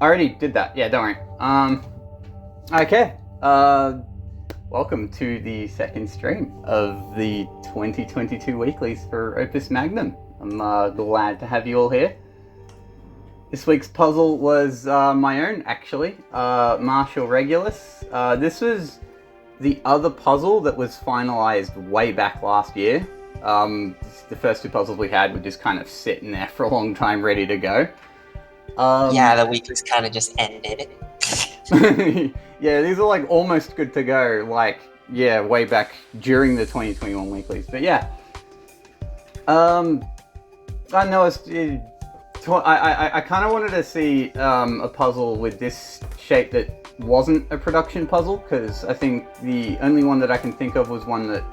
I already did that. Yeah, don't worry. Okay. Welcome to the second stream of the 2022 Weeklies for Opus Magnum. I'm glad to have you all here. This week's puzzle was my own, actually. Marshall Regulus. This was the other puzzle that was finalized way back last year. The first two puzzles we had were just kind of sitting there for a long time, ready to go. Yeah, the weeklies kind of just ended. Yeah, these are like almost good to go, like, yeah, way back during the 2021 weeklies. But yeah, I know I kind of wanted to see a puzzle with this shape that wasn't a production puzzle, because I think the only one that I can think of was one that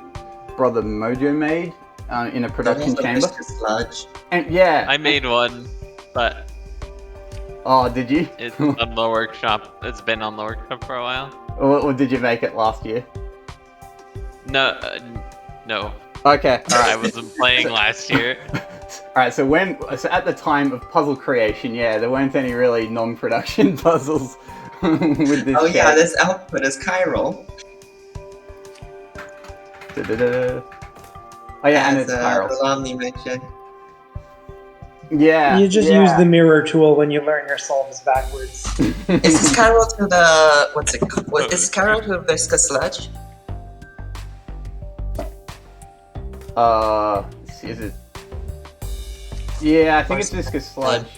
Brother Mojo made in a production chamber. Sludge. And yeah, I made one, but oh, did you? it's on the workshop. It's been on the workshop for a while. Or did you make it last year? No, no. Okay, all right. I wasn't playing last year. Alright, so at the time of puzzle creation, yeah, there weren't any really non-production puzzles with this. Oh yeah, this output is chiral. Da-da-da. Oh yeah, and it's chiral. Romney mentioned. Yeah. You just use the mirror tool when you learn your solves backwards. Is this chiral to the what's it called? What is chiral to the viscous sludge? Is it? Yeah, I think it's viscous sludge.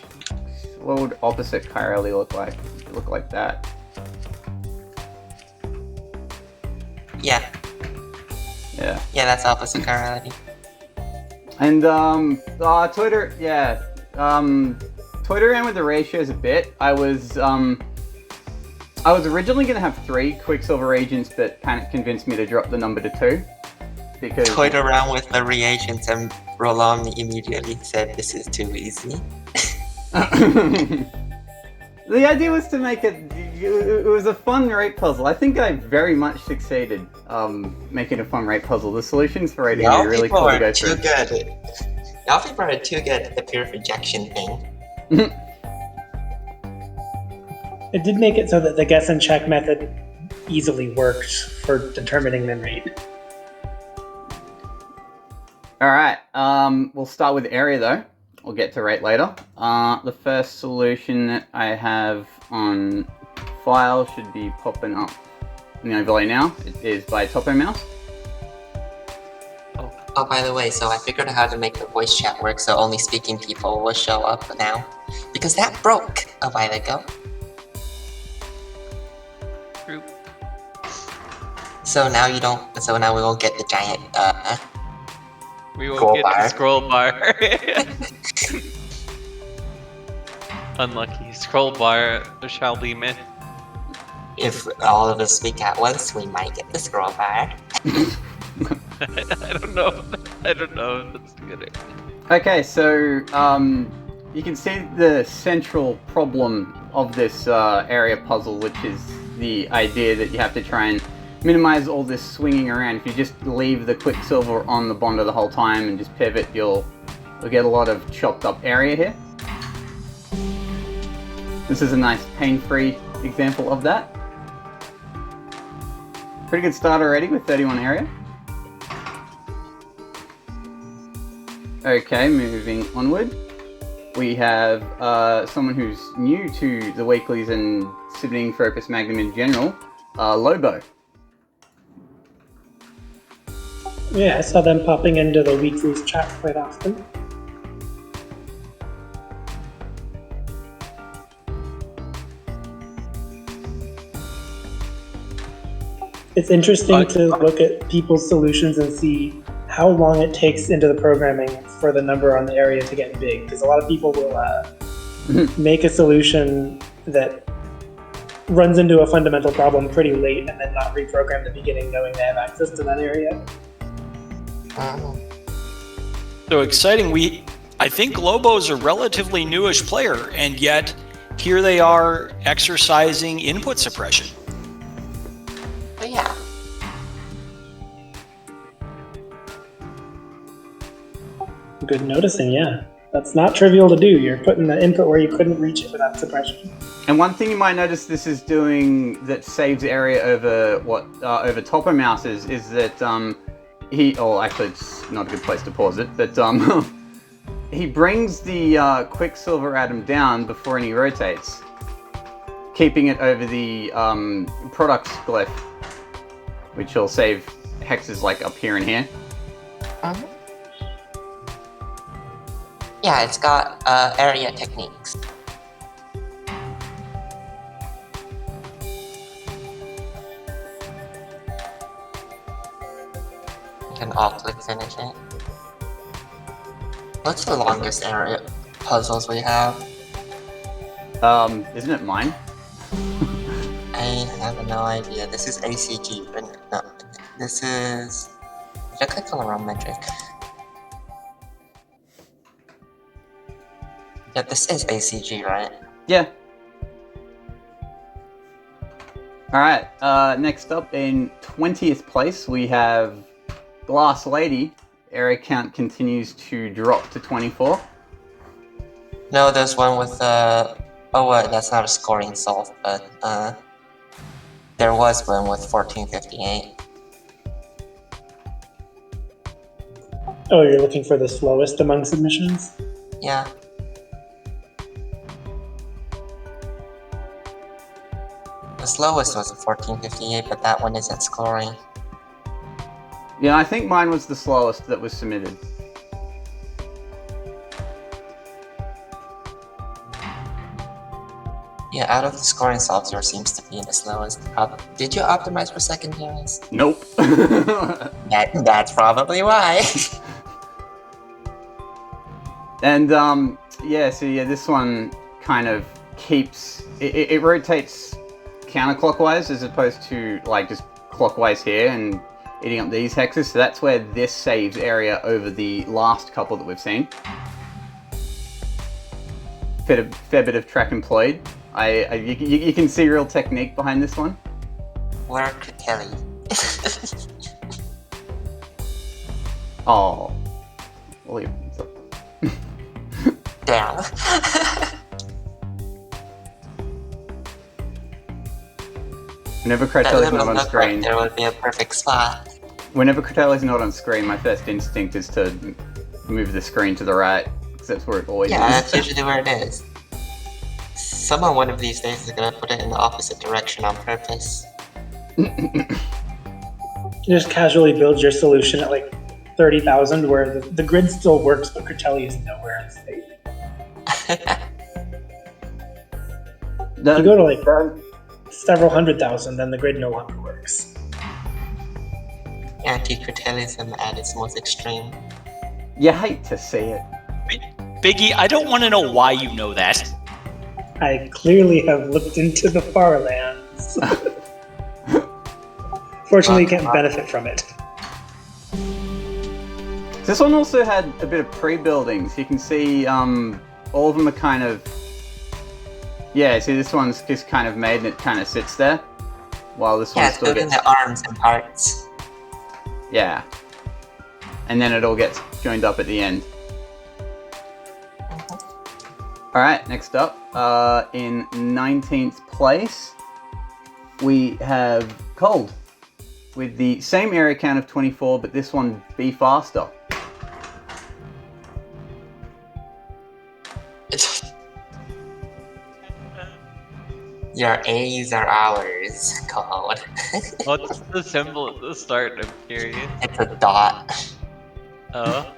What would opposite chirally look like? It look like that. Yeah. Yeah. Yeah, that's opposite chirality. And Twitter, yeah. Twitter ran with the ratios a bit. I was originally gonna have 3 Quicksilver reagents, but Panic convinced me to drop the number to 2. Because Toyed around with the reagents and Rolomni immediately said this is too easy. The idea was to make it was a fun rate puzzle. I think I very much succeeded making a fun rate puzzle. The solutions for rating are really cool to go through. Y'all people are too good at the pure rejection thing. It did make it so that the guess and check method easily worked for determining min rate. Alright, we'll start with area though. We'll get to rate later. The first solution that I have on file should be popping up in the overlay now. It is by Topo Mouse. Oh, by the way, so I figured out how to make the voice chat work so only speaking people will show up now. Because that broke a while ago. True. So now we won't get the giant, We will get the scroll bar. Unlucky. Scroll bar shall be met. If all of us speak at once, we might get the scroll bar. I don't know. I don't know if that's good. Okay, so you can see the central problem of this area puzzle, which is the idea that you have to try and minimize all this swinging around. If you just leave the Quicksilver on the Bonder the whole time and just pivot, you'll get a lot of chopped up area here. This is a nice pain-free example of that. Pretty good start already with 31 area. Okay, moving onward. We have someone who's new to the Weeklies and submitting for Opus Magnum in general, Lobo. Yeah, I saw them popping into the Weeklies chat quite often. It's interesting to look at people's solutions and see how long it takes into the programming for the number on the area to get big. Because a lot of people will make a solution that runs into a fundamental problem pretty late and then not reprogram the beginning knowing they have access to that area. So exciting. I think Lobo's a relatively newish player, and yet here they are exercising input suppression. But yeah. Good noticing, yeah. That's not trivial to do. You're putting the input where you couldn't reach it without suppression. And one thing you might notice this is doing that saves area over over Topper Mouse's is that actually it's not a good place to pause it, but he brings the Quicksilver atom down before he rotates, keeping it over the products glyph, which will save hexes like up here and here. Yeah, it's got area techniques. You can alt-click finish it. What's the longest area puzzles we have? Isn't it mine? I have no idea. This is ACG, but no. This is... Did I click on the wrong metric? Yeah, this is ACG, right? Yeah. Alright, next up in 20th place we have Glass Lady. Area count continues to drop to 24. No, there's one with oh wait, that's not a scoring solve, but there was one with 1458. Oh, you're looking for the slowest among submissions? Yeah. The slowest was 1458, but that one isn't scoring. Yeah, I think mine was the slowest that was submitted. Yeah, out of the scoring solves, yours seems to be the slowest. Did you optimize for secondaries? Nope. That's probably why. And this one kind of keeps it rotates counterclockwise as opposed to like just clockwise here and eating up these hexes. So that's where this saves area over the last couple that we've seen. Fair bit of track employed. You can see real technique behind this one. Work, Kelly. Oh, well, Damn. whenever Cratelli's not on screen, There would be a perfect spot. whenever Cratelli's not on screen, my first instinct is to move the screen to the right, because that's where it always Yeah, is. that's usually where it is. Someone one of these days is gonna put it in the opposite direction on purpose. You just casually build your solution at like 30,000 where the grid still works, but Critelli is nowhere in state. If you go to like several 100,000, then the grid no longer works. Anti-Critellism at its most extreme. You hate to see it. Biggie, I don't want to know why you know that. I clearly have looked into the far lands. Fortunately, you can't benefit from it. This one also had a bit of pre-buildings. You can see all of them are kind of... Yeah, see this one's just kind of made and it kind of sits there. While this Yeah, one it's still building gets... the arms and parts. Yeah. And then it all gets joined up at the end. Alright, next up, in 19th place, we have Cold, with the same area count of 24, but this one be faster. Your A's are ours, Code. What's the symbol at the start? I'm curious. It's a dot. Oh,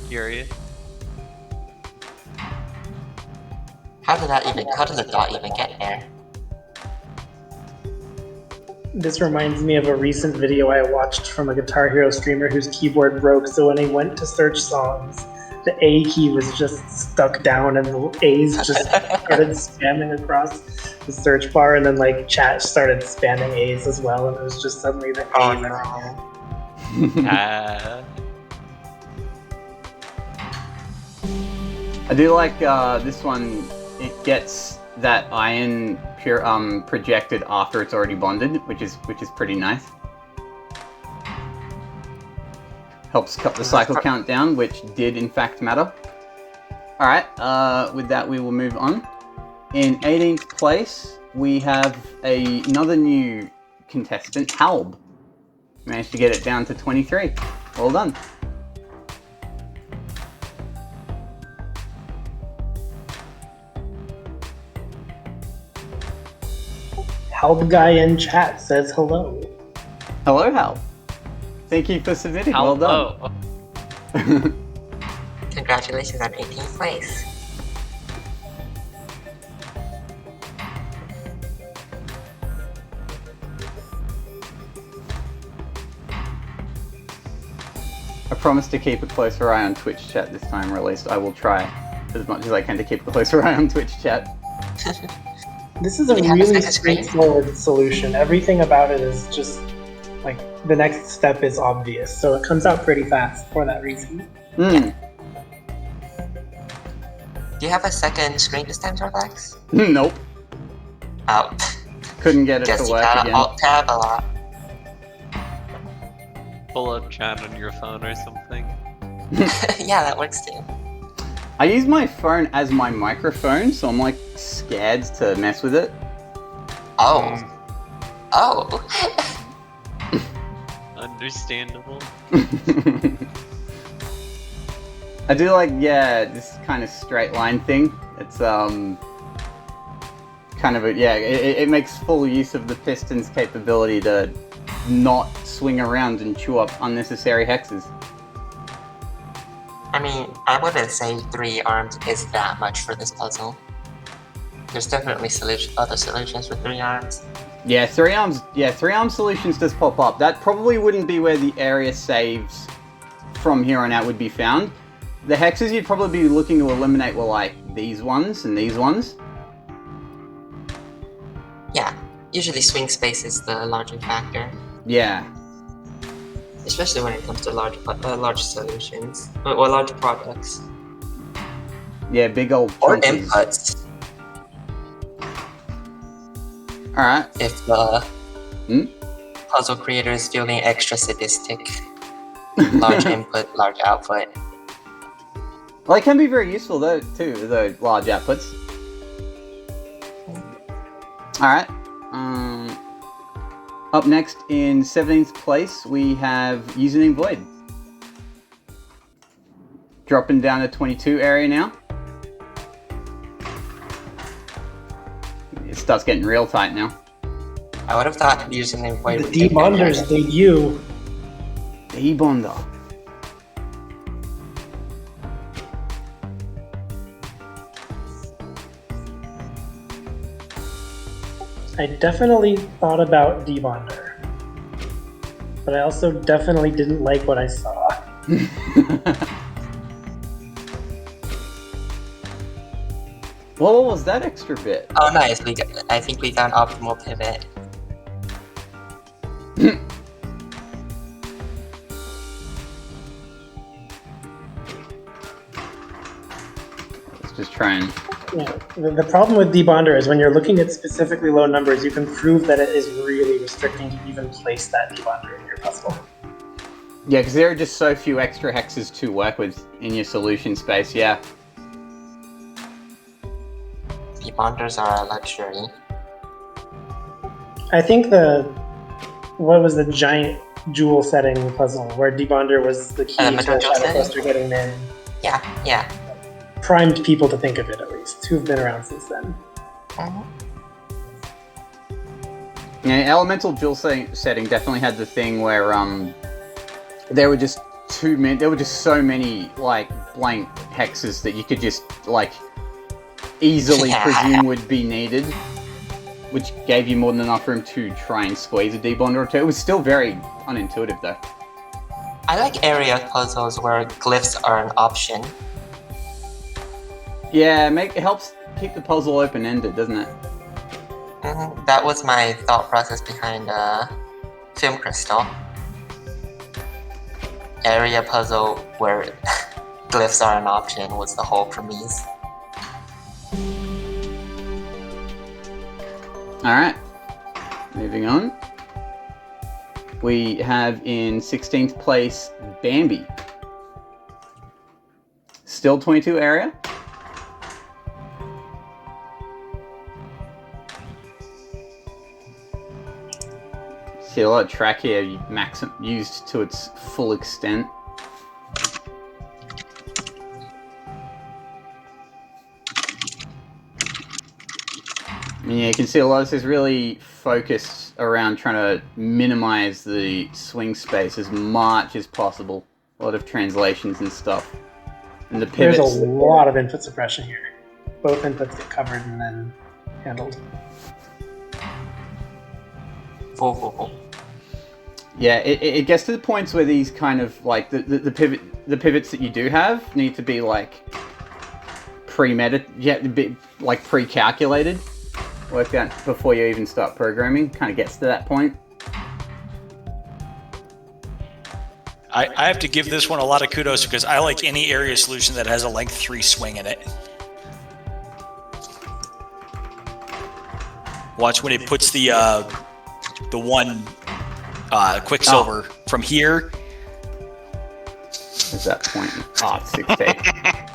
curious. How did the dot even get there? This reminds me of a recent video I watched from a Guitar Hero streamer whose keyboard broke, so when he went to search songs, the A key was just stuck down and the A's just started spamming across the search bar, and then like chat started spamming A's as well, and it was just suddenly the Oh A's no. I do like this one. It gets that iron projected after it's already bonded, which is pretty nice. Helps cut the cycle count down, which did in fact matter. Alright, with that we will move on. In 18th place, we have another new contestant, Halb. Managed to get it down to 23. Well done. Help guy in chat says hello. Hello, Halb. Thank you for submitting. Well done. Congratulations on 18th place. I promise to keep a closer eye on Twitch chat this time, or at least I will try as much as I can to keep a closer eye on Twitch chat. This is a really straightforward solution. Everything about it is just like the next step is obvious, so it comes out pretty fast for that reason. Hmm. Do you have a second screen this time, Zorlax? Nope. Oh. Couldn't get it Guess to you work gotta again. Alt-tab a lot. Pull up chat on your phone or something. Yeah, that works too. I use my phone as my microphone, so I'm like scared to mess with it. Oh. Oh. Understandable. I do like, yeah, this kind of straight line thing. It's kind of a, yeah, it makes full use of the piston's capability to not swing around and chew up unnecessary hexes. I mean, I wouldn't say 3 arms is that much for this puzzle. There's definitely other solutions with 3 arms. Yeah, 3 arms. Yeah, 3 arm solutions does pop up. That probably wouldn't be where the area saves from here on out would be found. The hexes you'd probably be looking to eliminate were like these ones and these ones. Yeah, usually swing space is the larger factor, Yeah. especially when it comes to large solutions or large products Yeah, big old or chunkies. inputs. Alright. If the puzzle creator is feeling extra sadistic, large input, large output. Well, they can be very useful though, too, the large outputs. Alright. Up next in 17th place, we have Username Void. Dropping down to 22 area now. It starts getting real tight now. I would have thought username Void The would take Debonder's that. debut. Debonder. I definitely thought about Debonder, but I also definitely didn't like what I saw. Well, what was that extra bit? Oh, nice. I think we got an optimal pivot. Let's just try and... Yeah, the problem with Debonder is when you're looking at specifically low numbers, you can prove that it is really restricting to even place that Debonder in your puzzle. Yeah, because there are just so few extra hexes to work with in your solution space, yeah. Debonders are a luxury. I think what was the giant jewel setting puzzle where Debonder was the key to Elemental jewel Shadow setting? Cluster getting in? Yeah. Primed people to think of it, at least, who've been around since then. Yeah, Elemental Jewel setting definitely had the thing where there were just so many like blank hexes that you could just like easily presume would be needed, which gave you more than enough room to try and squeeze a debonder or two. It was still very unintuitive though. I like area puzzles where glyphs are an option. Yeah, it helps keep the puzzle open-ended, doesn't it? That was my thought process behind Film Crystal. Area puzzle where glyphs are an option was the whole premise. Alright, moving on. we have in 16th place Bambi. Still 22 area. See a lot of track here used to its full extent. Yeah, you can see a lot of this is really focused around trying to minimize the swing space as much as possible. A lot of translations and stuff. And the pivots. There's a lot of input suppression here. Both inputs get covered and then handled. Yeah, it gets to the points where these kind of like the pivots that you do have need to be like pre-calculated, worked out before you even start programming. Kind of gets to that point. I have to give this one a lot of kudos because I like any area solution that has a length 3 swing in it. Watch when it puts the one Quicksilver from here. What's that point? Ah, oh, 6-8.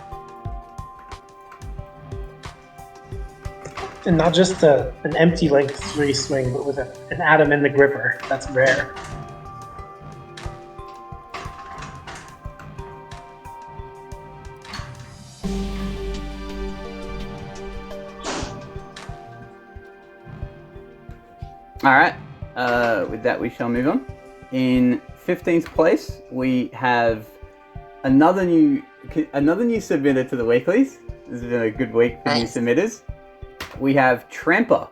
And not just an empty length 3 swing, but with an atom in the gripper. That's rare. Alright, with that we shall move on. In 15th place, we have another new submitter to the weeklies. This has been a good week for new submitters. We have Tramper,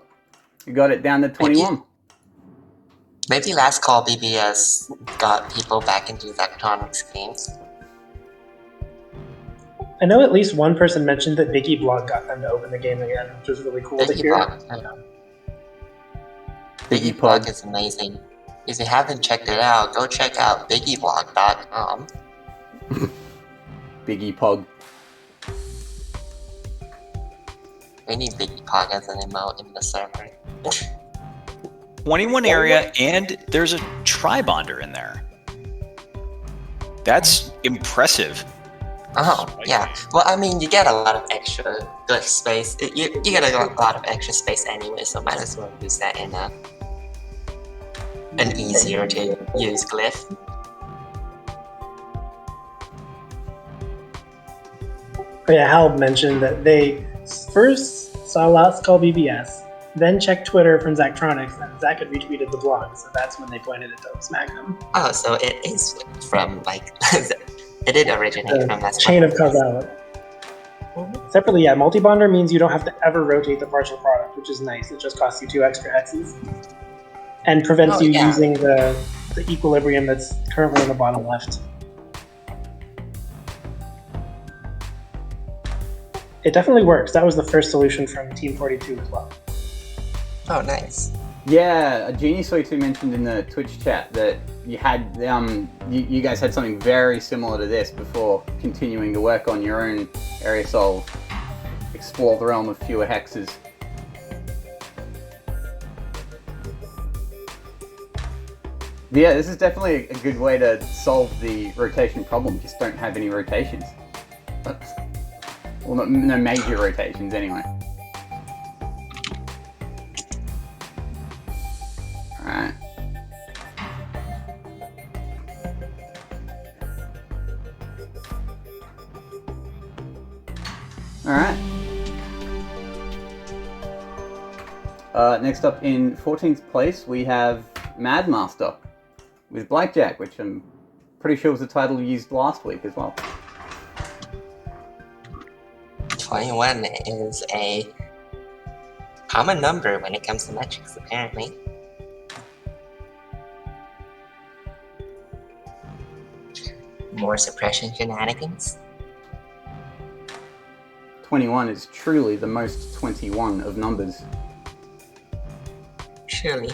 who got it down to 21. Maybe Last Call BBS got people back into Zectronics games. I know at least one person mentioned that Biggie Blog got them to open the game again, which was really cool to hear. Biggie Blog is amazing. If you haven't checked it out, go check out biggieblog.com. Biggie Pog. We need Biggie Pog as an emote in the server. 21 area, and there's a tri-bonder in there. That's impressive. Oh, yeah. Well, I mean, you get a lot of extra good space. You get a lot of extra space anyway, so might as well use that in an easier to use glyph. Oh yeah, Hal mentioned that they first saw Last Call BBS, then checked Twitter from Zectronics, and Zach had retweeted the blog, so that's when they pointed it to Opus Magnum. Oh, so it is from, like, it did originate from that chain of causality. Separately, yeah, multi-bonder means you don't have to ever rotate the partial product, which is nice. It just costs you 2 extra hexes. And prevents you using the equilibrium that's currently in the bottom left. It definitely works. That was the first solution from Team 42 as well. Oh, nice. Yeah, Genius42 mentioned in the Twitch chat that you had you guys had something very similar to this before continuing to work on your own area solve, explore the realm of fewer hexes. But yeah, this is definitely a good way to solve the rotation problem. Just don't have any rotations. Well, no major rotations anyway. Alright. Alright. Next up in 14th place, we have Mad Master with Blackjack, which I'm pretty sure was the title we used last week as well. 21 is a common number when it comes to metrics, apparently. More suppression shenanigans. 21 is truly the most 21 of numbers. Surely.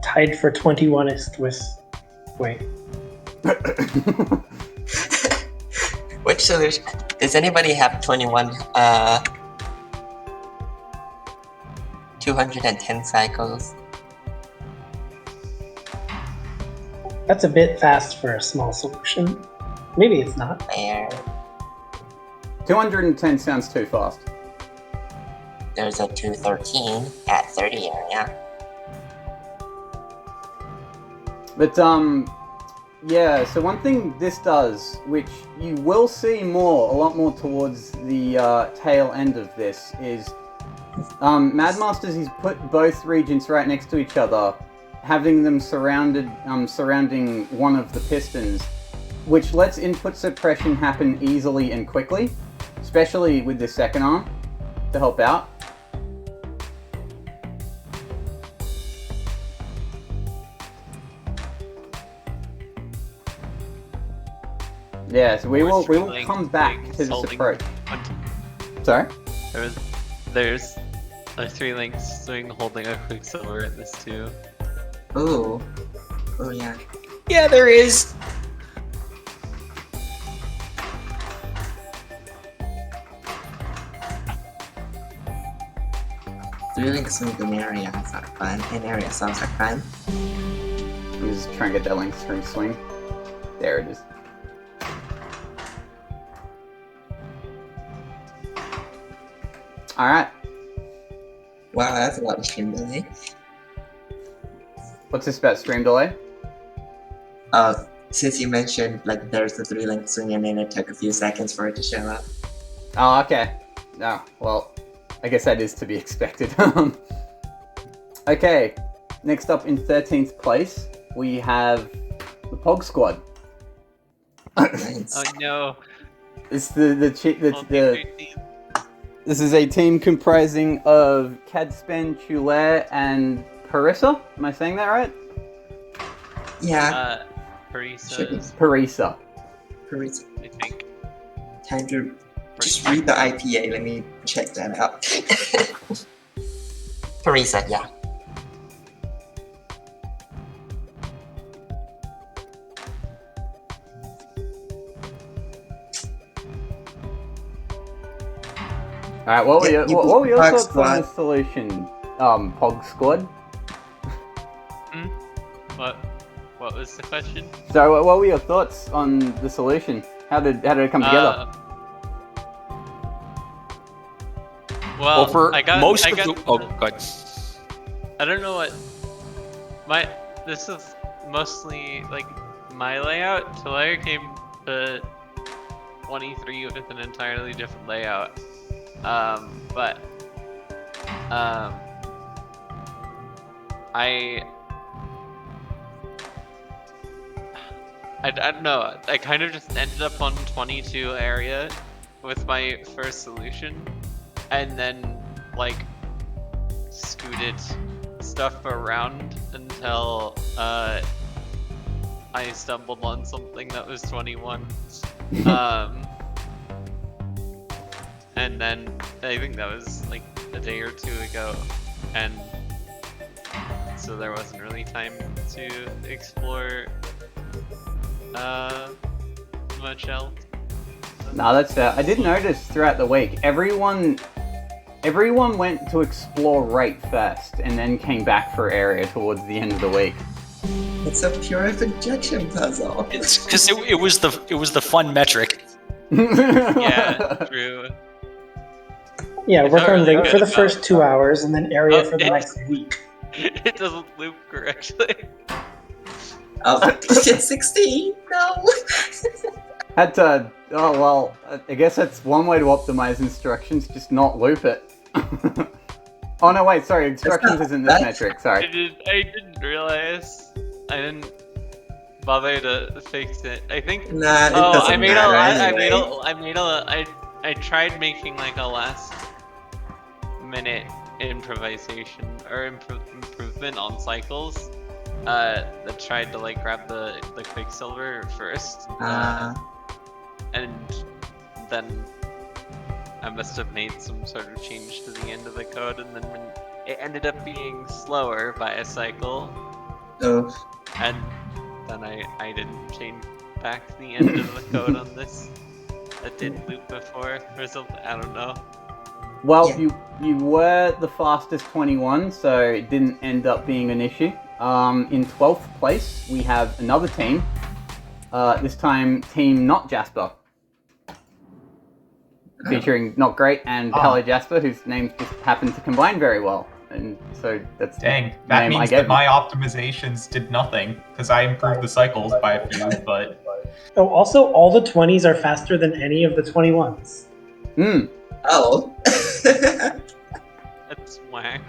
Tied for 21st with... Wait. Which solution? Does anybody have 21, 210 cycles? That's a bit fast for a small solution. Maybe it's not. There, 210 sounds too fast. there's a 213 at 30 area. But, yeah, so one thing this does, which you will see a lot more towards the tail end of this, is Madmasters, he's put both regions right next to each other, having them surrounding one of the pistons, which lets input suppression happen easily and quickly, especially with the second arm, to help out. Yeah, so we will come back to this approach. Sorry? There's 3 links holding a Quicksilver in this too. Ooh. Oh yeah. Yeah, there is. Three links with an area is not fun. An area sounds like fun. I'm just trying to get that link string swing. There it is. Alright. Wow, that's a lot of stream delay. What's this about stream delay? Since you mentioned like there's the 3 link swing and then it took a few seconds for it to show up. Oh, okay. No, well, I guess that is to be expected. Okay, next up in 13th place, we have the Pog Squad. Nice. Oh no. It's this is a team comprising of Cadspen, Chulaire, and Parissa. Am I saying that right? Yeah. Parisa, Parissa. Parisa. I think. Time to just read the IPA. Let me check that out. Parisa, yeah. Alright, what were your Pog thoughts Squad. on this solution, Pog Squad? What was the question? So, what were your thoughts on the solution? How did it come together? Well, for I got most I of got the. Oh, God. I don't know what this is mostly like my layout. Tolaire came to 23 with an entirely different layout. But I don't know. I kind of just ended up on 22 area with my first solution, and then like scooted stuff around until I stumbled on something that was 21. And then I think that was like a day or 2 ago, and so there wasn't really time to explore much else. No, that's fair. I did notice throughout the week, everyone went to explore right first, and then came back for area towards the end of the week. It's a pure projection puzzle. It's because it was the fun metric. Yeah, true. Yeah, It's work not on really Link good for the about- first 2 hours, and then area Oh, for the it- next week. It doesn't loop correctly. Oh, it's 16. No. Had to. Oh well, I guess that's one way to optimize instructions. Just not loop it. Oh no, wait. Sorry, instructions not- isn't this that's- metric. I Sorry. didn't realize. I didn't bother to fix it. I think. Nah, it Oh, doesn't I made matter I tried making like a last minute improvisation or improvement on cycles. That tried to like grab the Quicksilver first. And then I must have made some sort of change to the end of the code, and then when it ended up being slower by a cycle, Oh, and then I didn't change back the end of the code on this. That didn't loop before or something. I don't know. Well, Yeah. you were the fastest 21, so it didn't end up being an issue. In 12th place, we have another team. This time, Team Not Jasper. Featuring Not Great and Hello Jasper, whose names just happen to combine very well. And so that's Dang, the that name I means gave that my optimizations did nothing, because I improved the cycles by a few, but... Oh, also, all the 20s are faster than any of the 21s. Oh. That's whack.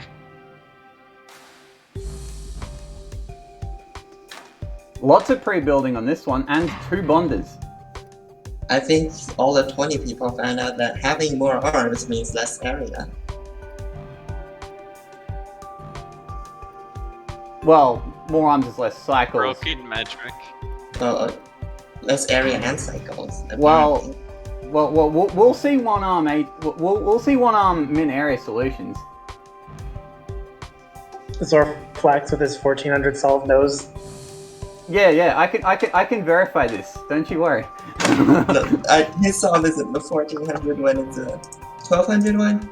Lots of pre-building on this one, and 2 bonders. I think all the 20 people found out that having more arms means less area. Well, more arms is less cycles. Broken metric. Well, less area and cycles. Well, apparently. we'll see one arm. We'll see one arm min area solutions. Zorflax with his 1400 solve knows. Yeah, I can verify this. Don't you worry. No, his solve isn't the 1400 one, it's a 1200 one?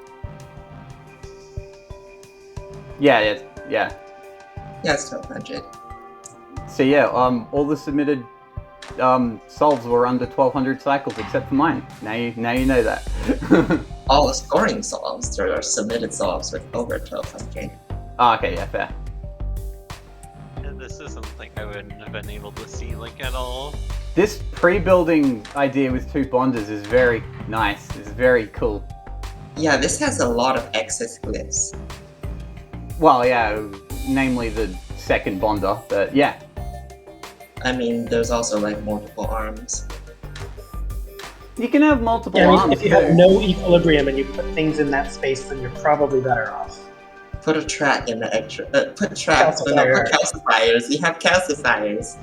Yeah. Yeah, it's 1200. So yeah, all the submitted solves were under 1200 cycles except for mine. Now you know that. All the scoring solves, there are submitted solves with over 1200. Oh, okay, yeah, fair. This is something I wouldn't have been able to see like at all. This pre-building idea with 2 bonders is very nice. It's very cool. Yeah, this has a lot of excess glyphs. Well, yeah, namely the second bonder, but yeah. I mean, there's also like multiple arms. You can have multiple Yeah, I mean, arms if you too. have no equilibrium and you put things in that space, then you're probably better off. Put a track in the extra. Put tracks, but not put calcifiers. You have calcifiers.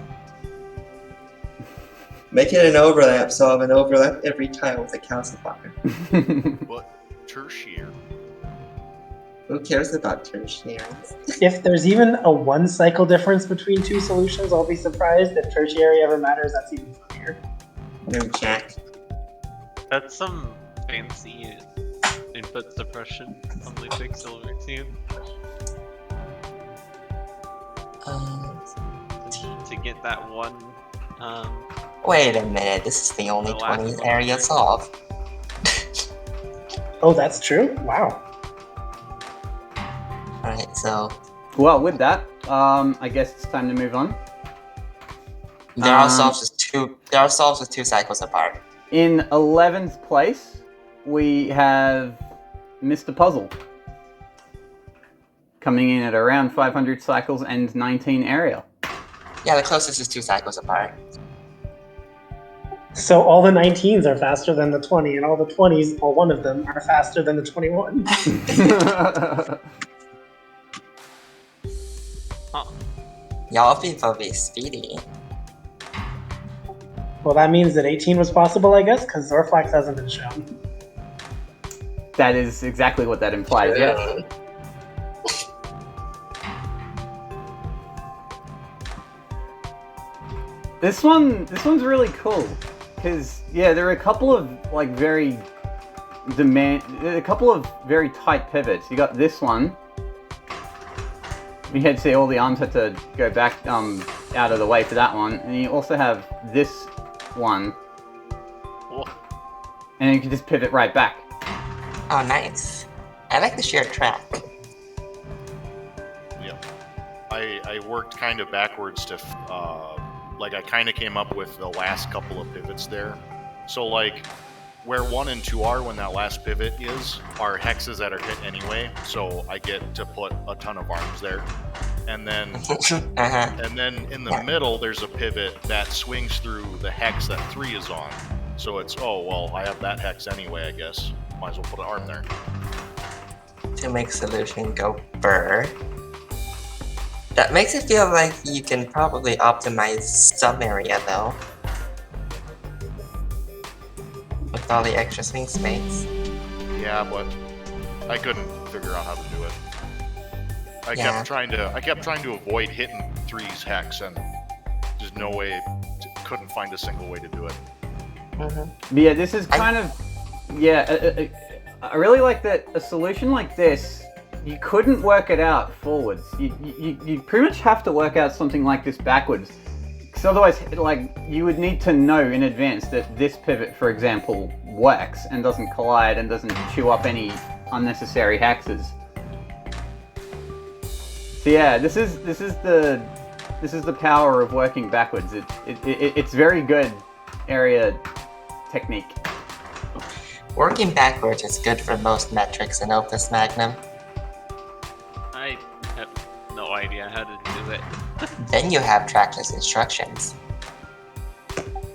Make it an overlap, so I've an overlap every tile with a calcifier. But tertiary. Who cares about tertiaries? If there's even a 1 cycle difference between 2 solutions, I'll be surprised. If tertiary ever matters, that's even funnier. No jack. That's some fancy input suppression on the pixel routine to get that one. Wait a minute, this is the only The last 20 one. area solve. Oh, that's true? Wow. Alright, so Well, with that, I guess it's time to move on. there are solves with 2 cycles apart. In 11th place, we have Mr. Puzzle. Coming in at around 500 cycles and 19 area. Yeah, the closest is 2 cycles apart. So all the 19s are faster than the 20, and all the 20s, or one of them, are faster than the 21. Y'all people be speedy. Well, that means that 18 was possible, I guess, because Zorflax hasn't been shown. That is exactly what that implies, yes. This one's really cool because yeah, there are a couple of like a couple of very tight pivots. You got this one. You had to see all the arms had to go back out of the way for that one, and you also have this one, and you can just pivot right back. Oh, nice. I like the shared track. Yeah. I worked kind of backwards to, like I kind of came up with the last couple of pivots there. So like, where 1 and 2 are when that last pivot are hexes that are hit anyway, so I get to put a ton of arms there. And then and then in the middle there's a pivot that swings through the hex that 3 is on. So it's, oh well, I have that hex anyway, I guess. Might as well put an arm there. To make solution go burr. That makes it feel like you can probably optimize some area though. With all the extra swing space. Yeah, but I couldn't figure out how to do it. I kept trying to avoid hitting 3's hex, and just no way, couldn't find a single way to do it. But yeah, this is kind of I really like that a solution like this you couldn't work it out forwards. You pretty much have to work out something like this backwards. Because otherwise, like, you would need to know in advance that this pivot, for example, works and doesn't collide and doesn't chew up any unnecessary hexes. So yeah, this is the power of working backwards. It's very good area technique. Working backwards is good for most metrics in Opus Magnum. I have no idea how to do it. Then you have trackless instructions.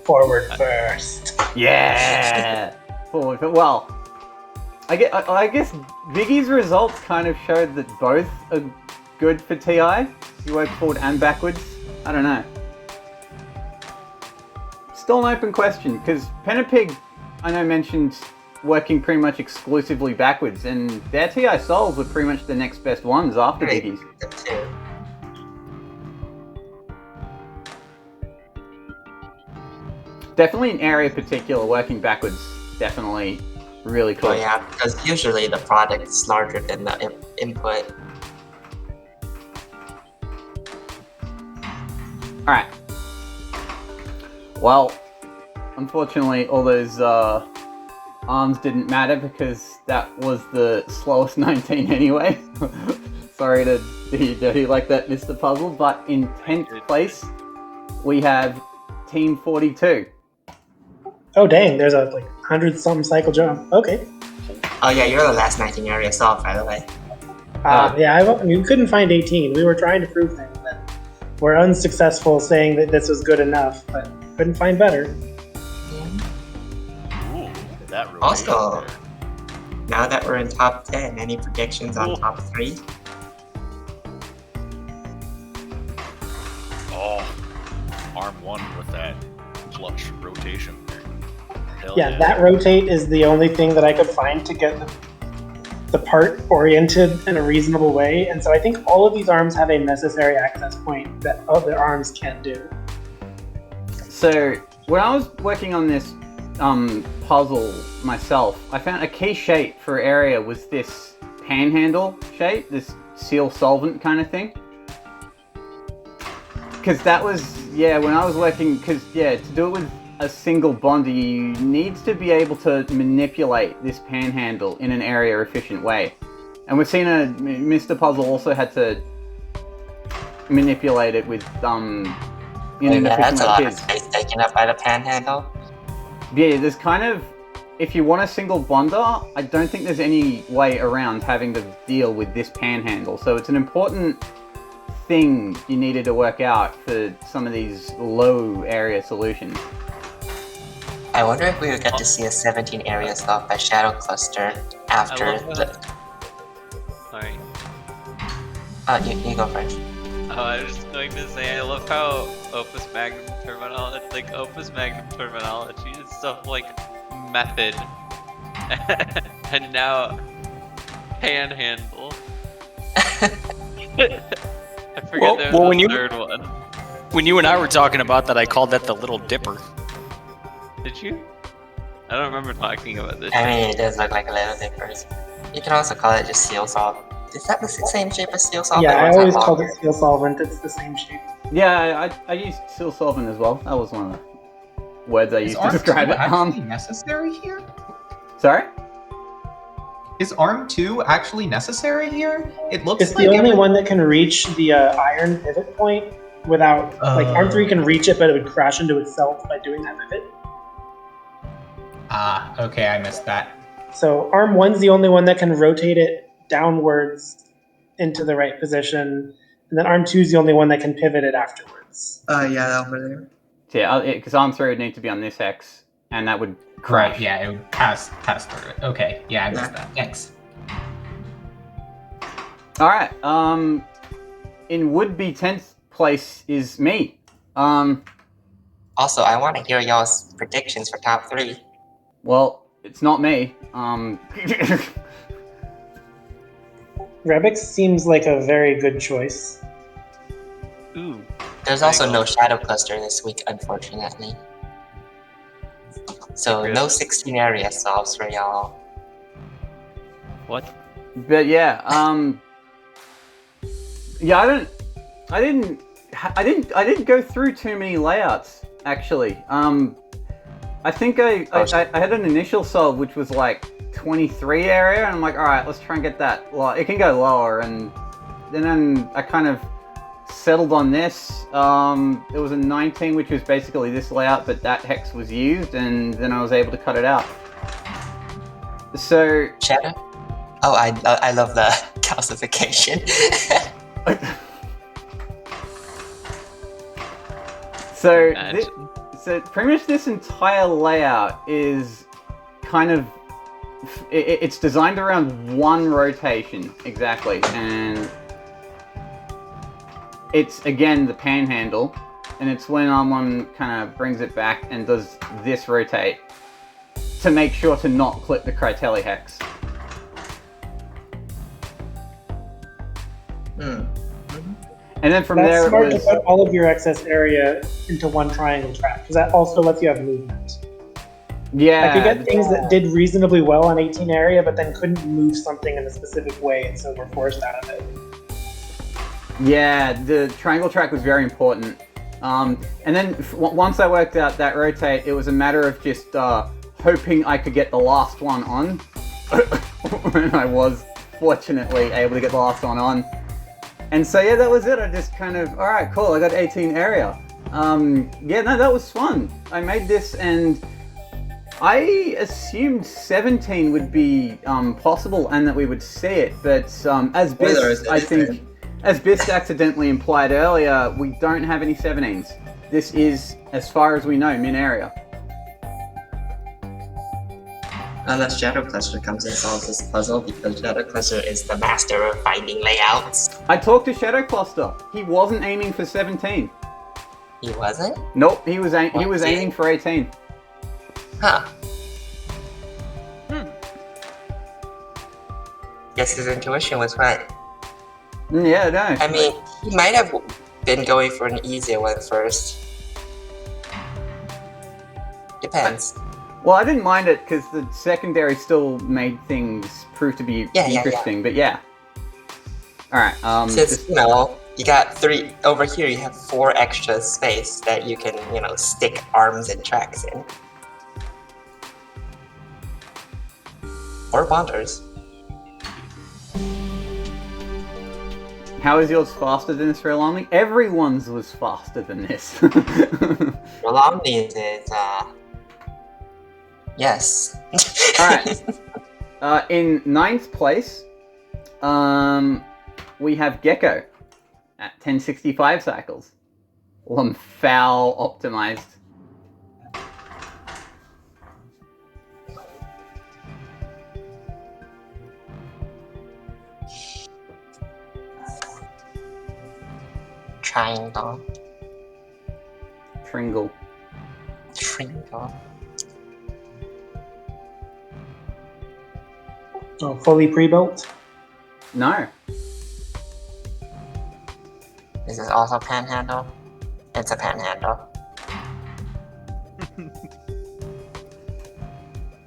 Forward first. Yeah. Forward. Well, I guess Biggie's results kind of showed that both are good for TI. You work forward and backwards. I don't know. Still an open question because Penapig, I know, mentioned working pretty much exclusively backwards, and their TI souls were pretty much the next best ones after Right. Biggie's. Them too. Definitely in area particular, working backwards, definitely really cool. Oh yeah, because usually the product is larger than the input. Alright. Well, unfortunately, all those arms didn't matter because that was the slowest 19 anyway. Sorry to do you dirty like that, Mr. Puzzle, but in 10th place, we have Team 42. Oh dang, there's a like 100-something cycle jump. Okay. Oh yeah, you're the last 19 area solved, by the way. Yeah, we couldn't find 18. We were trying to prove things, but we're unsuccessful saying that this was good enough, but couldn't find better. Ooh, that rotation Also, there. now that we're in top 10, any predictions on top 3? Oh, arm 1 with that clutch rotation there. Hell Yeah, that rotate is the only thing that I could find to get the part oriented in a reasonable way, and so I think all of these arms have a necessary access point that other arms can't do. So, when I was working on this puzzle myself, I found a key shape for area was this panhandle shape, this seal solvent kind of thing. Because that was, yeah, when I was working, because, yeah, to do it with a single bonder, you need to be able to manipulate this panhandle in an area efficient way. And we've seen Mr. Puzzle also had to manipulate it with, in an Yeah, efficient that's a way lot of of his. space taken up by the panhandle. Yeah, there's kind of, if you want a single bonder, I don't think there's any way around having to deal with this panhandle. So it's an important thing you needed to work out for some of these low area solutions. I wonder if we would get to see a 17 area solved by Shadow Cluster after I love the... that. Sorry. You go first. Oh, I was just going to say, I love how Opus Magnum terminology, like Opus Magnum terminology is stuff like method, and now panhandle. I forget there's well, a when you- third one. When you and I were talking about that, I called that the Little Dipper. Did you? I don't remember talking about this. I mean, it does look like a little dippers. You can also call it just seal solve. Is that the same shape as seal solve? Yeah, or I is that always called longer? it seal solvent. It's the same shape. Yeah, I used seal solvent as well. That was one of the words I Is used to arm describe 2 it. actually necessary here? Sorry? Is arm 2 actually necessary here? It looks It's like the only every- one that can reach the iron pivot point without, like, arm 3 can reach it, but it would crash into itself by doing that pivot. Ah, okay, I missed that. So arm 1's the only one that can rotate it downwards into the right position, and then arm 2's the only one that can pivot it afterwards. Yeah, over there. Yeah, because arm 3 would need to be on this hex, and that would crash. Right, yeah, it would pass through it. Okay, yeah, I missed that. Thanks. Alright, in would-be 10th place is me. Also, I want to hear y'all's predictions for top 3. Well, it's not me. Rebix seems like a very good choice. Ooh. There's also no Shadow Cluster this week, unfortunately. So no Really? 16 area solves for y'all. What? But yeah, yeah, I didn't go through too many layouts actually. I think I had an initial solve which was like 23 area, and I'm like, all right, let's try and get that. It can go lower, and then I kind of settled on this. It was a 19, which was basically this layout, but that hex was used, and then I was able to cut it out. So Shadow? Oh, I love the calcification. So pretty much this entire layout is kind of it's designed around one rotation exactly, and it's again the panhandle, and it's when one kind of brings it back and does this rotate to make sure to not clip the Critelli hex. And then from That's there smart it was to put all of your excess area into one triangle track, because that also lets you have movement. yeah. I could get things that did reasonably well on 18 area, but then couldn't move something in a specific way, and so were forced out of it. Yeah, the triangle track was very important. And then once I worked out that rotate, it was a matter of just hoping I could get the last one on. And I was fortunately able to get the last one on. And so yeah, that was it. I just kind of, all right, cool, I got 18 area. Yeah, no, that was fun. I made this, and I assumed 17 would be possible and that we would see it, but as Bist, I think, as Bist accidentally implied earlier, we don't have any 17s. This is, as far as we know, min area. Unless Shadow Cluster comes and solves this puzzle, because Shadow Cluster is the master of finding layouts. I talked to Shadow Cluster. He wasn't aiming for 17. He wasn't? Nope, he was aiming for 18. Huh. Guess his intuition was right. Yeah, no. I mean, he might have been going for an easier one first. Depends. Well, I didn't mind it because the secondary still made things prove to be interesting. But yeah. All right. Since you know you got 3 over here, you have 4 extra space that you can stick arms and tracks in, or bonders. How is yours faster than this, Rolani? Everyone's was faster than this. Rolani's is yes. Alright. In 9th place, we have Gecko at 1065 cycles. Foul optimized. Triangle. Tringle. Oh, fully pre-built? No. Is this also panhandle? It's a panhandle.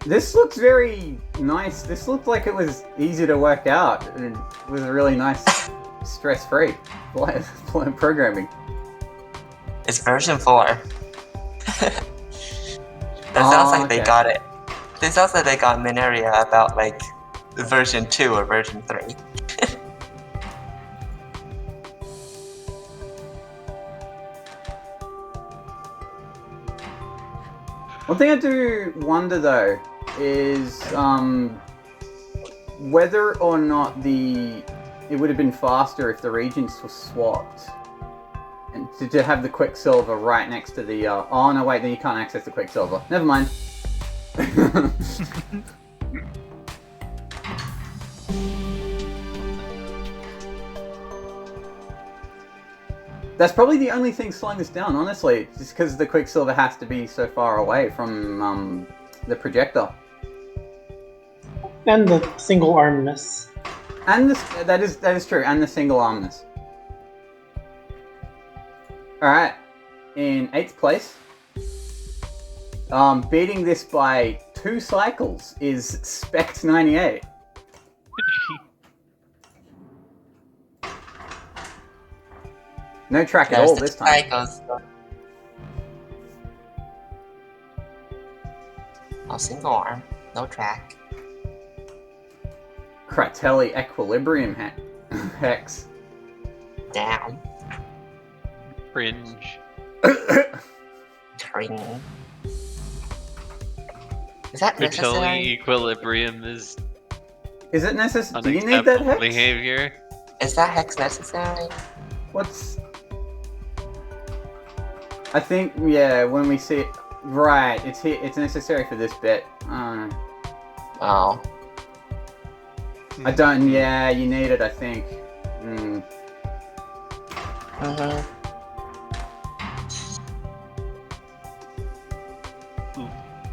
This looks very nice. This looked like it was easy to work out. It was a really nice, stress-free programming. It's version 4. That sounds like they got it. It sounds like they got Minaria about like version 2 or version 3. One thing I do wonder though is whether or not it would have been faster if the regents were swapped, and to have the Quicksilver right next to the. Oh no, wait, then you can't access the Quicksilver. Never mind. That's probably the only thing slowing this down, honestly, just because the Quicksilver has to be so far away from the projector. And the single armness. And that is true, and the single armness. Alright, in 8th place, beating this by 2 cycles is Spect98. No track at There's all the this time. cycles. Oh, single arm, no track. Cratelli Equilibrium Hex. Down. Cringe. Cringe. Is that Cratelli necessary? equilibrium is Is it necessary? Do you need that unacceptable hex? behavior. Is that hex necessary? What's... I think, yeah, when we see it... Right, it's necessary for this bit. Oh. I don't... Yeah, you need it, I think. Mm-hmm.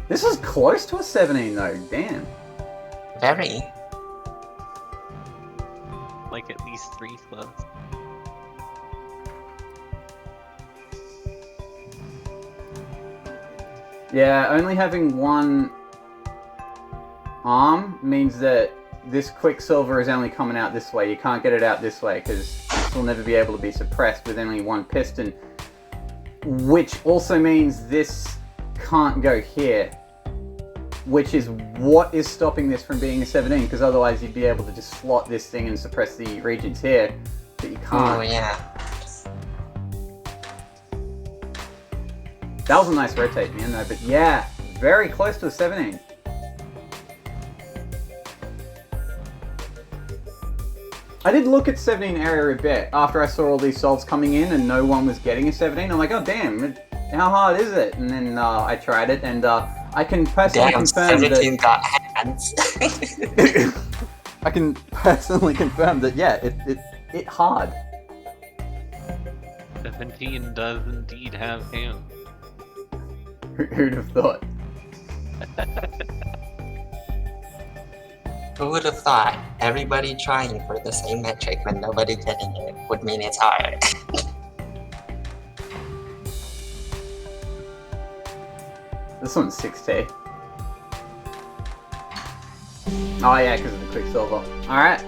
This was close to a 17 though, damn. Very. Like at least 3 slows. Yeah, only having one arm means that this Quicksilver is only coming out this way. You can't get it out this way because this will never be able to be suppressed with only one piston. Which also means this can't go here. Which is what is stopping this from being a 17, because otherwise you'd be able to just slot this thing and suppress the regions here, but you can't. Oh, yeah. That was a nice rotate, man, though, but yeah, very close to a 17. I did look at 17 area a bit after I saw all these solves coming in and no one was getting a 17. I'm like, oh damn, how hard is it? And then I tried it, and I can personally confirm 17 that... got hands. I can personally confirm that, yeah, it hard. 17 does indeed have hands. Who'd have thought? Who would have thought everybody trying for the same metric but nobody getting it would mean it's hard? This one's 6T. Oh yeah, because of the Quicksilver. Alright.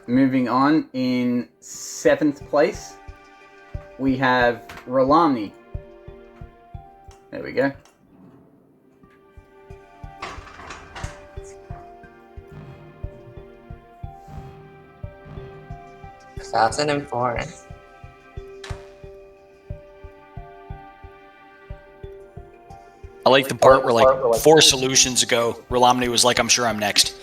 Moving on, in 7th place, we have Rolani. There we go. and 4. I like the part where, like, 4 solutions ago, Rolomny was like, I'm sure I'm next.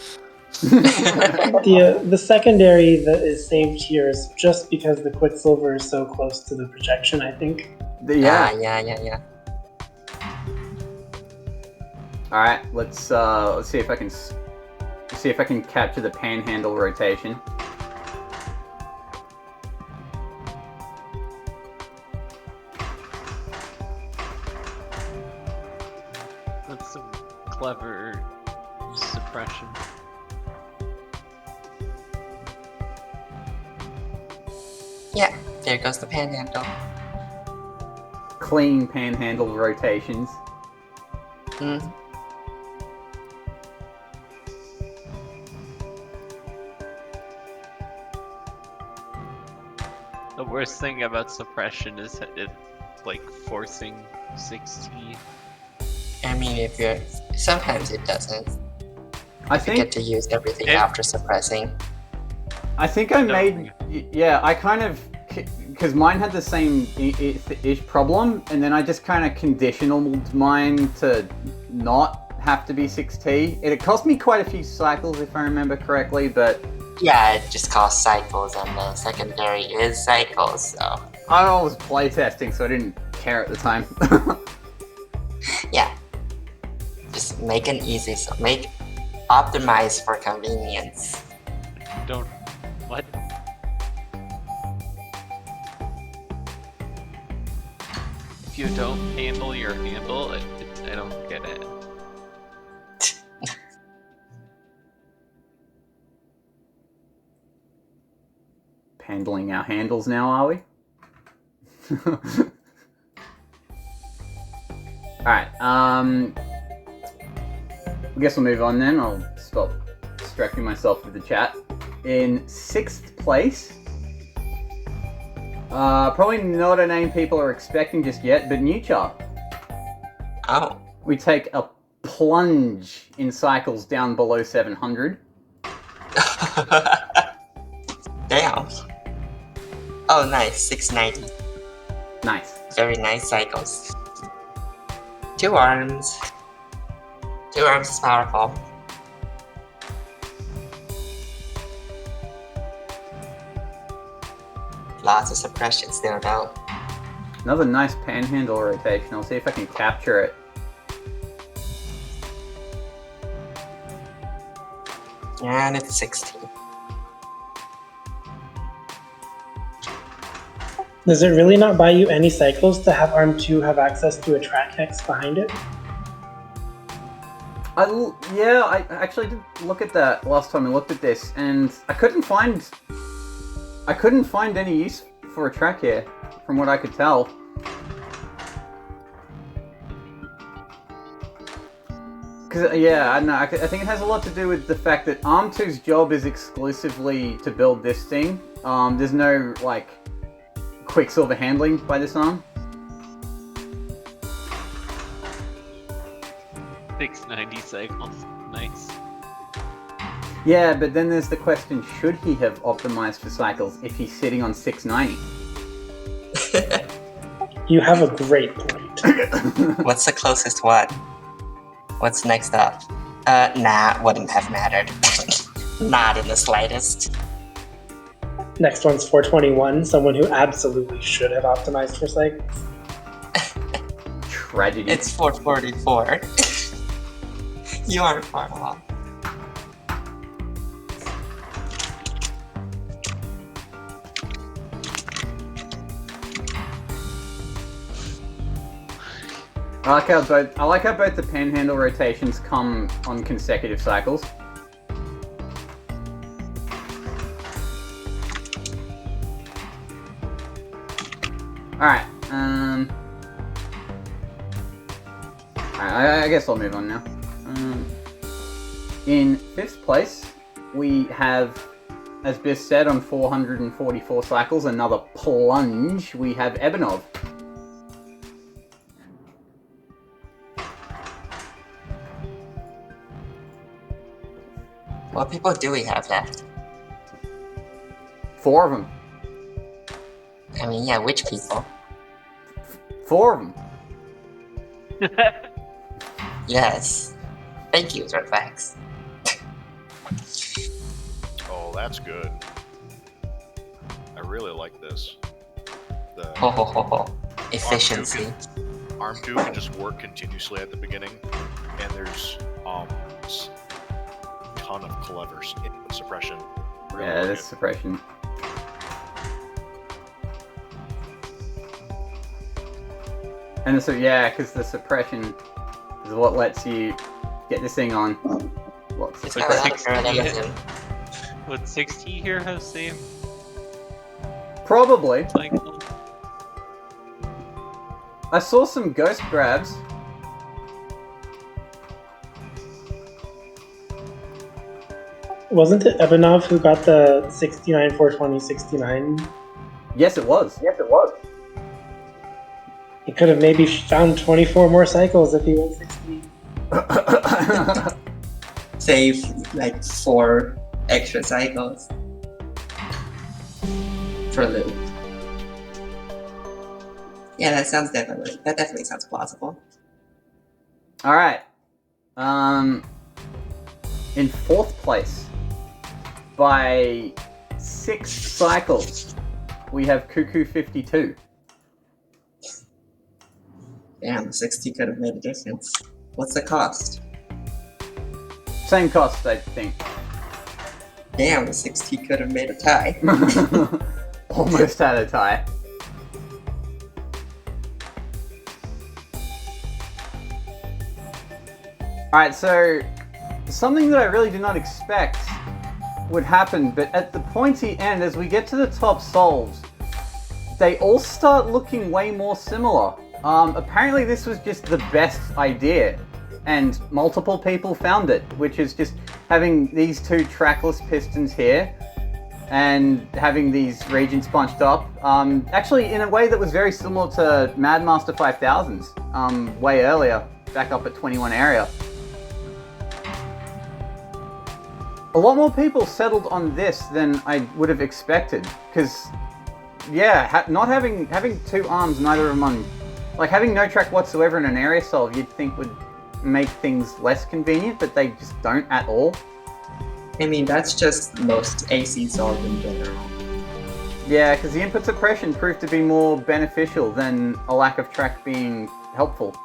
The secondary that is saved here is just because the Quicksilver is so close to the projection, I think. Yeah. Yeah. All right, let's see if I can capture the panhandle rotation. That's some clever suppression. Yeah, there goes the panhandle. Clean panhandle rotations. Mm. The worst thing about suppression is that it's like forcing 6T. I mean, if you're... Sometimes it doesn't. I You think get to use everything after suppressing. I think I made, yeah, I kind of, because mine had the same ish problem, and then I just kind of conditioned mine to not have to be 6T. It cost me quite a few cycles, if I remember correctly, but... Yeah, it just costs cycles, and the secondary is cycles, so... I was playtesting, so I didn't care at the time. Yeah. Just make an easy, so optimize for convenience. Don't... What? If you don't handle your handle, I don't get it. Handling our handles now, are we? Alright, I guess we'll move on then. I'll stop distracting myself with the chat. In 6th place, probably not a name people are expecting just yet, but Newchar. Oh. We take a plunge in cycles down below 700. Damn. Oh, nice. 690. Nice. Very nice cycles. 2 arms. 2 arms is powerful. Lots of suppression still though. Another nice panhandle rotation. I'll see if I can capture it. And it's 60. Does it really not buy you any cycles to have Arm 2 have access to a track hex behind it? Yeah, I actually did look at that last time I looked at this, and I couldn't find any use for a track here, from what I could tell. Because, yeah, I don't know, I think it has a lot to do with the fact that Arm 2's job is exclusively to build this thing. There's no, like, Quicksilver handling by this arm. 690 cycles. Nice. Yeah, but then there's the question, should he have optimized for cycles if he's sitting on 690? You have a great point. What's the closest one? What's next up? Nah, wouldn't have mattered. Not in the slightest. Next one's 421, someone who absolutely should have optimized for cycles. Tragedy. It's 444. You aren't far along. I like how both the panhandle rotations come on consecutive cycles. Alright, I guess I'll move on now. In 5th place, we have, as Biss said, on 444 cycles, another plunge, we have Ebenov. What people do we have left? 4 of them. I mean, yeah, which people? 4 of them. Yes. Thank you, Redfax. Oh, that's good. I really like this. The Ho ho ho ho. Efficiency. Arm 2 can just work continuously at the beginning, and there's a ton of clever suppression. Really Yeah, like this it. suppression. And so, yeah, because the suppression is what lets you get this thing on. Lots of It's Yeah, like suppression. that 60. was him. Would 60 here have same Probably. cycle? I saw some ghost grabs. Wasn't it Ebenov who got the 69, 420, 69? Yes, it was. Yes, it was. He could have maybe found 24 more cycles if he went 60. Save like 4 extra cycles. For loot. Yeah, that definitely sounds plausible. All right. In 4th place, by 6 cycles, we have Cuckoo 52. Damn, 60 could have made a difference. What's the cost? Same cost, I think. Damn, 60 could have made a tie. Almost had a tie. Alright, so something that I really did not expect would happen, but at the pointy end, as we get to the top solves, they all start looking way more similar. Apparently this was just the best idea, and multiple people found it, which is just having these 2 trackless pistons here, and having these regions bunched up. Actually, in a way that was very similar to Mad Master 5000's way earlier, back up at 21 area. A lot more people settled on this than I would have expected, because, yeah, not having two arms, neither of them on, like having no track whatsoever in an area solve, you'd think would make things less convenient, but they just don't at all. I mean, that's just most AC solves in general. Yeah, because the input suppression proved to be more beneficial than a lack of track being helpful.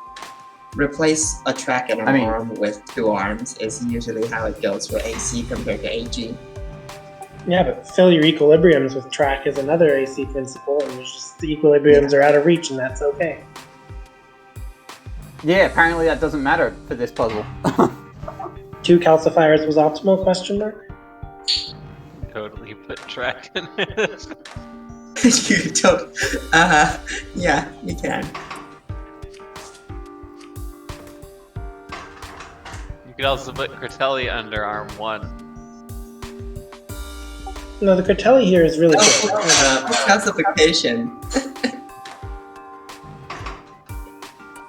Replace a track and an arm with two arms is usually how it goes for AC compared to AG. Yeah, but fill your equilibriums with track is another AC principle, and it's just the equilibriums are out of reach, and that's okay. Yeah, apparently that doesn't matter for this puzzle. 2 calcifiers was optimal, question mark? Totally put track in it. You don't. Yeah, you can. You could also put Critelli under arm 1. No, the Critelli here is really good. Calcification.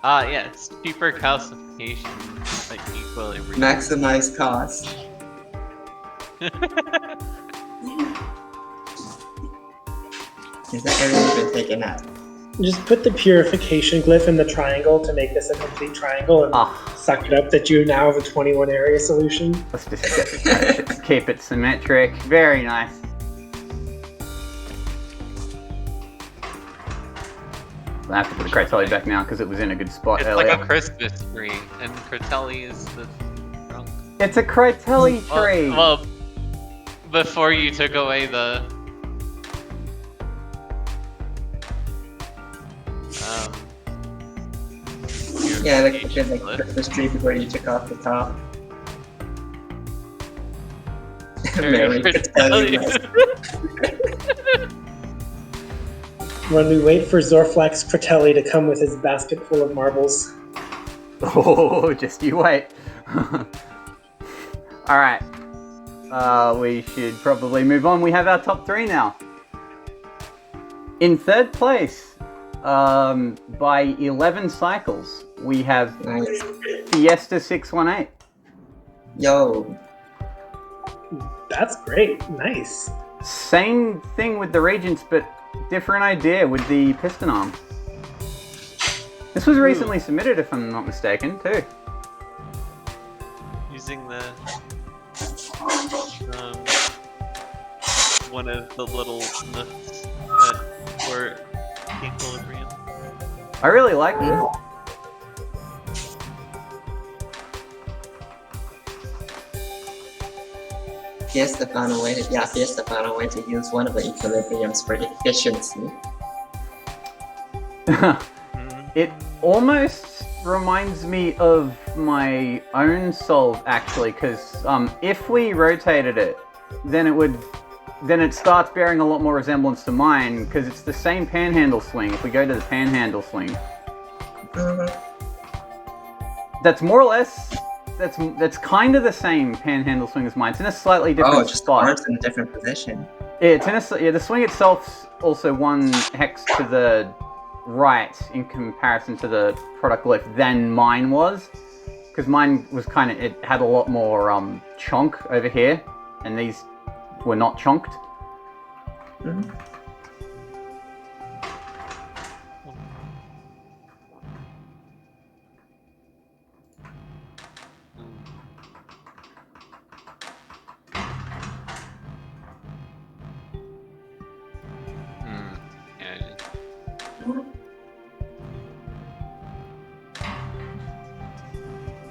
Yeah, it's cheaper calcification, like equilibrium. Maximize cost. Is that everything been taken out? Just put the purification glyph in the triangle to make this a complete triangle and suck it up that you now have a 21 area solution. Let's just keep it symmetric. Very nice. I have to put the Critelli back now because it was in a good spot It's earlier. like a Christmas tree, and Critelli is the trunk. It's a Critelli tree! Well, before you took away the... Yeah, like you did like Christmas tree before you took off the top. Merry Critelli. When we wait for Zorflax Critelli to come with his basket full of marbles. Oh, just you wait. Alright. We should probably move on. We have our top 3 now. In third place, by 11 cycles, we have Fiesta 618. Yo. That's great. Nice. Same thing with the Regents, but different idea with the piston arm. This was recently submitted, if I'm not mistaken, too. Using the... one of the little nuts that were equilibrium. I really like this. Fiesta found a way to use one of the equilibriums for efficiency. It almost reminds me of my own solve, actually, because if we rotated it, then it starts bearing a lot more resemblance to mine, because it's the same panhandle swing. If we go to the panhandle swing, that's more or less. That's kind of the same panhandle swing as mine. It's in a slightly different just spot. arms in a different position. Yeah, it's in the swing itself's also 1 hex to the right in comparison to the product glyph than mine was, because mine was it had a lot more chunk over here, and these were not chunked. Mm-hmm.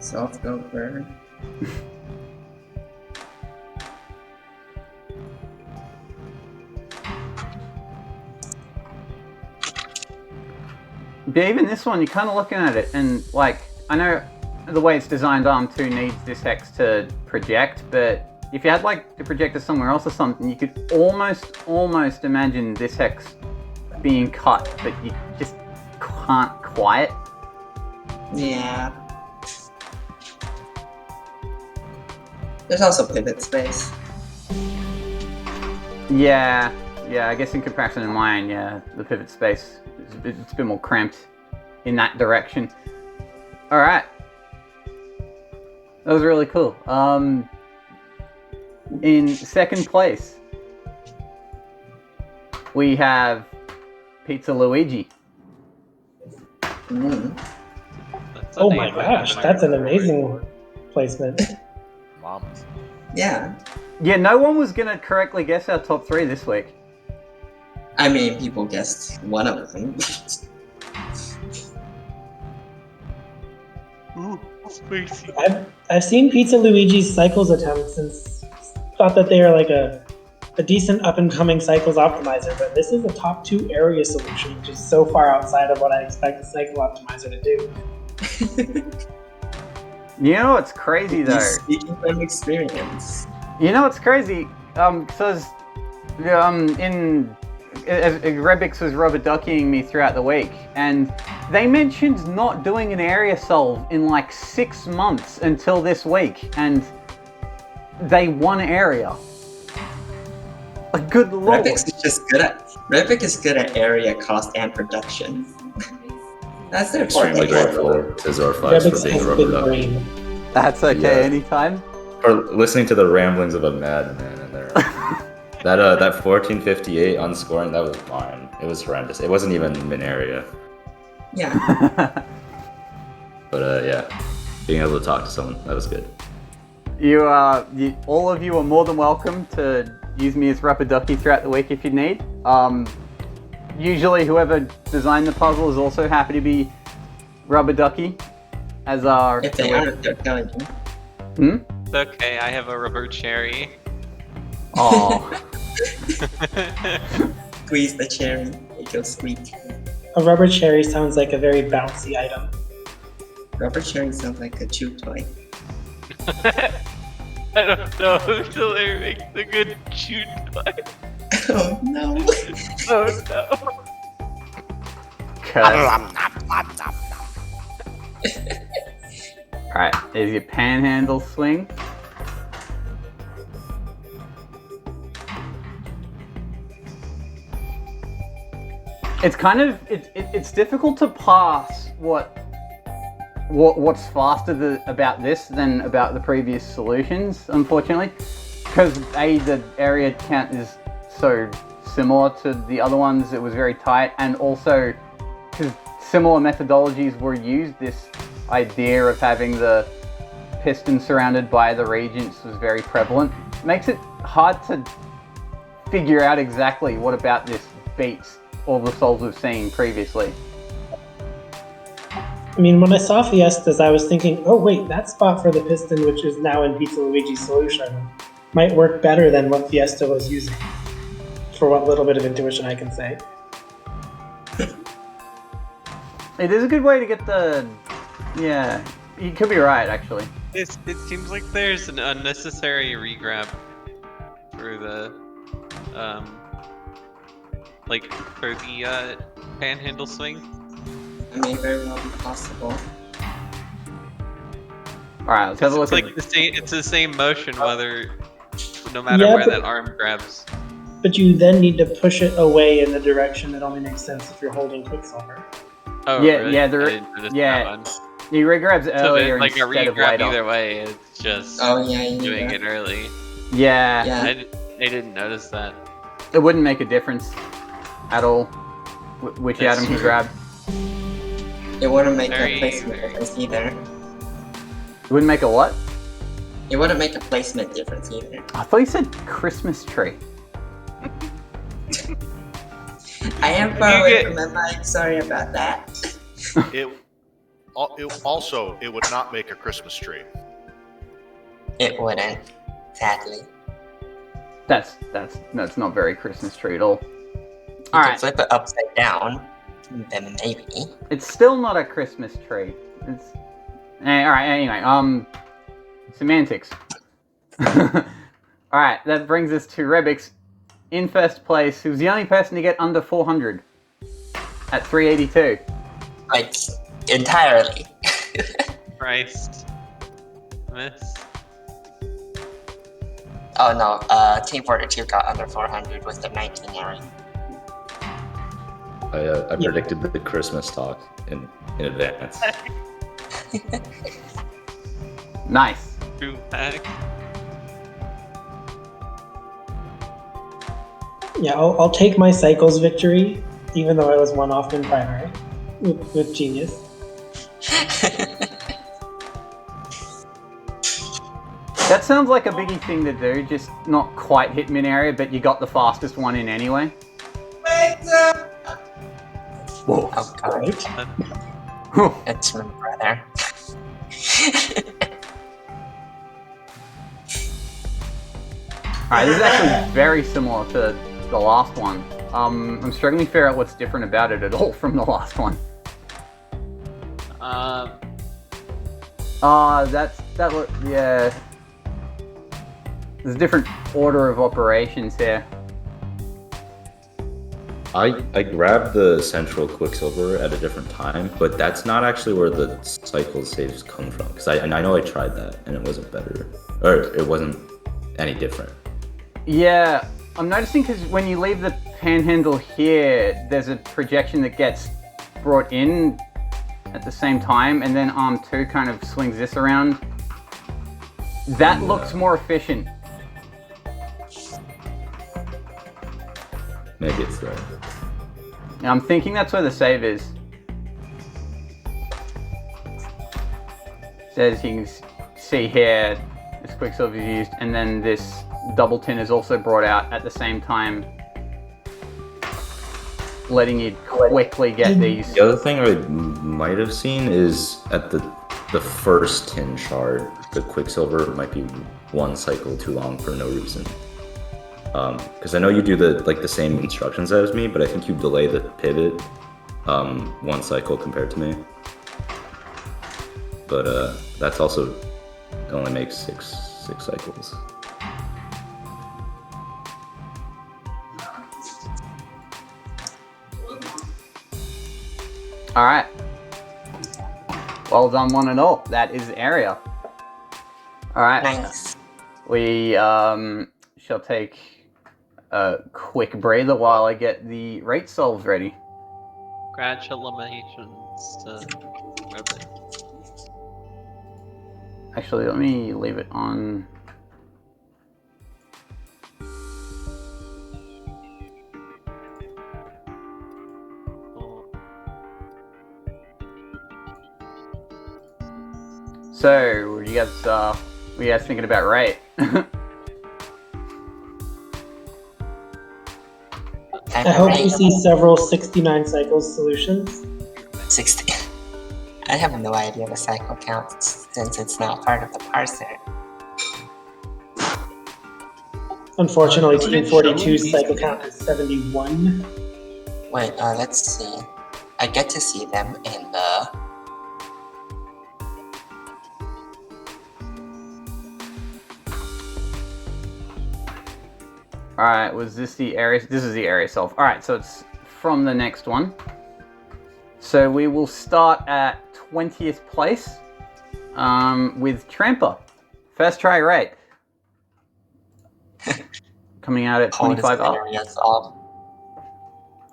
Soft gopher. But even this one, you're kind of looking at it, and I know the way it's designed, Arm 2 needs this hex to project, but if you had the projector somewhere else or something, you could almost imagine this hex being cut, but you just can't quite. Yeah. There's also pivot space. Yeah, I guess in comparison to mine, yeah, the pivot space, it's a bit more cramped in that direction. Alright. That was really cool. In second place, we have Pizza Luigi. That's a Oh name my I gosh, haven't that's an heard amazing before. placement. Mom. Yeah. Yeah, no one was gonna correctly guess our top 3 this week. I mean, people guessed one of them. Ooh, spicy. I've seen Pizza Luigi's Cycles attempts and thought that they are like a decent up and coming Cycles optimizer, but this is a top 2 area solution, which is so far outside of what I expect a Cycle optimizer to do. You know what's crazy though? He's speaking from experience. You know what's crazy? Because Rebix was rubber duckying me throughout the week, and they mentioned not doing an area solve in like 6 months until this week, and they won area. Good lord. Rebix is just good at area cost and production. That's their Extremely forte. grateful to Zorflies Rebix for being has a a big rubber duck. brain. That's okay, Yeah. anytime. For listening to the ramblings of a madman in there. That 1458 unscoring, that was mine. It was horrendous. It wasn't even min area. Yeah. But yeah, being able to talk to someone, that was good. All of you are more than welcome to use me as rubber ducky throughout the week if you need. Usually whoever designed the puzzle is also happy to be rubber ducky as our... If they aren't, they're telling you. It's okay, I have a rubber cherry. Aww. Squeeze the cherry, it goes sweet. A rubber cherry sounds like a very bouncy item. Rubber cherry sounds like a chew toy. I don't know until they make the good chew toy. Oh no. Oh no. Alright, there's your panhandle swing. It's kind of it's difficult to pass what's faster about this than about the previous solutions, unfortunately, because the area count is so similar to the other ones. It was very tight, and also because similar methodologies were used, this idea of having the piston surrounded by the regents was very prevalent. It makes it hard to figure out exactly what about this beats all the solves we've seen previously. I mean, when I saw Fiestas, I was thinking, oh wait, that spot for the piston, which is now in Pizza Luigi's solution, might work better than what Fiesta was using, for what little bit of intuition I can say. It is a good way to get the... Yeah, you could be right, actually. It seems like there's an unnecessary regrab for the for the panhandle swing. It may very well be possible. Alright, let's have a look It's at... like it's the same motion no matter Yeah, where but- that arm grabs. But you then need to push it away in the direction that only makes sense if you're holding Quicksilver. Oh, Yeah, really? yeah, I there- didn't notice yeah. that one. He regrabs So earlier like a instead of regrab later. either way, it's just Oh yeah, you doing know. it early. Yeah, Yeah. I didn't notice that. it wouldn't make a difference at all which That's atom he true. grabbed. It wouldn't make Very, a placement very- difference either. It wouldn't make a what? It wouldn't make a placement difference either. I thought you said Christmas tree. I am far away from my mic, sorry about that. It would not make a Christmas tree. It wouldn't, sadly. That's not very Christmas tree at all. You All can right, flip it upside down, then maybe. it's still not a Christmas tree. It's all right. Anyway, semantics. All right, that brings us to Rebix in first place, who's the only person to get under 400 at 382. Like, entirely. Christ. Miss. Oh no, Team Fortitude got under 400 with the 19 area. I predicted the Christmas talk in advance. Nice. True fact. Yeah, I'll take my cycles victory, even though I was one off in primary with Genius. That sounds like a biggie thing to do, just not quite hit mid-area, but you got the fastest one in anyway. Whoa. Oh god, Whew. it's my brother. Alright, this is actually very similar to the last one. I'm struggling to figure out what's different about it at all from the last one. Yeah. There's a different order of operations here. I grabbed the central Quicksilver at a different time, but that's not actually where the cycle saves come from. Because I know I tried that and it wasn't better, or it wasn't any different. Yeah, I'm noticing because when you leave the panhandle here, there's a projection that gets brought in at the same time, and then Arm 2 kind of swings this around. That looks more efficient. Maybe it's there. I'm thinking that's where the save is. Says you can see here, this Quicksilver is used, and then this double tin is also brought out at the same time, letting you quickly get these. The other thing I might have seen is at the first tin shard, the Quicksilver might be one cycle too long for no reason. Because I know you do the same instructions as me, but I think you delay the pivot one cycle compared to me. But that's also, it only makes six cycles. All right. Well done, one and all. That is area. All right. Nice. We shall take a quick breather while I get the rate solves ready. Congratulations to Ribbit. Actually, let me leave it on. So, what are you guys thinking about rate? I hope you see several 69 cycles solutions. 60. I have no idea the cycle counts since it's not part of the parser. Unfortunately, Team 42's cycle count is 71. Wait, let's see. I get to see them in the... Alright, was this the area? This is the area solve. Alright, so it's from the next one. So we will start at 20th place with Tramper. First try rate. Coming out at 25 up.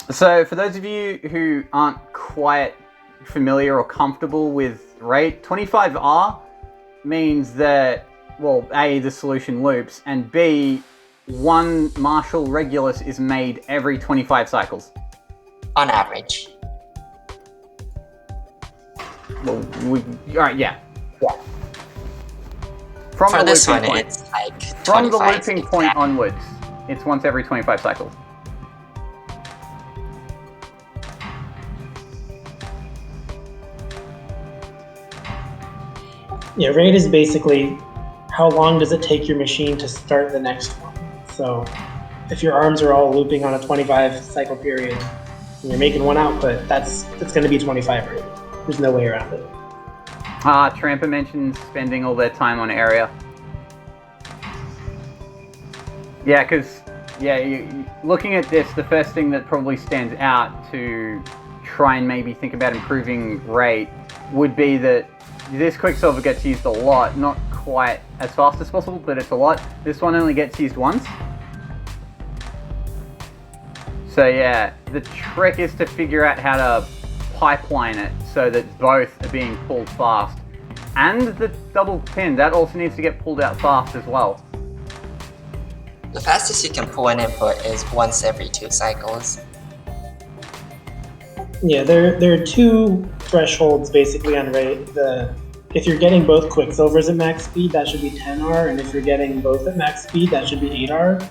So for those of you who aren't quite familiar or comfortable with rate, 25R means that, well, A, the solution loops, and B, one Marshall Regulus is made every 25 cycles. On average. Well, alright, yeah. From For the this looping one, point. it's like From the 25 looping point exact. onwards, it's once every 25 cycles. Yeah, rate is basically how long does it take your machine to start the next one. So if your arms are all looping on a 25 cycle period and you're making one output, that's going to be 25 rate. There's no way around it. Tramper mentioned spending all their time on area. Yeah, because looking at this, the first thing that probably stands out to try and maybe think about improving rate would be that this Quicksilver gets used a lot, not quite as fast as possible, but it's a lot. This one only gets used once. So yeah, the trick is to figure out how to pipeline it so that both are being pulled fast. And the double pin, that also needs to get pulled out fast as well. The fastest you can pull an input is once every 2 cycles. Yeah, there are 2 thresholds basically on rate. If you're getting both Quicksilvers at max speed, that should be 10R, and if you're getting both at max speed, that should be 8R.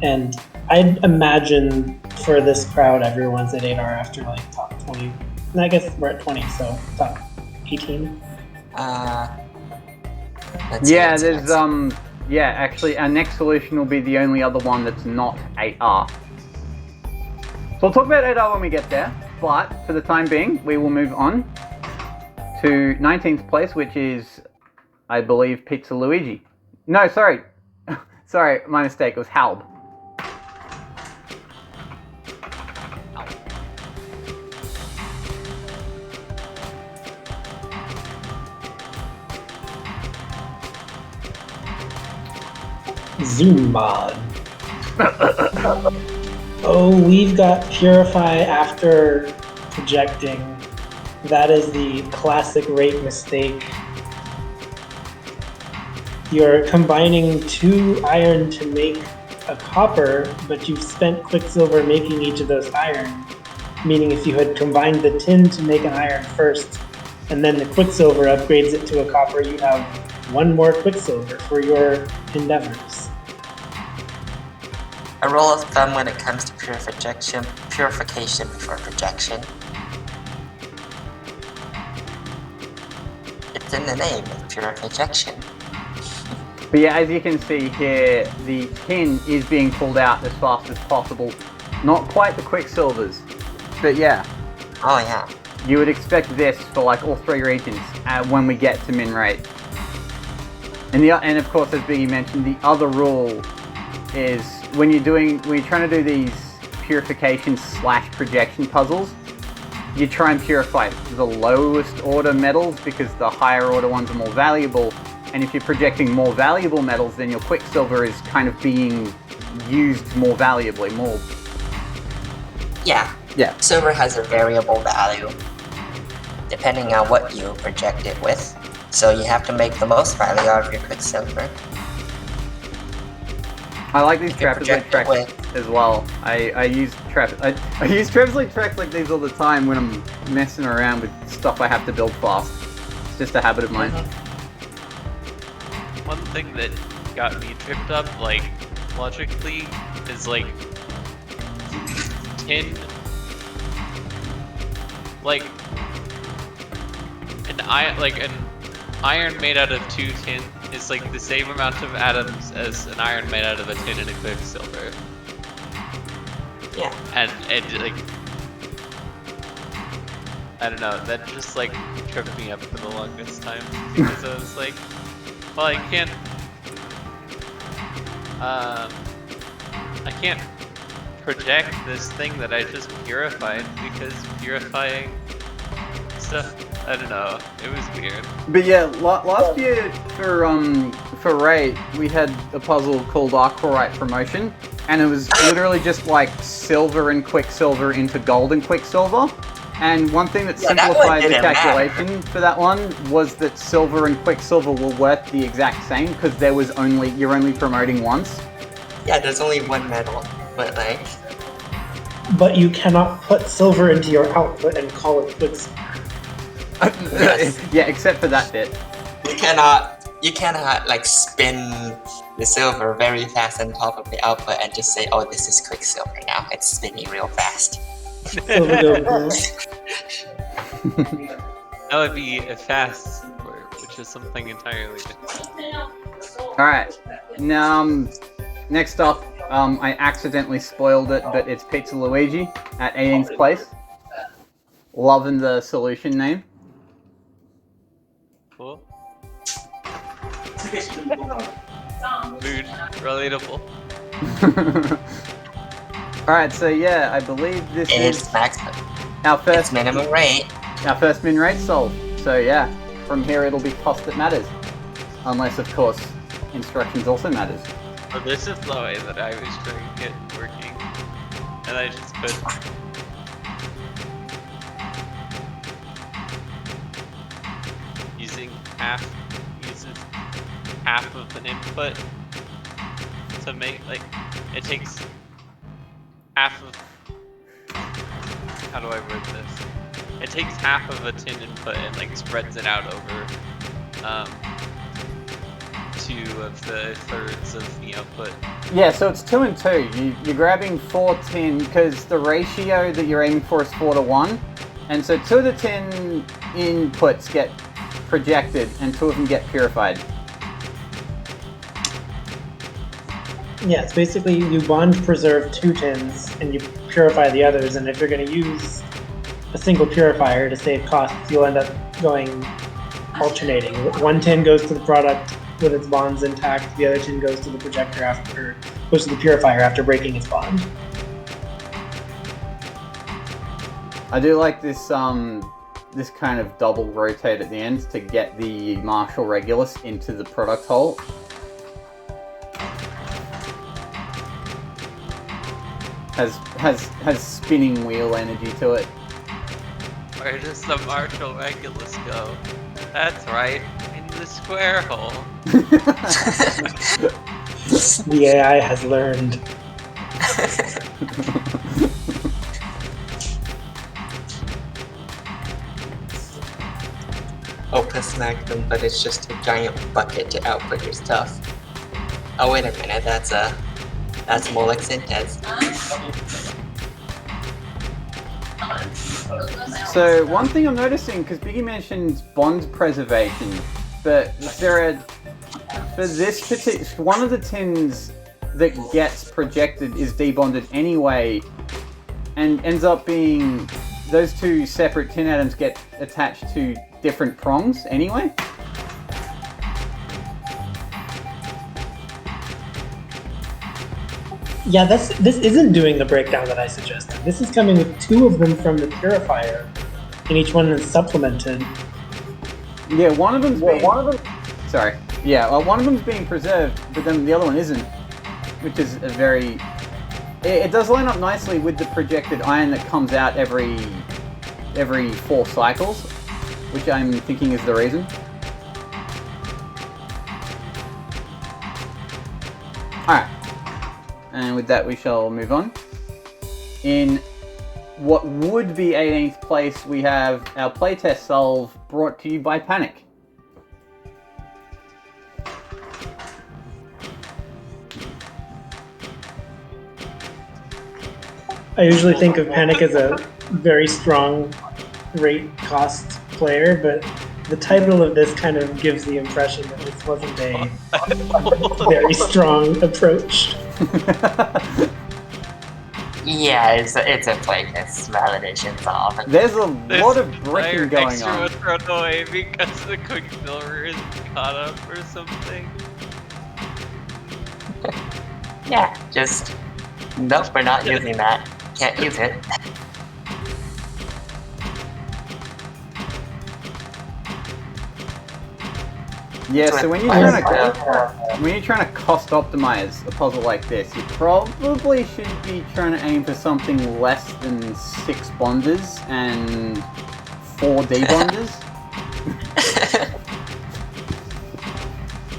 And I'd imagine for this crowd, everyone's at 8R after like top 20. And I guess we're at 20, so top 18. Yeah, there's yeah, actually our next solution will be the only other one that's not 8R. So we'll talk about 8R when we get there, but for the time being, we will move on to 19th place, which is, I believe, Pizza Luigi. No, sorry. Sorry, my mistake, it was Halb. Zoom mod. Oh, we've got Purify after projecting. That is the classic rate mistake. You're combining 2 iron to make a copper, but you've spent Quicksilver making each of those iron. Meaning if you had combined the tin to make an iron first, and then the Quicksilver upgrades it to a copper, you'd have 1 more Quicksilver for your endeavors. A rule of thumb when it comes to purification before projection. It's in the name, purification. But yeah, as you can see here, the tin is being pulled out as fast as possible. Not quite the Quicksilvers, but yeah. Oh yeah. You would expect this for like all 3 regions when we get to min rate. And of course, as Biggie mentioned, the other rule is when you're trying to do these purification / projection puzzles, you try and purify the lowest order metals because the higher order ones are more valuable. And if you're projecting more valuable metals, then your Quicksilver is kind of being used more valuably, more. Yeah. Yeah. Silver has a variable value depending on what you project it with. So you have to make the most value out of your Quicksilver. I like these trapezoid tracks as well. I use trapezoid tracks like these all the time when I'm messing around with stuff I have to build fast. It's just a habit of mine. One thing that got me tripped up, like, logically, is like tin, like an iron made out of 2 tin is like the same amount of atoms as an iron made out of a tin and a Quicksilver. Yeah. And like, I don't know, that just like tripped me up for the longest time because I was like, well, I can't project this thing that I just purified because purifying stuff, I don't know, it was weird. But yeah, last year for Ray, we had a puzzle called Archlorite Promotion, and it was literally just like silver and Quicksilver into gold and Quicksilver. And one thing that simplified the calculation for that one was that silver and Quicksilver were worth the exact same because you're only promoting once. Yeah, there's only 1 metal, but like. But you cannot put silver into your output and call it Quicksilver. Yes. Yeah, except for that bit. You cannot like spin the silver very fast on top of the output and just say, oh, this is Quicksilver now. It's spinning real fast. That would be a fast, which is something entirely different. Alright, now next up, I accidentally spoiled it, but it's Pizza Luigi at 18th place. Loving the solution name. Cool. Mood. Relatable. Alright, so yeah, I believe this is maximum. our first minimum rate. Our first min rate solved. So yeah, from here it'll be cost that matters. Unless, of course, instructions also matters. So this is the way that I was trying to get working, and I just couldn't. Uses half of an input to make, like, it takes half of, how do I word this? It takes half of a tin input and like spreads it out over 2 of the thirds of the output. Yeah, so it's 2 and 2. You're grabbing 4 tin because the ratio that you're aiming for is 4:1, and so 2 of the tin inputs get projected and 2 of them get purified. Yeah, it's basically you bond preserve 2 tins and you purify the others, and if you're going to use a single purifier to save costs, you'll end up going alternating. 1 tin goes to the product with its bonds intact, the other tin goes to the projector after, goes to the purifier after breaking its bond. I do like this this kind of double rotate at the end to get the Marshall Regulus into the product hole. Has spinning wheel energy to it. Where does the Marshall Regulus go? That's right, in the square hole. The AI has learned. Opus Magnum, but it's just a giant bucket to output your stuff. Oh wait a minute, that's more like Syntez. So one thing I'm noticing, because Biggie mentions bond preservation, but there are, for this particular, one of the tins that gets projected is debonded anyway, and ends up being, those 2 separate tin atoms get attached to different prongs anyway. Yeah, this isn't doing the breakdown that I suggested. This is coming with 2 of them from the purifier, and each one is supplemented. Yeah, one of them's sorry. Yeah, well, one of them's being preserved, but then the other one isn't, which is a very. It does line up nicely with the projected iron that comes out every 4 cycles, which I'm thinking is the reason. All right. And with that, we shall move on. In what would be 18th place, we have our playtest solve brought to you by Panic. I usually think of Panic as a very strong rate cost player, but the title of this kind of gives the impression that this wasn't a very strong approach. Yeah, it's a playtest validation solve. There's a lot of bricking going extra on. was thrown away because the Quicksilver is caught up or something. Yeah, just nope, we're not using that. Can't use it. Yeah, so when you're trying to cost optimize a puzzle like this, you probably should be trying to aim for something less than 6 bonders and 4 debonders.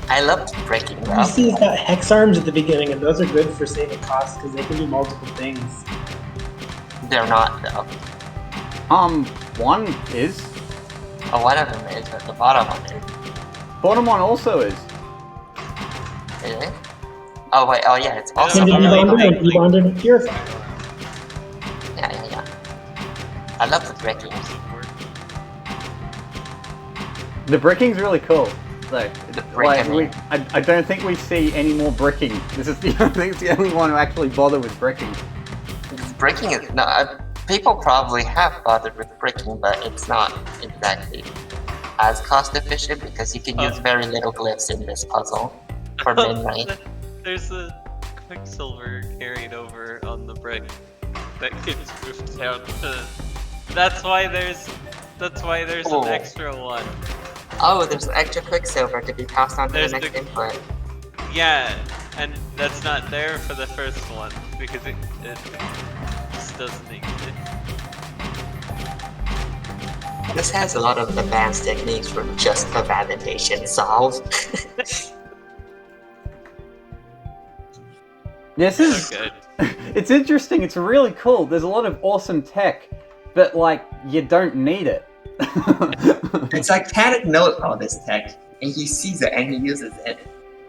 I love breaking them. You see, it's got hex arms at the beginning, and those are good for saving costs because they can do multiple things. They're not though. One is. Oh, one of them is, but the bottom one is. Bottom one also is. Really? Oh wait, oh yeah, it's also And debonded and purified. Yeah. I love the bricking. The bricking's really cool. So, bricking. I don't think we see any more bricking. This is the only one who actually bother with bricking. Bricking is not. People probably have bothered with bricking, but it's not exactly as cost efficient because you can use very little glyphs in this puzzle for min rate. There's a Quicksilver carried over on the brick that gets moved down to. That's why there's an extra one. Oh, there's extra quicksilver to be passed on to the There's next the- input. Yeah, and that's not there for the first one because it just doesn't exist. This has a lot of advanced techniques for just for validation solve. This is So good. it's interesting. It's really cool. There's a lot of awesome tech, but like you don't need it. It's like Panic knows all this tech, and he sees it and he uses it.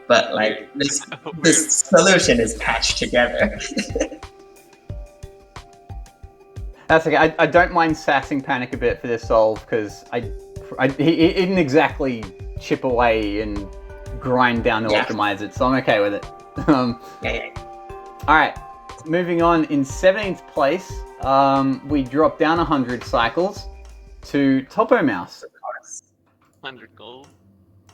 But like this solution is patched together. That's okay. I don't mind sassing Panic a bit for this solve because he didn't exactly chip away and grind down to optimize it, so I'm okay with it. Yeah. All right, moving on. In 17th place, we dropped down 100 cycles to Topo Mouse. 100 gold.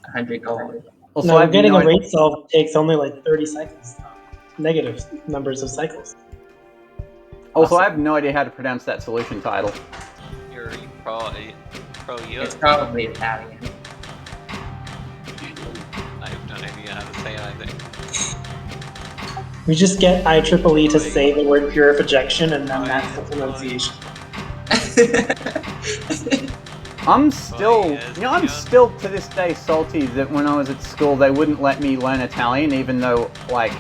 100 gold. Also, No, I've getting no a rate solve takes only like 30 cycles. Negative numbers of cycles. Also, I have no idea how to pronounce that solution title. You're pro you. It's probably Italian. I have no idea how to say it either. We just get IEEE to say the word purification, and then that's the pronunciation. I'm still, yes, I'm yeah. still to this day salty that when I was at school they wouldn't let me learn Italian, even though like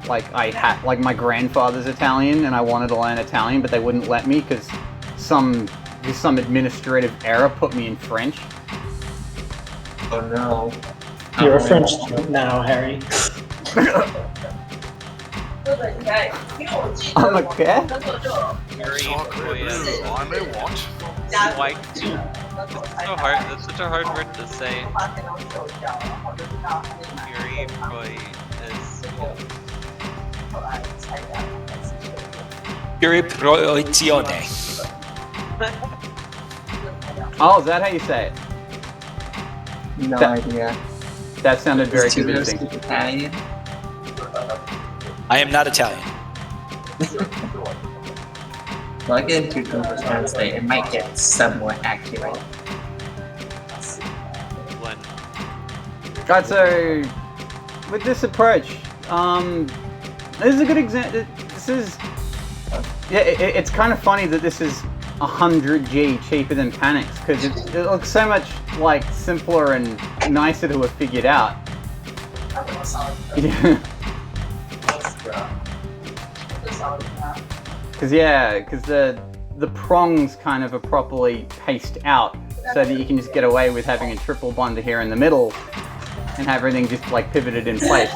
I had like my grandfather's Italian and I wanted to learn Italian, but they wouldn't let me because some administrative error put me in French. Oh no. You're a French student now, Harry. I'm a cat. Very Chocolate on a what? White. That's so hard. That's such a hard word to say. Fury boy is. Puriprozione. Oh, is that how you say it? No That- idea. That sounded very Does Tudor convincing. speak Italian? I am not Italian. Plug into Google Translate, it might get somewhat accurate. One. Right, so with this approach, this is a good example. This is, it's kind of funny that this is 100G cheaper than Panic's because it looks so much like simpler and nicer to have figured out. Yeah. Because the prongs kind of are properly paced out so that you can just get away with having a triple bonder here in the middle and have everything just like pivoted in place.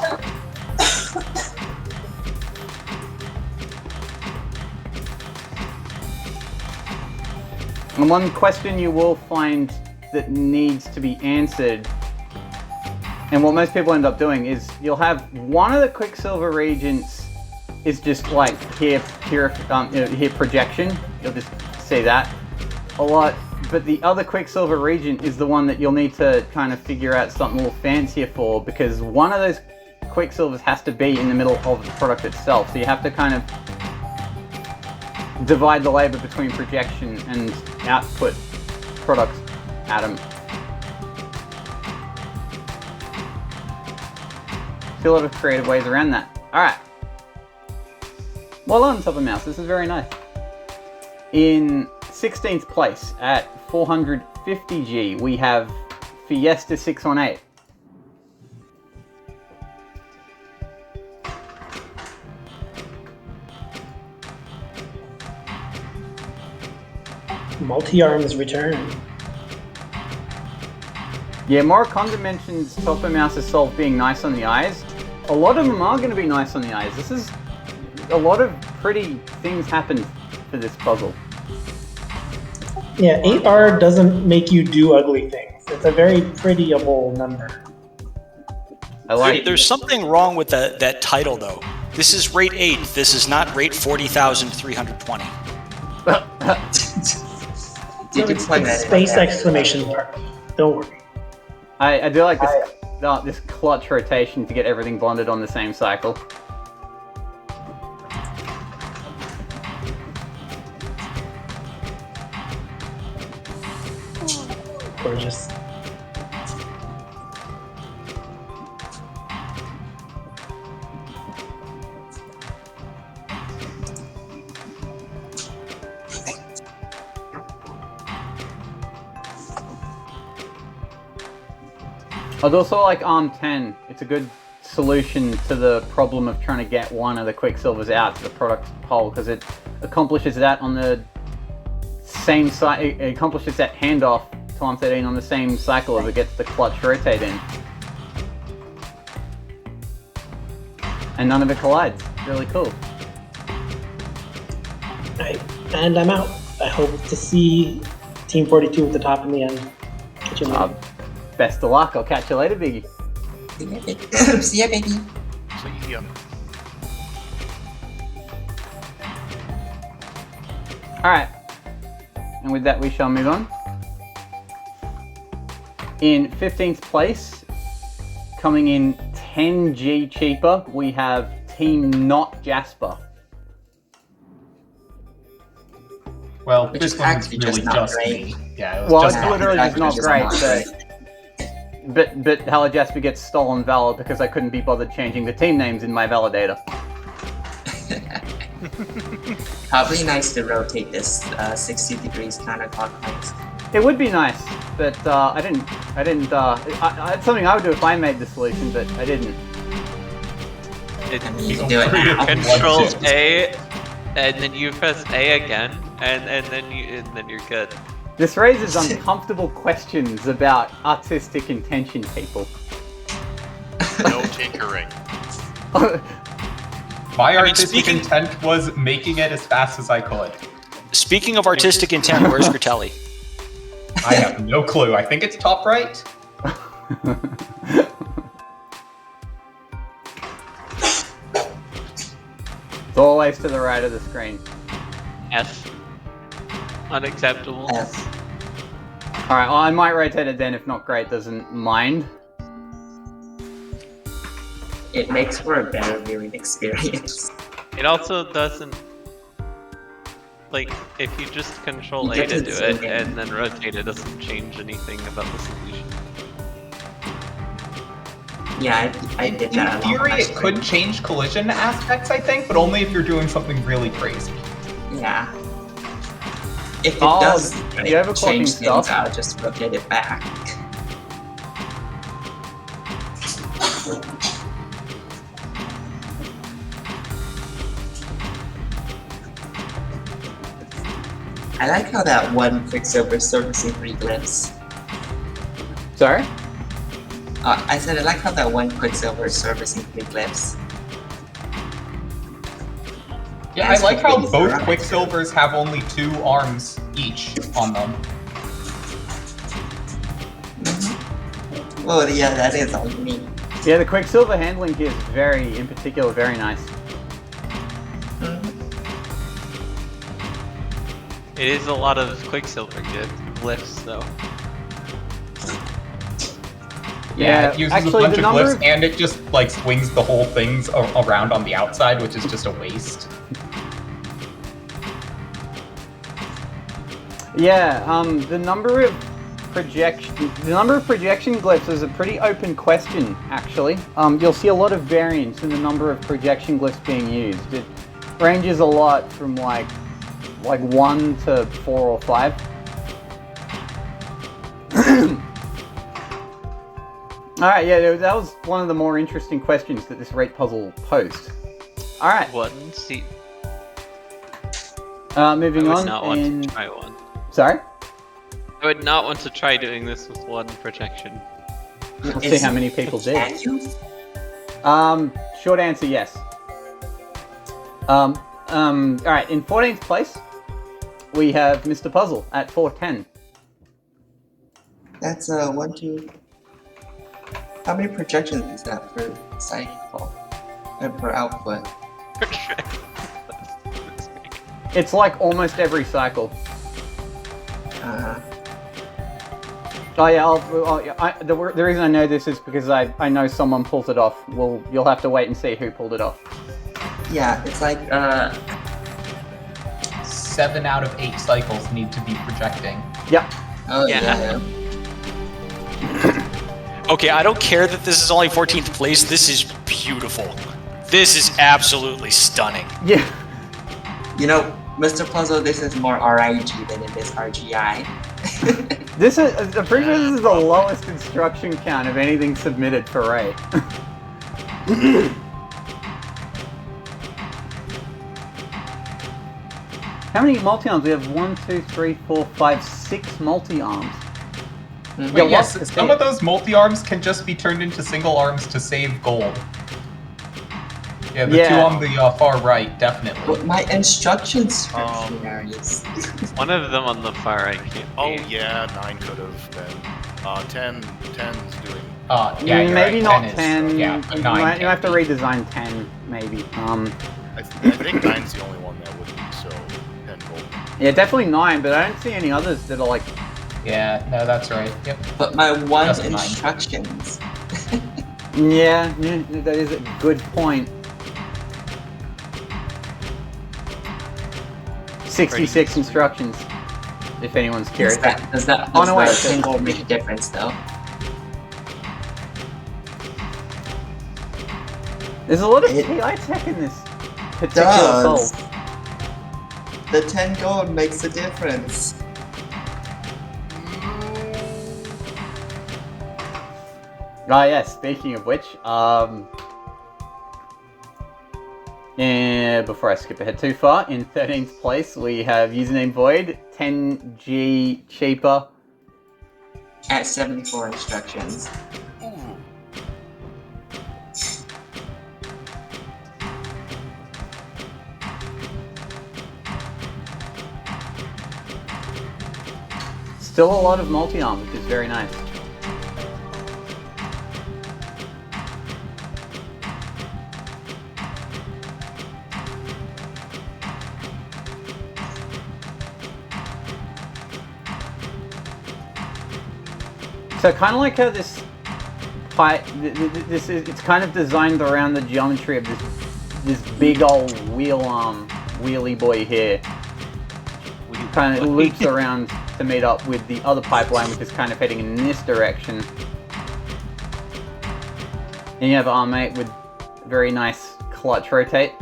And one question you will find that needs to be answered, and what most people end up doing, is you'll have one of the Quicksilver reagents is just like here projection. You'll just see that a lot. But the other Quicksilver reagent is the one that you'll need to kind of figure out something a little fancier for, because one of those Quicksilvers has to be in the middle of the product itself. So you have to kind of divide the labor between projection and output product atom. See a lot of creative ways around that. Alright. Well done, Top of Mouse. This is very nice. In 16th place at 450G, we have Fiesta 618. Multi-arms return. Yeah, Morikonda mentions Top of Mouse's solve being nice on the eyes. A lot of them are going to be nice on the eyes. This is a lot of pretty things happen for this puzzle. Yeah, 8R doesn't make you do ugly things. It's a very prettyable number. I like it. There's something wrong with that title, though. This is rate 8. This is not rate 40,320. You can It's plug that in. space exclamation mark. Don't worry. I do like this clutch rotation to get everything bonded on the same cycle. Gorgeous. I'd also like Arm 10. It's a good solution to the problem of trying to get one of the Quicksilvers out to the product hole, because it accomplishes that on the same side. It accomplishes that handoff to Arm 13 on the same cycle as it gets the clutch rotate in. And none of it collides. Really cool. Alright, and I'm out. I hope to see Team 42 at the top in the end. Catch you later. Best of luck. I'll catch you later, Biggie. See ya, baby. See ya. Alright. And with that, we shall move on. In 15th place, coming in 10G cheaper, we have Team Not Jasper. Well, Which this is one's actually really just not just great. me. Yeah, it was Well, just it's literally just not great, great. but Hello Jasper gets stolen valor because I couldn't be bothered changing the team names in my validator. Probably nice to rotate this 60 degrees counterclockwise. It would be nice, but I didn't. It's something I would do if I made the solution, but I didn't. I mean, you can do it Feel now. free to Control What? A, and then you press A again, and then you're good. This raises uncomfortable questions about artistic intention, people. No tinkering. My I mean, artistic speaking- intent was making it as fast as I could. Speaking of artistic intent, where's Gratelli? I have no clue. I think it's top right. It's always to the right of the screen. F. Unacceptable. F. Alright, well, I might rotate it then if not great doesn't mind. It makes for a better viewing experience. It also doesn't. Like, if you just control You A get to to do zoom it in. and then rotate, it doesn't change anything about the solution. Yeah, I did In that. theory, it could change collision aspects, I think, but only if you're doing something really crazy. Yeah. If it Oh, does the like, overclocking change stuff. things, I'll just rotate it back. I like how that one Quicksilver servicing 3 glyphs. Sorry? I said I like how that one Quicksilver servicing 3 glyphs. Yeah, Yes, I like how please, both right. Quicksilvers have only 2 arms each on them. Oh yeah, that is all you need. Yeah, the Quicksilver handling here is in particular, very nice. It is a lot of Quicksilver glyphs, though. Yeah, it uses actually, a bunch the of number glyphs, of- and it just like swings the whole things around on the outside, which is just a waste. Yeah, the number of projection glyphs is a pretty open question, actually. You'll see a lot of variance in the number of projection glyphs being used. It ranges a lot from like 1 to 4 or 5. Alright, yeah, that was one of the more interesting questions that this rate puzzle posed. Alright, One, see, moving I would on. not want to try one. Sorry? I would not want to try doing this with one projection. We'll see how many people did. Can you? Short answer, yes. Alright, in 14th place, we have Mr. Puzzle at 410. That's 1, 2. How many projections is that per cycle? Per output? It's like almost every cycle. Oh yeah, the reason I know this is because I know someone pulls it off. You'll have to wait and see who pulled it off. Yeah, it's like 7 out of 8 cycles need to be projecting. Yep. oh Yeah. yeah. Okay, I don't care that this is only 14th place. This is beautiful. This is absolutely stunning. Yeah. You know, Mr. Puzzle, this is more RIG than it is RGI. This is, I'm pretty sure this is the lowest instruction count of anything submitted for rate. How many multi-arms? We have 1, 2, 3, 4, 5, 6 multi-arms. Wait, yes, some of those multi-arms can just be turned into single arms to save gold. Yeah, the two on the far right, definitely. But my instructions varies. One of them on the far right can't Oh be. yeah, 9 could have been. 10's doing. Yeah, you're maybe right. not 10 is- 10. yeah, you, but 9 might, you can have to be. redesign 10, maybe. I think 9's the only one that would be so 10 gold. Yeah, definitely 9, but I don't see any others that are like. Yeah, no, that's right. Yep. But my one Just 9. instructions. Yeah, that is a good point. 66 instructions, if anyone's curious. Does that Oh, no, wait. single make a difference though? There's a lot of It TI tech in this particular does. solve. The 10 gold makes a difference. Ah, yeah, speaking of which, and before I skip ahead too far, in 13th place we have username Void, 10G cheaper. At 74 instructions. Still a lot of multi-arm, which is very nice. So kind of like how this it's kind of designed around the geometry of this big old wheelie boy here. Kind of loops around to meet up with the other pipeline, which is kind of heading in this direction. And you have R8 with very nice clutch rotate.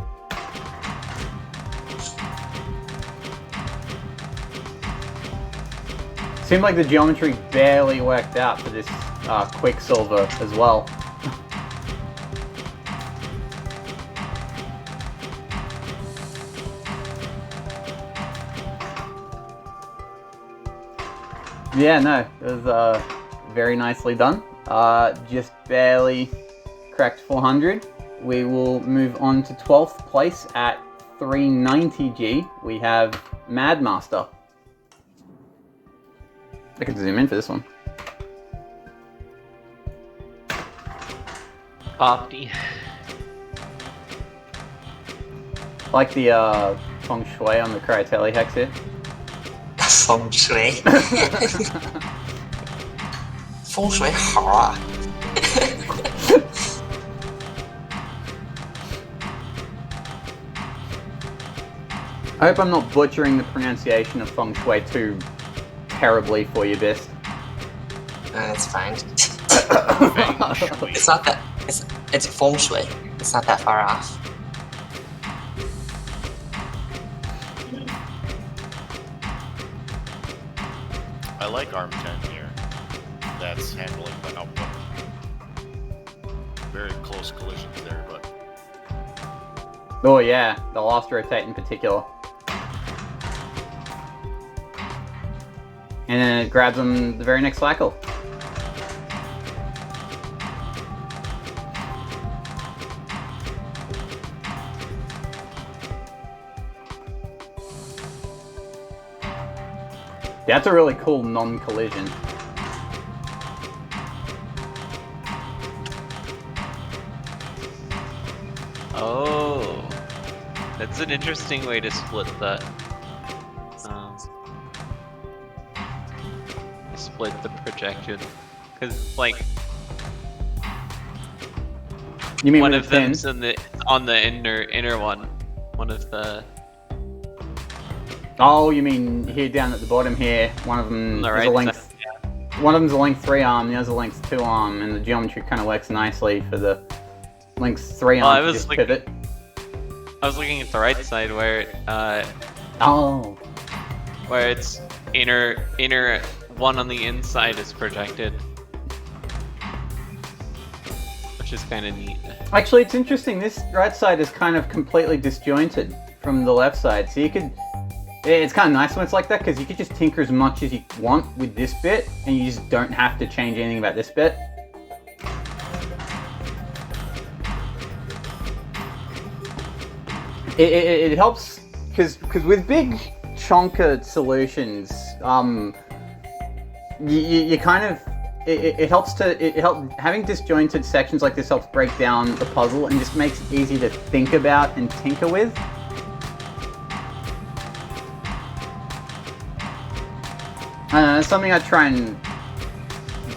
Seemed like the geometry barely worked out for this Quicksilver as well. Yeah, no, it was very nicely done. Just barely cracked 400. We will move on to 12th place at 390G. We have Madmaster. I can zoom in for this one. Opti. I like the feng shui on the Karatelli hex here. Feng shui. Feng shui 好啊。I hope I'm not butchering the pronunciation of feng shui too terribly for you, Best. It's fine. It's not that. It's feng shui. It's not that far off. I like ARM 10 here. That's handling the output. Very close collisions there, but Oh yeah, the last rotate in particular. And then it grabs on the very next cycle. That's a really cool non-collision. Oh, that's an interesting way to split that. Split the projection, because like You mean one with of the them's on the inner one. One of the Oh, you mean here down at the bottom here? One of them on the is right a length. side, yeah. One of them's a length 3 arm, the other's a length 2 arm, and the geometry kind of works nicely for the length 3 Well, I arm to was just looking- pivot. I was looking at the right side where Oh, where it's inner one on the inside is projected. Which is kind of neat. Actually, it's interesting. This right side is kind of completely disjointed from the left side. So you could... It's kind of nice when it's like that, because you could just tinker as much as you want with this bit, and you just don't have to change anything about this bit. It helps, because with big chonker solutions, you kind of... It helps having disjointed sections like this helps break down the puzzle and just makes it easy to think about and tinker with. It's something I try and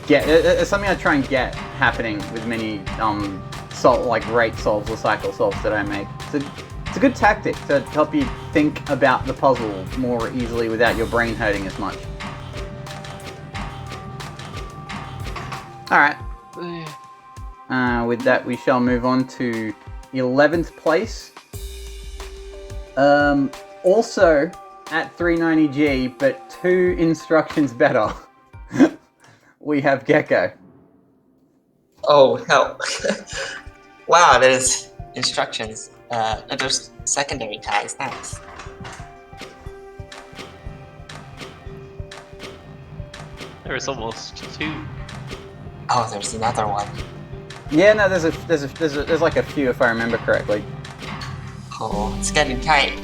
get. It's something I try and get happening with many rate solves or cycle solves that I make. It's a good tactic to help you think about the puzzle more easily without your brain hurting as much. All right. With that, we shall move on to 11th place. Also at 390G, but 2 instructions better. We have Gecko. Oh, hell. Wow, there's instructions. There's secondary ties. Nice. There's almost 2. Oh, there's another one. Yeah, no, there's like a few if I remember correctly. Oh, it's getting tight.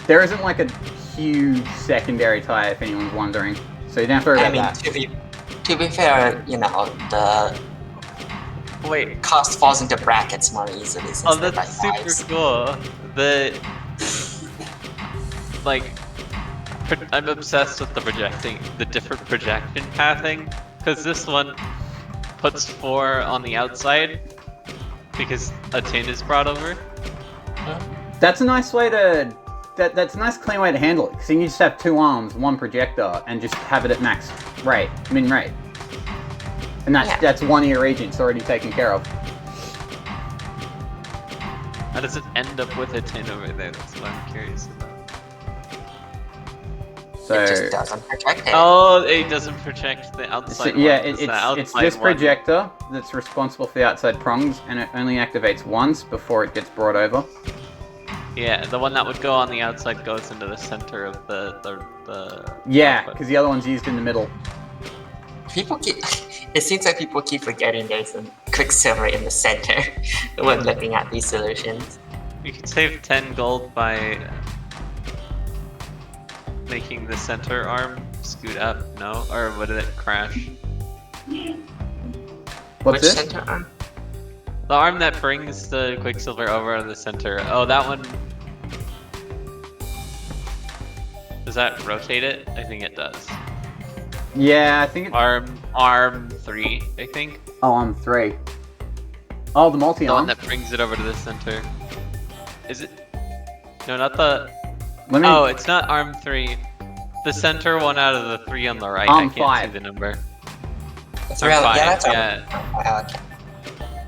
There isn't like a huge secondary tie if anyone's wondering, so you don't have to worry about that. To be fair, you know, the cost falls into brackets more easily. Oh, that's super cool. I'm obsessed with the different projection pathing, because this one puts 4 on the outside because a tin is brought over. That's a nice way to. That's a nice clean way to handle it, because you can just have 2 arms, 1 projector, and just have it at max rate, min rate. And that's 1 of your agents already taken care of. How does it end up with a tin over there? That's what I'm curious about. So, it just doesn't project it. Oh, it doesn't project the outside. It's this projector that's responsible for the outside prongs, and it only activates once before it gets brought over. Yeah, the one that would go on the outside goes into the center of the Yeah, because the other one's used in the middle. It seems like people keep forgetting there's a Quicksilver in the center when looking at these solutions. You can save 10 gold by making the center arm scoot up, no? Or would it crash? What's this? Which center arm? The arm that brings the Quicksilver over to the center. Oh, that one... Does that rotate it? I think it does. Yeah, I think it... Arm 3, I think. Oh, arm 3. Oh, the multi-arm? The one that brings it over to the center. Is it? No, not the... Oh, it's not arm 3. The center one out of the 3 on the right. Arm I can't 5. see the number. That's Arm 5, that's yeah.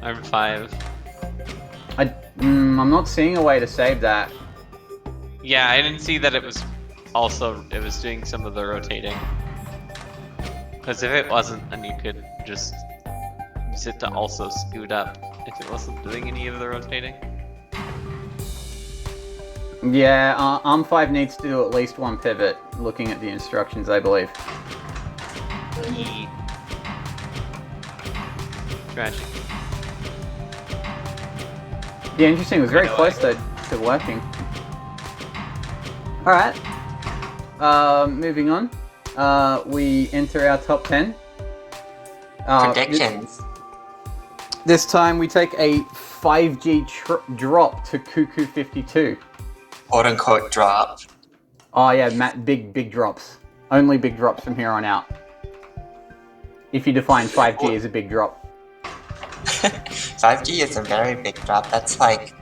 Arm 5. I'm not seeing a way to save that. Yeah, I didn't see that it was doing some of the rotating. Because if it wasn't, then you could just use it to also scoot up if it wasn't doing any of the rotating. Yeah, arm 5 needs to do at least 1 pivot, looking at the instructions, I believe. Tragic. Yeah, interesting. It was very close though to working. Alright. Moving on. We enter our top 10. Predictions. This time we take a 5G drop to Cuckoo 52. Quote unquote drop. Oh yeah, big drops. Only big drops from here on out. If you define 5G as a big drop. 5G is a very big drop. That's like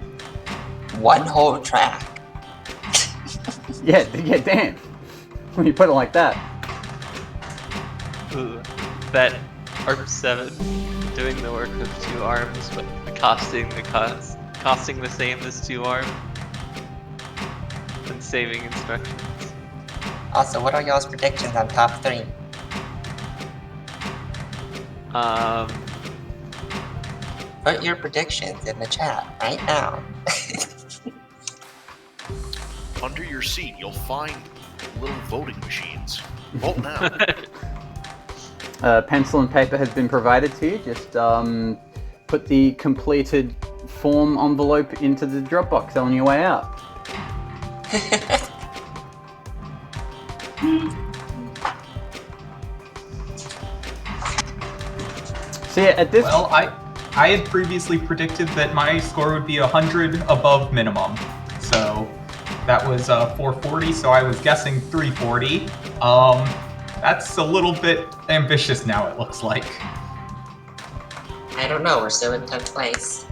1 whole track. Yeah, damn. When you put it like that. Ooh, that Arm 7 doing the work of 2 arms, but costing the same as 2 arms. and saving instructions. Also, what are y'all's predictions on top 3? Put your predictions in the chat right now. Under your seat, you'll find little voting machines. Vote now. Pencil and paper has been provided to you. Just put the completed form envelope into the Dropbox on your way out. So yeah, at this... Well, I had previously predicted that my score would be 100 above minimum. So that was 440, so I was guessing 340. That's a little bit ambitious now, it looks like. I don't know, we're still in 10th place.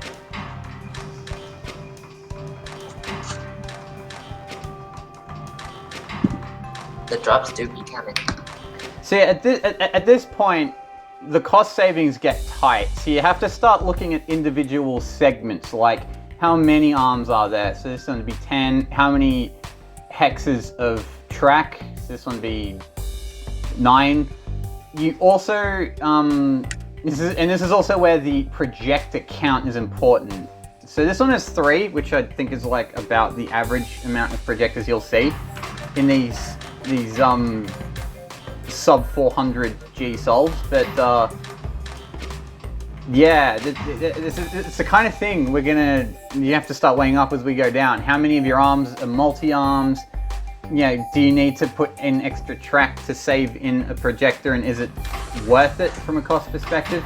The drops do be coming. So yeah, at this point, the cost savings get tight. So you have to start looking at individual segments, like how many arms are there? So this one would be 10. How many hexes of track? So this one would be 9. You also, this is also where the projector count is important. So this one has 3, which I think is like about the average amount of projectors you'll see in these sub 400 G solves, but yeah, it's the kind of thing you have to start weighing up as we go down. How many of your arms are multi-arms? Do you need to put in extra track to save in a projector, and is it worth it from a cost perspective?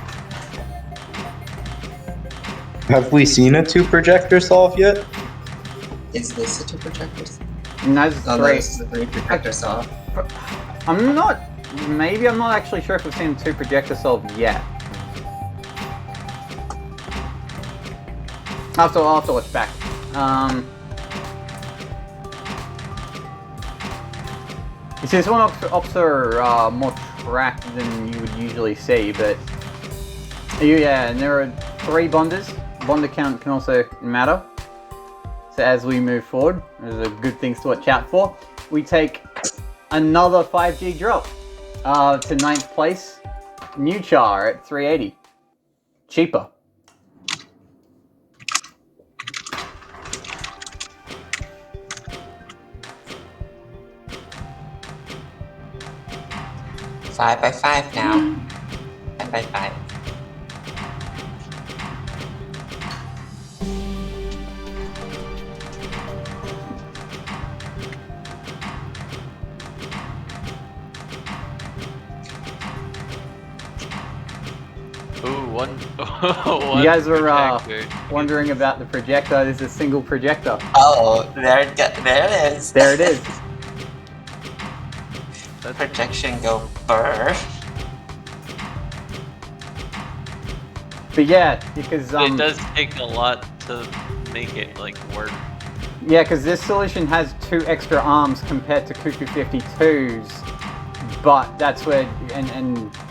Have we seen a 2-projector solve yet? Is this a 2-projector solve? No, this is 3. This is a 3-projector solve. I'm not actually sure if we've seen 2-projector solve yet. I'll have to watch back. You see, this one ops are more track than you would usually see, but and there are 3 bonders. Bonder count can also matter. So as we move forward, those are good things to watch out for. We take another 5G drop to 9th place. New Char at 380. Cheaper. Five by 5 now. 5 by 5. One you guys were wondering about the projector. There's a single projector. Oh, there it is. There it is. The projection go burr. But yeah, because it does take a lot to make it work. Yeah, because this solution has 2 extra arms compared to Cuckoo 52's, but that's where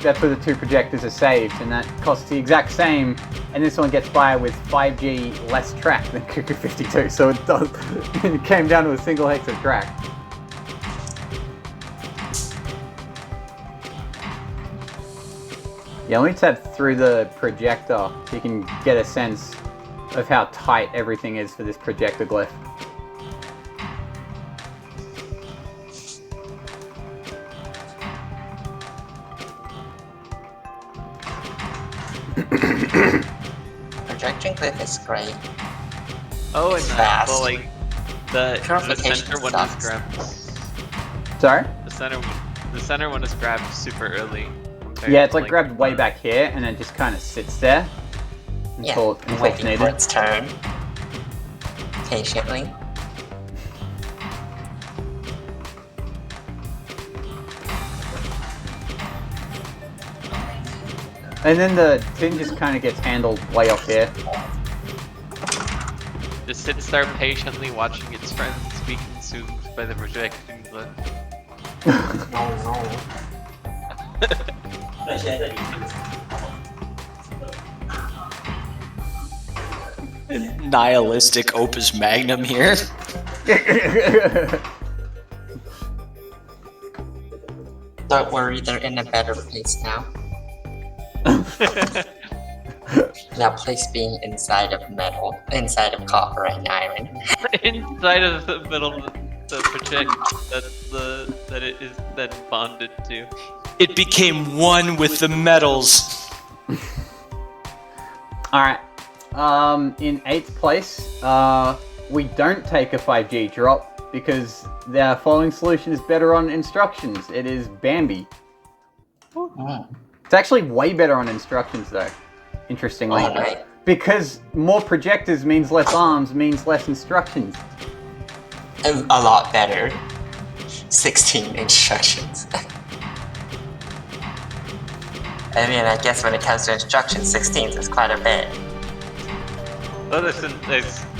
that's where the 2 projectors are saved, and that costs the exact same. And this one gets by with 5G less track than Cuckoo 52, so it came down to a single hex of track. Yeah, let me tap through the projector so you can get a sense of how tight everything is for this projector glyph. Projection glyph is great. Oh, it's and fast. well, the center one is grabbed. Sorry? The center one is grabbed super early. Yeah, it's grabbed way back here, and it just kind of sits there until it's waiting needed. for its turn. Patiently. And then the tin just kind of gets handled way up here. Just sits there patiently watching its friends be consumed by the projection glyph. Nihilistic Opus Magnum here. Don't worry, they're in a better place now. Now, place being inside of metal, inside of copper and iron. Inside of the middle, the project that it is then bonded to. It became one with the metals. Alright. In 8th place, we don't take a 5G drop because the following solution is better on instructions. It is Bambi. It's actually way better on instructions though, interestingly. Alright. Because more projectors means less arms, means less instructions. A lot better. 16 instructions. I mean, I guess when it comes to instructions, 16 is quite a bit. Oh, there's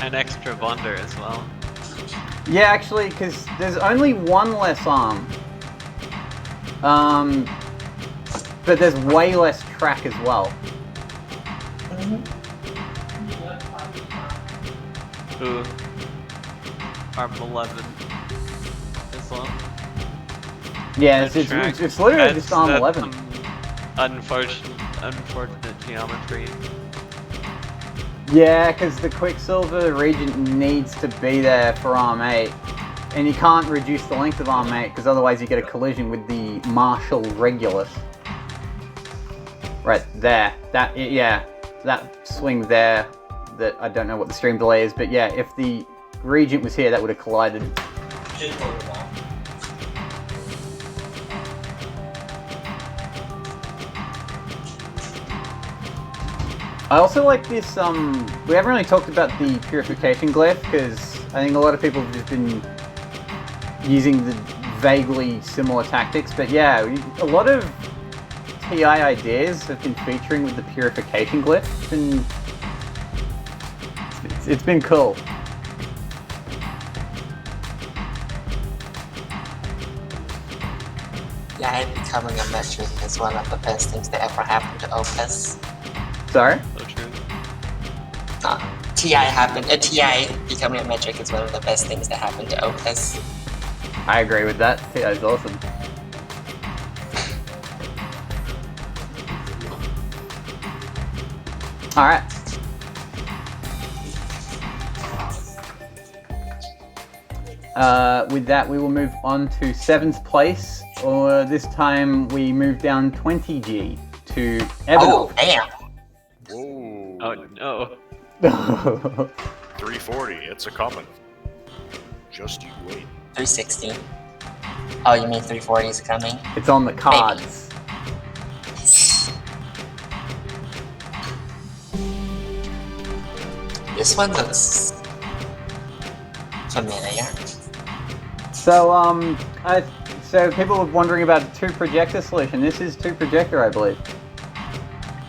an extra bonder as well. Yeah, actually, because there's only one less arm. But there's way less track as well. Ooh. Arm 11 as well. Yeah, The it's track. literally just arm That's 11. some unfortunate geometry. Yeah, because the Quicksilver Regent needs to be there for arm 8. And you can't reduce the length of arm 8, because otherwise you get a collision with the Marshall Regulus. Right there. That swing there, that I don't know what the stream delay is, but yeah, if the Regent was here, that would have collided. I also like this, we haven't really talked about the purification glyph, because I think a lot of people have just been using the vaguely similar tactics, but yeah, a lot of TI ideas have been featuring with the purification glyph. It's been cool. Yeah, becoming a metric is one of the best things that ever happened to Opus. Sorry? So true. TI becoming a metric is one of the best things that happened to Opus. I agree with that. TI is awesome. Alright. With that, we will move on to 7th place, or this time we move down 20G to Ebenov. Oh, damn! Whoa. Oh no. 340, it's a coming. Just you wait. 360. Oh, you mean 340 is coming? It's on the cards. This one looks familiar. So people were wondering about two projector solution. This is two projector, I believe.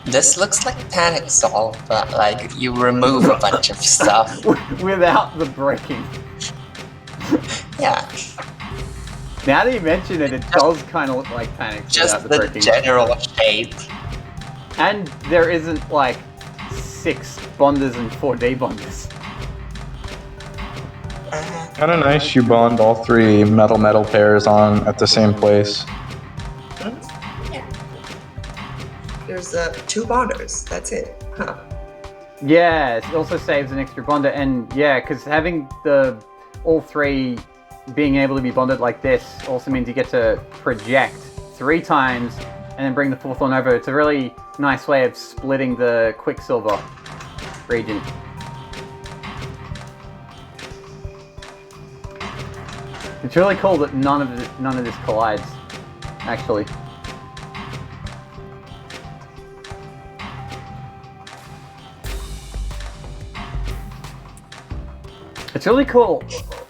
This looks like Panic Solve, but like you remove a bunch of stuff. Without the breaking. Yeah. Now that you mention it, it does kind of look like Panic Just without the breaking. general shape. And there isn't like 6 bonders and 4 debonders. Kind of nice you bond all 3 metal pairs on at the same place. Yeah. There's 2 bonders. That's it. Huh. Yeah, it also saves an extra bonder, and yeah, because having all 3 being able to be bonded like this also means you get to project 3 times and then bring the 4th one over. It's a really nice way of splitting the Quicksilver region. It's really cool that none of this collides, actually. It's really cool.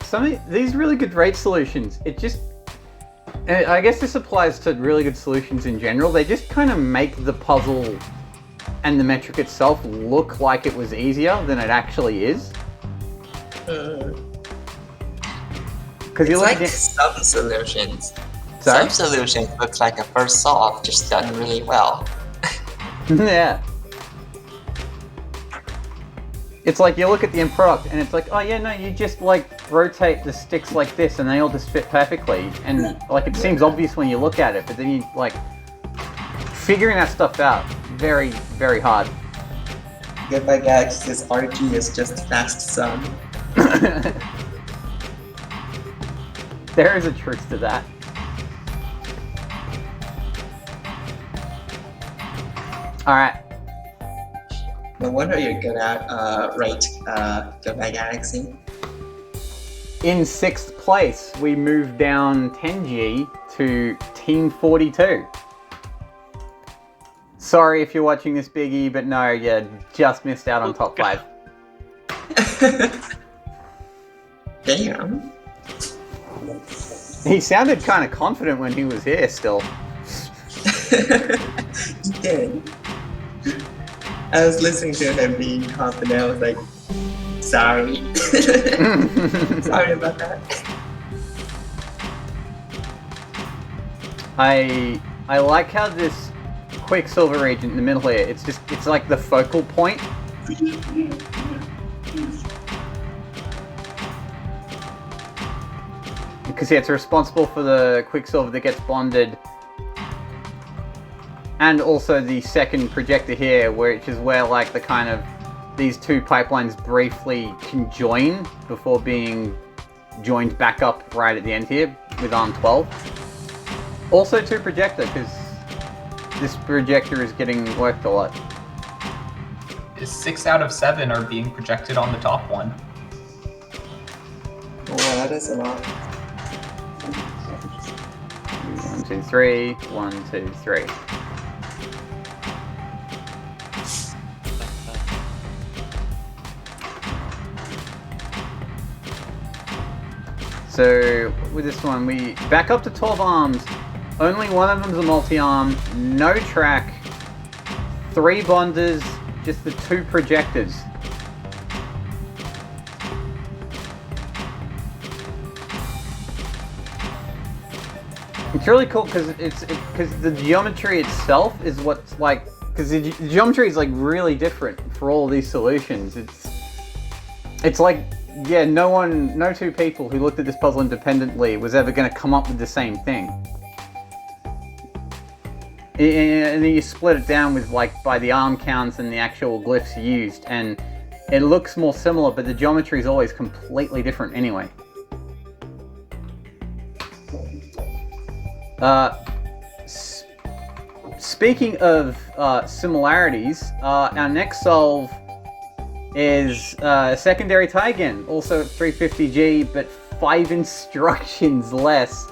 Some of these really good rate solutions, and I guess this applies to really good solutions in general, they just kind of make the puzzle and the metric itself look like it was easier than it actually is. Because you It's look like at some solutions. Sorry? Some solutions look like a first solve, just done really well. yeah. It's like you look at the end product and it's like, oh yeah, no, you just like rotate the sticks like this and they all just fit perfectly. And like it seems obvious when you look at it, but then you like figuring that stuff out, very, very hard. Goodbye Galaxy's RG is just fast sum. There is a truth to that. Alright. No wonder you're good at Goodbye Galaxy. In 6th place, we moved down 10G to Team 42. Sorry if you're watching this, Biggie, but no, you just missed out on top 5. Damn. He sounded kind of confident when he was here still. He did. I was listening to him being confident. I was like, sorry. Sorry about that. I like how this Quicksilver region in the middle here, it's like the focal point. Because yeah, it's responsible for the Quicksilver that gets bonded. And also the second projector here, which is where like the kind of these two pipelines briefly conjoin before being joined back up right at the end here with arm 12. Also two projector, because this projector is getting worked a lot. 6 out of 7 are being projected on the top one. Oh, wow, that is a lot. 1, 2, 3. 1, 2, 3. So with this one, we back up to 12 arms. Only one of them's a multi-arm, no track, 3 bonders, just the 2 projectors. It's really cool because because the geometry itself is what's like, because the geometry is like really different for all of these solutions. It's like, yeah, no two people who looked at this puzzle independently was ever going to come up with the same thing. And then you split it down with like by the arm counts and the actual glyphs used, and it looks more similar, but the geometry is always completely different anyway. Speaking of similarities, our next solve is a secondary Taigen, also at 350G, but 5 instructions less.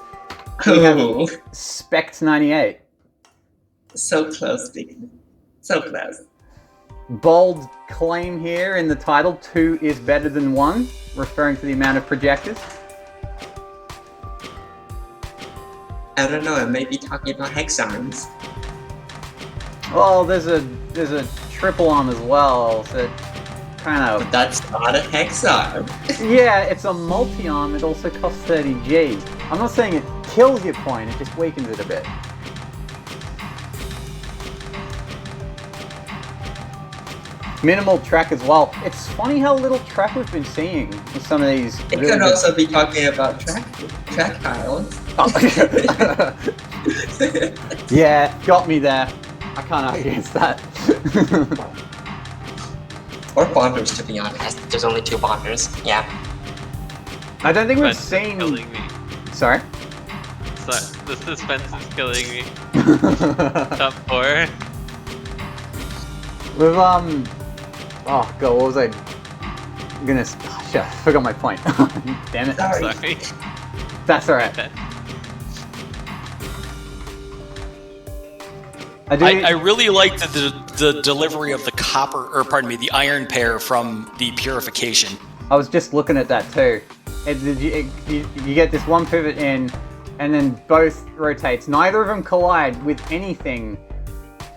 We have Spect 98. So close, Biggie. So close. Bold claim here in the title, 2 is better than 1, referring to the amount of projectors. I don't know, I may be talking about hex arms. Well, there's a triple arm as well, so kind of... But that's not a hex arm. Yeah, it's a multi-arm, it also costs 30G. I'm not saying it kills your point, it just weakens it a bit. Minimal track as well. It's funny how little track we've been seeing with some of these. It could also be talking about track tiles. Oh. Yeah, got me there. I can't argue against that. Or bonders, to be honest. There's only 2 bonders. Yeah. I don't think we've Suspense is seen. killing me. Sorry. The suspense is killing me. Top 4. With oh god, what was I gonna? Oh, shit, I forgot my point. Damn it. Sorry. That's alright. I really like the delivery of the the iron pair from the purification. I was just looking at that too. You get this one pivot in, and then both rotates. Neither of them collide with anything.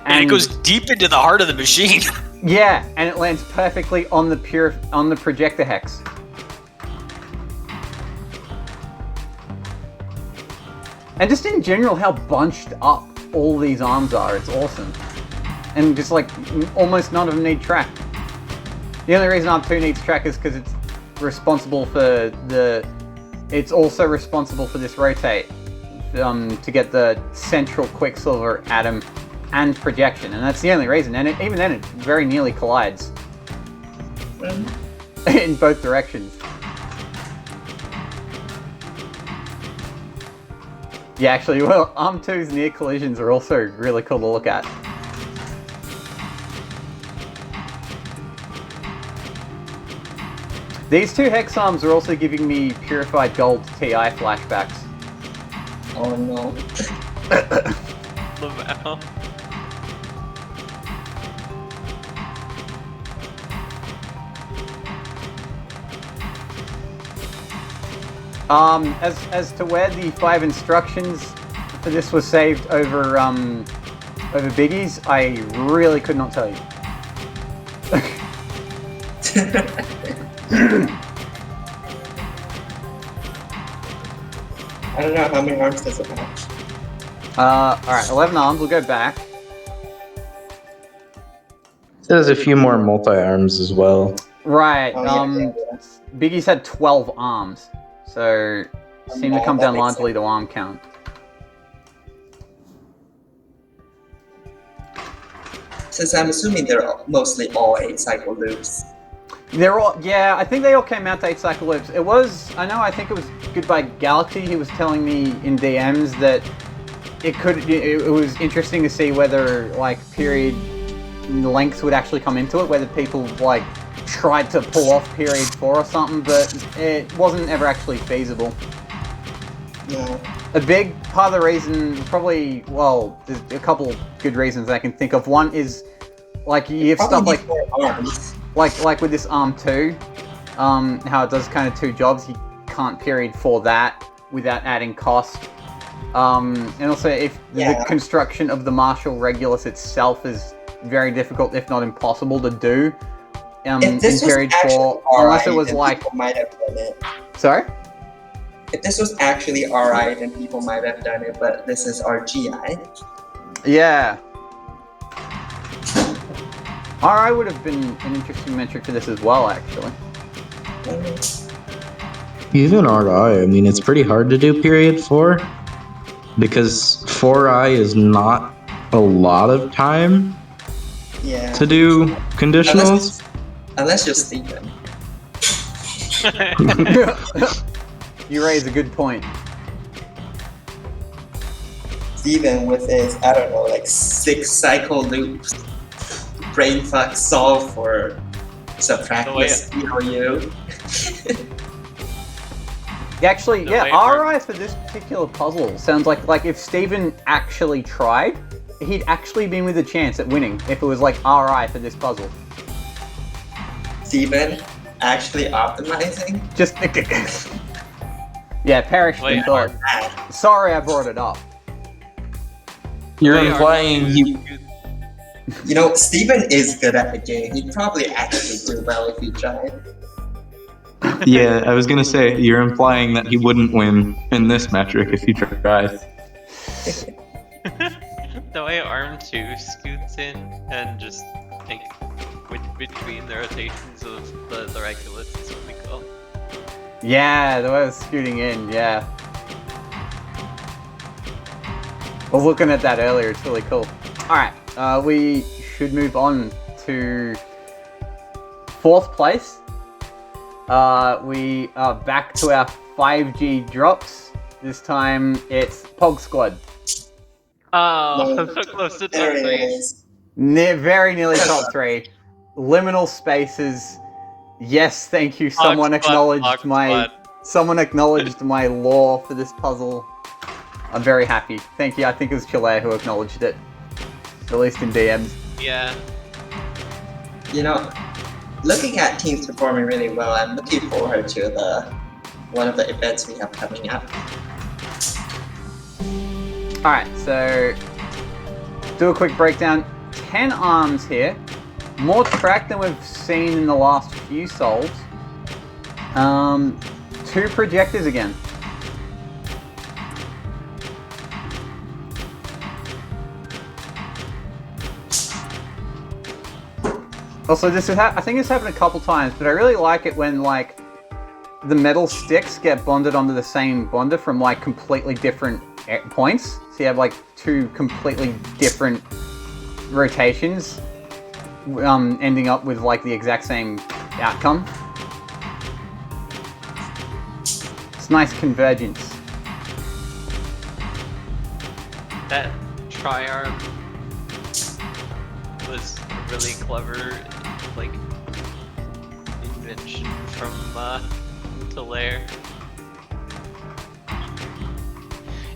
And it goes deep into the heart of the machine. Yeah, and it lands perfectly on the projector hex. And just in general, how bunched up all these arms are, it's awesome. And just like, almost none of them need track. The only reason Arm 2 needs track is because it's responsible for it's also responsible for this rotate to get the central Quicksilver atom and projection, and that's the only reason. And even then, it very nearly collides in both directions. Yeah, actually, well, Arm 2's near collisions are also really cool to look at. These two hex arms are also giving me purified gold TI flashbacks. Oh no. Lavelle. As to where the 5 instructions for this was saved over Biggie's, I really could not tell you. I don't know how many arms does it have. Alright, 11 arms, we'll go back. There's a few more multi-arms as well. Right, Oh, yeah. Biggie's had 12 arms, so seem to come that down makes largely to arm count. Since I'm assuming they're mostly all 8-cycle loops. They're all, yeah, I think they all came out to 8-cycle loops. It was, I think it was Goodbye Galaxy, he was telling me in DMs that it was interesting to see whether, like, period lengths would actually come into it, whether people, like, tried to pull off period 4 or something, but it wasn't ever actually feasible. No. A big part of the reason, probably, well, there's a couple good reasons I can think of. One is, like, you have stuff like... arms. Like with this Arm 2, how it does kind of 2 jobs, you can't period for that without adding cost. And also, if the construction of the Marshall Regulus itself is very difficult, if not impossible, to do in period 4, unless it was like... People might have done it. Sorry? If this was actually RI, then people might have done it, but this is RGI. Yeah. RI would have been an interesting metric for this as well, actually. Even RI, I mean, it's pretty hard to do period 4 because 4i is not a lot of time to do conditionals. Unless you're Steven. You raise a good point. Steven with his, I don't know, like 6-cycle loops. Brainfuck solve for subtractless EOU. Actually, yeah, RI for this particular puzzle sounds like if Steven actually tried, he'd actually been with a chance at winning if it was like RI for this puzzle. Steven actually optimizing? Just yeah, perished in thought. Sorry I brought it up. You're implying You know, Steven is good at the game. He'd probably actually do well if he tried. Yeah, I was gonna say, you're implying that he wouldn't win in this metric if he tried. The way Arm 2 scoots in and just, like, between the rotations of the Regulus is really cool. Yeah, the way it was scooting in, yeah. I was looking at that earlier, it's really cool. Alright, we should move on to 4th place. We are back to our 5G drops. This time it's Pog Squad. Oh, so close to top 3. Very nearly top 3. Liminal spaces. Yes, thank you. Someone acknowledged my lore for this puzzle. I'm very happy. Thank you. I think it was Chile who acknowledged it. At least in DMs. Yeah. You know, looking at teams performing really well, I'm looking forward to one of the events we have coming up. Alright, so do a quick breakdown. 10 arms here. More track than we've seen in the last few solves. 2 projectors again. Also, this is I think it's happened a couple times, but I really like it when like the metal sticks get bonded onto the same bonder from like completely different points. So you have like two completely different rotations, ending up with like the exact same outcome. It's nice convergence. That tri-arm was a really clever, like, invention from Talair.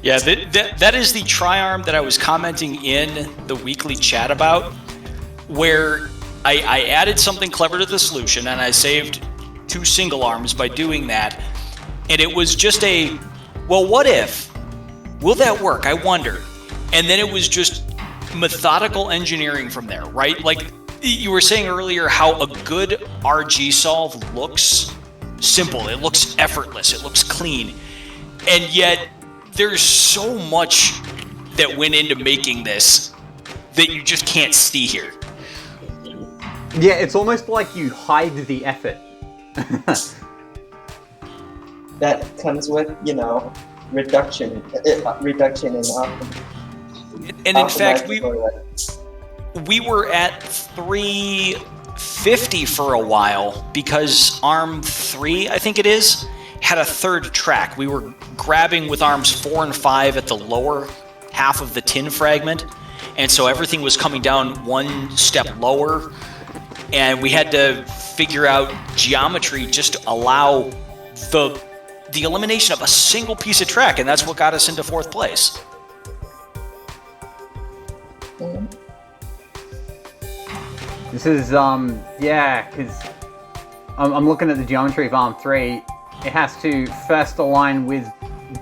Yeah, that is the tri-arm that I was commenting in the weekly chat about, where I added something clever to the solution, and I saved 2 single arms by doing that. And it was just well, what if? Will that work? I wonder. And then it was just methodical engineering from there, right? Like you were saying earlier, how a good RG solve looks simple. It looks effortless. It looks clean. And yet there's so much that went into making this that you just can't see here. Yeah, it's almost like you hide the effort. That comes with, reduction in And in fact, we were at 350 for a while because arm 3, I think it is, had a third track. We were grabbing with arms 4 and 5 at the lower half of the tin fragment, and so everything was coming down one step lower, and we had to figure out geometry just to allow the elimination of a single piece of track, and that's what got us into 4th place. This is, because I'm looking at the geometry of arm 3. It has to first align with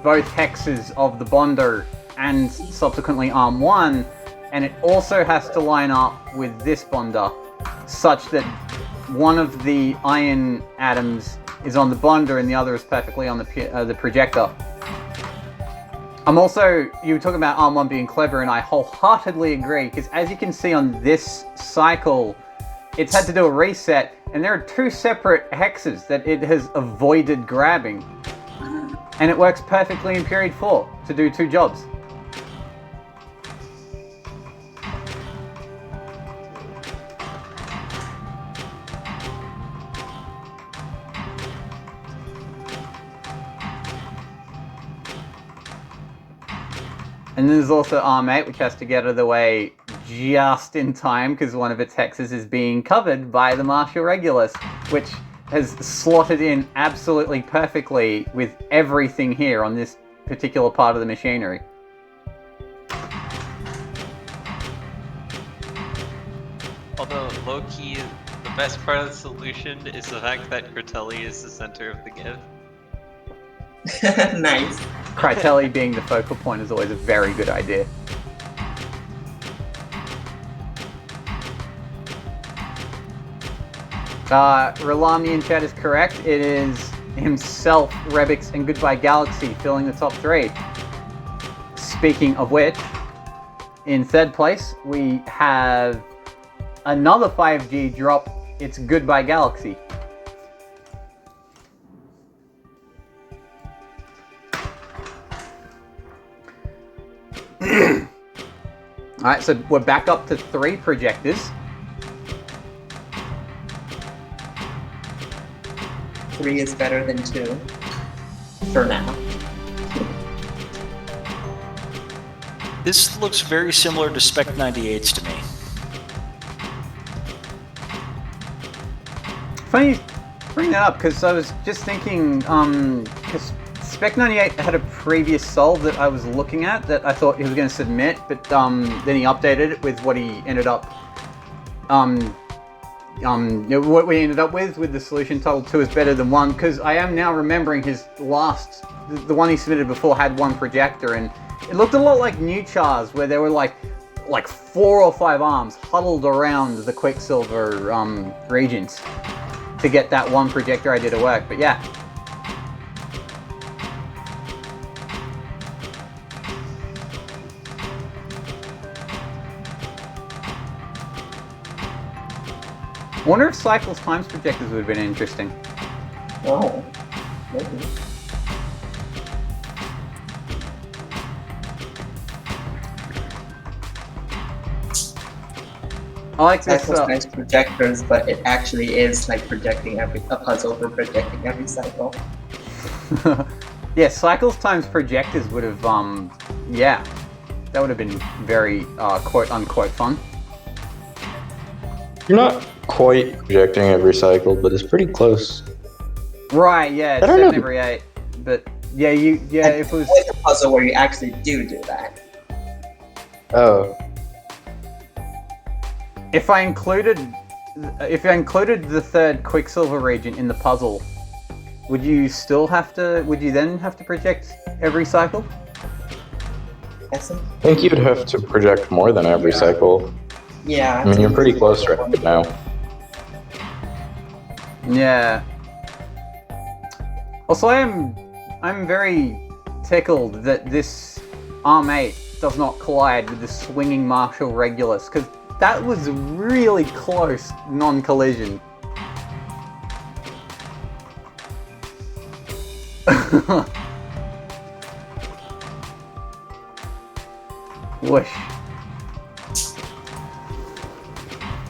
both hexes of the bonder and subsequently arm 1, and it also has to line up with this bonder such that one of the iron atoms is on the bonder and the other is perfectly on the projector. You were talking about arm 1 being clever, and I wholeheartedly agree, because as you can see on this cycle, it's had to do a reset, and there are 2 separate hexes that it has avoided grabbing. And it works perfectly in period 4 to do 2 jobs. And then there's also arm 8, which has to get out of the way just in time because one of its hexes is being covered by the Martial Regulus, which has slotted in absolutely perfectly with everything here on this particular part of the machinery. Although, low-key, the best part of the solution is the fact that Critelli is the center of the give. Nice. Critelli being the focal point is always a very good idea. Relami in chat is correct. It is himself, Rebix, and Goodbye Galaxy filling the top 3. Speaking of which, in 3rd place, we have another 5G drop. It's Goodbye Galaxy. Alright, so we're back up to 3 projectors. 3 is better than 2. For now. This looks very similar to Spec 98s to me. Funny you bring that up, because I was just thinking, because Spec 98 had a previous solve that I was looking at that I thought he was going to submit, but then he updated it with what he ended up, what we ended up with the solution titled 2 is better than 1, because I am now remembering his last, the one he submitted before had 1 projector, and it looked a lot like New Chars, where there were like 4 or 5 arms huddled around the Quicksilver regions to get that 1 projector idea to work, but yeah. I wonder if cycles times projectors would have been interesting. Oh, maybe. I like this. Cycles nice projectors, but it actually is like projecting a puzzle for projecting every cycle. Yeah, cycles times projectors would have, yeah, that would have been very, quote unquote fun. You're not quite projecting every cycle, but it's pretty close. Right, yeah, it's I don't 7 know. every 8. But, yeah, if it was... It's a puzzle where you actually do that. Oh. If I included the third Quicksilver region in the puzzle, would you then have to project every cycle? Yes. I think you'd have to project more than every cycle. Yeah. I mean, you're pretty close right now. Yeah. Also, I'm very tickled that this Arm 8 does not collide with the swinging Marshall Regulus, because that was really close non-collision. Whoosh.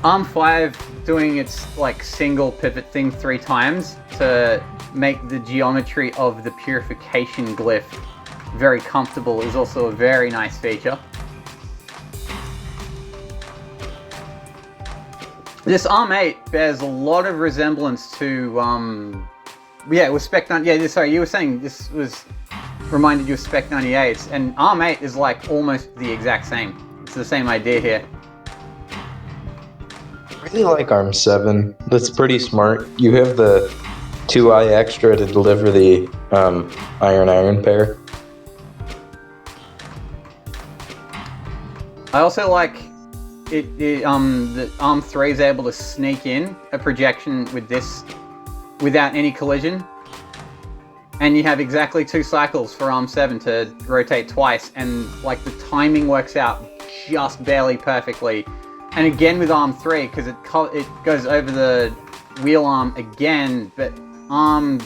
Arm 5 doing its like single pivot thing 3 times to make the geometry of the purification glyph very comfortable is also a very nice feature. This Arm 8 bears a lot of resemblance to, yeah, it was Spec 9, yeah, sorry, you were saying this was, reminded you of Spec 98, and Arm 8 is like almost the exact same. It's the same idea here. I really like ARM 7. That's pretty smart. You have the 2i extra to deliver the iron-iron pair. I also like the Arm 3 is able to sneak in a projection with this without any collision. And you have exactly 2 cycles for Arm 7 to rotate twice, and like the timing works out just barely perfectly. And again with Arm 3, because it goes over the wheel arm again, but Arm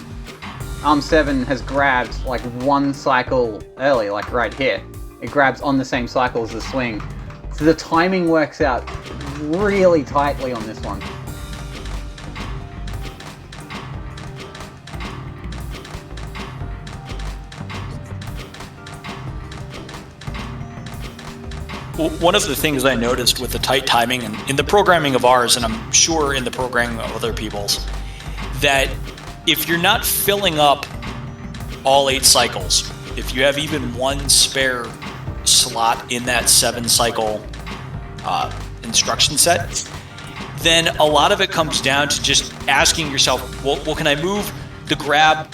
7 has grabbed like 1 cycle early, like right here. It grabs on the same cycle as the swing. So the timing works out really tightly on this one. One of the things I noticed with the tight timing and in the programming of ours, and I'm sure in the programming of other people's, that if you're not filling up all 8 cycles, if you have even 1 spare slot in that 7 cycle instruction set, then a lot of it comes down to just asking yourself, well, can I move the grab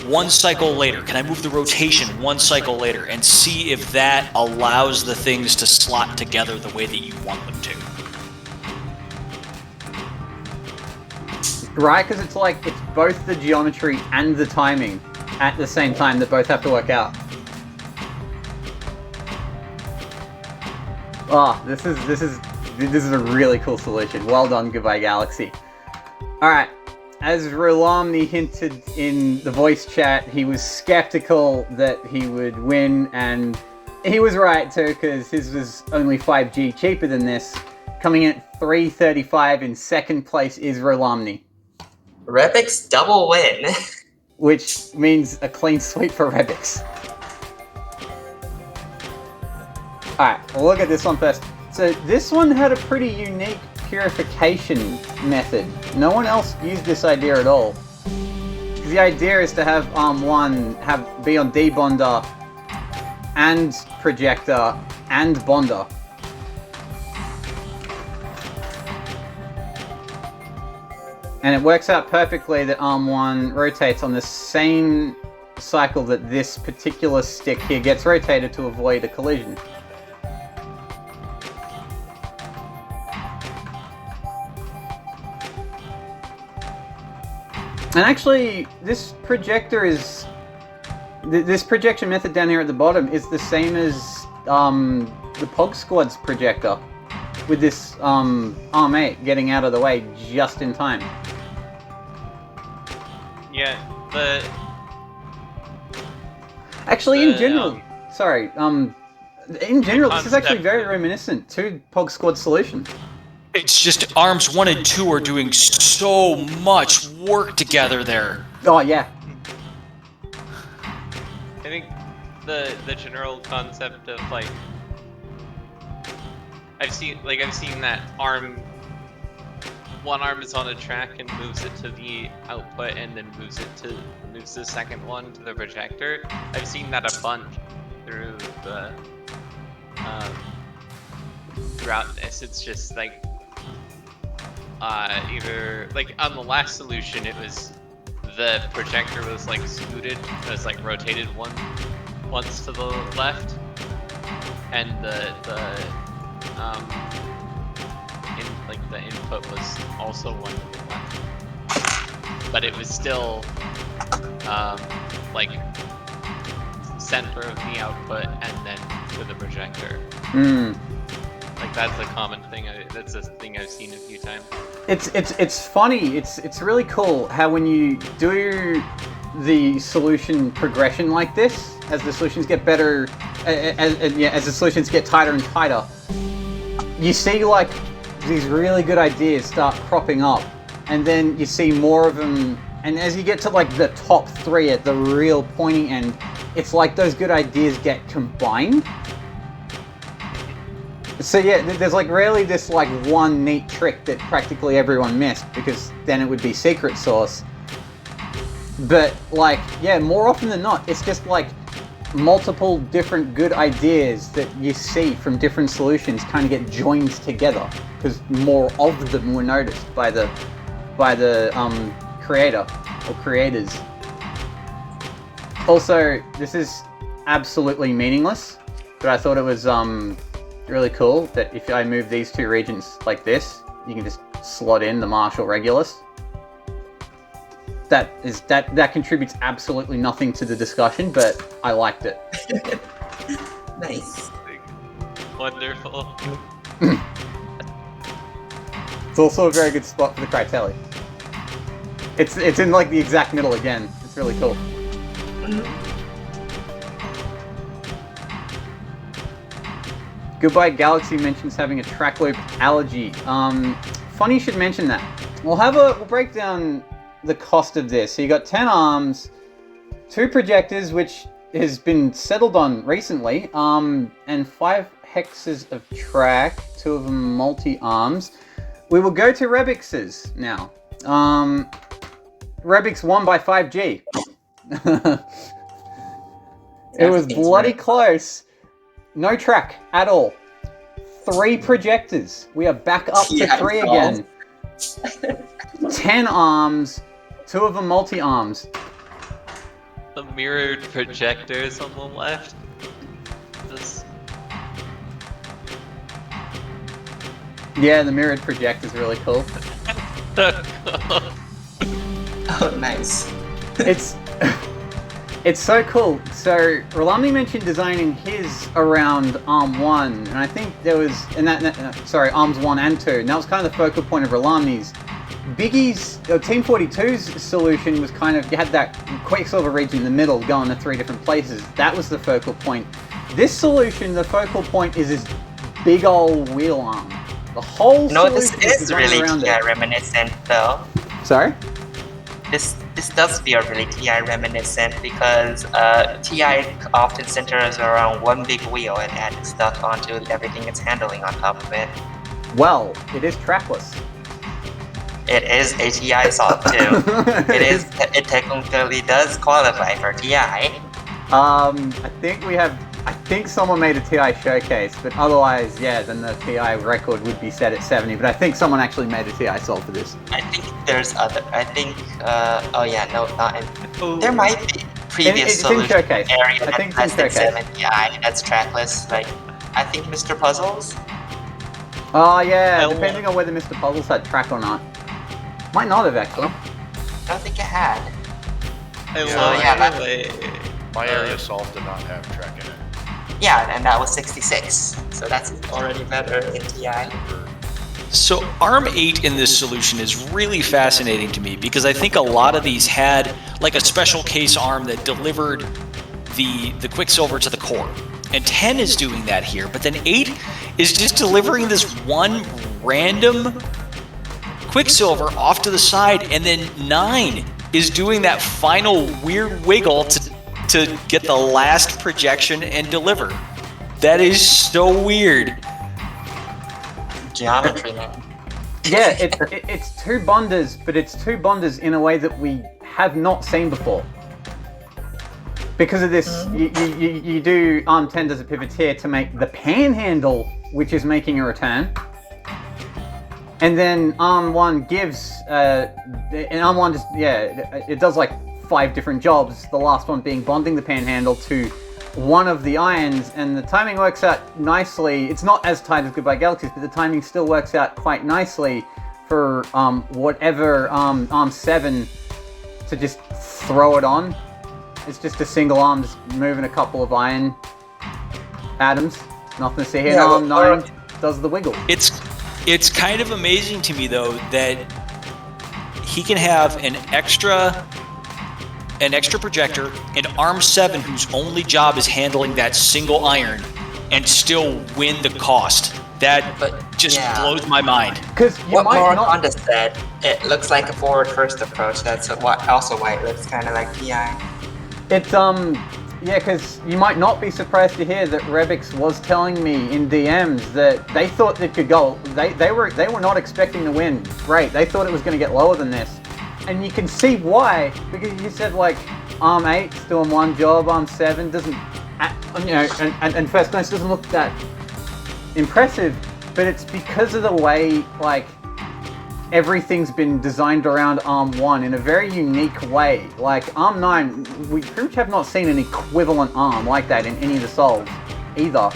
1 cycle later? Can I move the rotation 1 cycle later? And see if that allows the things to slot together the way that you want them to. Right, because it's like, it's both the geometry and the timing at the same time that both have to work out. Oh, this is a really cool solution. Well done, Goodbye Galaxy. Alright, as Rolomni hinted in the voice chat, he was skeptical that he would win, and he was right too, because his was only 5G cheaper than this. Coming in at 335 in second place is Rolomni. Rebix double win. Which means a clean sweep for Rebix. Alright, we'll look at this one first. So this one had a pretty unique purification method. No one else used this idea at all. The idea is to have Arm 1 be on debonder and projector and bonder. And it works out perfectly that Arm 1 rotates on the same cycle that this particular stick here gets rotated to avoid a collision. And actually, this projector is... This projection method down here at the bottom is the same as the Pog Squad's projector, with this Arm 8 getting out of the way just in time. Yeah, Actually, in general, in general, this is actually concept- very reminiscent to Pog Squad Solution. It's just Arms 1 and 2 are doing so much work together there. Oh yeah. I think the general concept of like I've seen that one arm is on a track and moves it to the output and then moves the second one to the projector. I've seen that a bunch through the throughout this. It's just like either like on the last solution it was the projector was like scooted, it was like rotated once to the left, and the input was also one to the left, but it was still like center of the output and then to the projector. Like that's a common thing. That's a thing I've seen a few times. It's funny. It's really cool how when you do the solution progression like this, as the solutions get better, as the solutions get tighter and tighter, you see like these really good ideas start cropping up, and then you see more of them. And as you get to like the top 3 at the real pointy end, it's like those good ideas get combined. So yeah, there's like really this like one neat trick that practically everyone missed, because then it would be secret sauce. But like, yeah, more often than not, it's just like multiple different good ideas that you see from different solutions kind of get joined together, because more of them were noticed by the creator or creators. Also, this is absolutely meaningless, but I thought it was really cool that if I move these 2 regions like this, you can just slot in the Marshall Regulus. That contributes absolutely nothing to the discussion, but I liked it. Nice. Wonderful. It's also a very good spot for the Critelli. It's in like the exact middle again. It's really cool. Goodbye Galaxy mentions having a track loop allergy. Funny you should mention that. We'll break down the cost of this. So you got 10 arms, 2 projectors, which has been settled on recently, and 5 hexes of track, 2 of them multi-arms. We will go to Rebix's now. Rebix won by 5G. It was bloody close. No track at all. 3 projectors. We are back up to 3 again. 10 arms, 2 of them multi-arms. The mirrored projectors on the left. Yeah, the mirrored projector is really cool. Oh, nice. It's so cool. So Rolami mentioned designing his around Arm 1, and I think there was Arms 1 and 2, and that was kind of the focal point of Rolami's. Biggie's Team 42's solution was kind of, you had that Quicksilver region in the middle going to 3 different places. That was the focal point. This solution, the focal point is this big old wheel arm. The whole This solution is really TI reminiscent though. Sorry? This does feel really TI reminiscent because TI often centers around one big wheel and adds stuff onto everything it's handling on top of it. Well, it is trackless. It is a TI solve too. It technically does qualify for TI. I think someone made a TI showcase, but otherwise, yeah, then the TI record would be set at 70, but I think someone actually made a TI solve for this. I think there's other, there might be previous solution showcase. area I think that it's in has than showcase. 7 TI that's trackless, like, I think Mr. Puzzles? Oh yeah, depending on whether Mr. Puzzles had track or not. Might not have actually. I don't think it had. My area solve did not have track in it. Yeah, and that was 66, so that's already better in TI. So ARM 8 in this solution is really fascinating to me because I think a lot of these had like a special case ARM that delivered the Quicksilver to the core. And 10 is doing that here, but then 8 is just delivering this one random Quicksilver off to the side, and then 9 is doing that final weird wiggle to get the last projection and deliver. That is so weird. Geometry, man. Yeah, it's two bonders, but it's two bonders in a way that we have not seen before. Because of this, you do ARM 10 does a pivot here to make the panhandle, which is making a return. And then ARM 1 gives, and ARM 1 just, it does like 5 different jobs, the last one being bonding the panhandle to one of the irons, and the timing works out nicely. It's not as tight as Goodbye Galaxies, but the timing still works out quite nicely for whatever ARM 7 to just throw it on. It's just a single arm just moving a couple of iron atoms. Nothing to see here. ARM 9 does the wiggle. It's kind of amazing to me though that he can have an extra projector and ARM 7 whose only job is handling that single iron and still win the cost. That just blows my mind. Because what Honda said, it looks like a forward first approach. That's also why it looks kind of like PI. It's because you might not be surprised to hear that Rebix was telling me in DMs that they thought it could go. They were not expecting to win. Right? They thought it was going to get lower than this. And you can see why, because you said like ARM 8's doing one job, ARM 7 doesn't, and First Notes doesn't look that impressive, but it's because of the way like everything's been designed around ARM 1 in a very unique way. Like ARM 9, we pretty much have not seen an equivalent ARM like that in any of the solves either.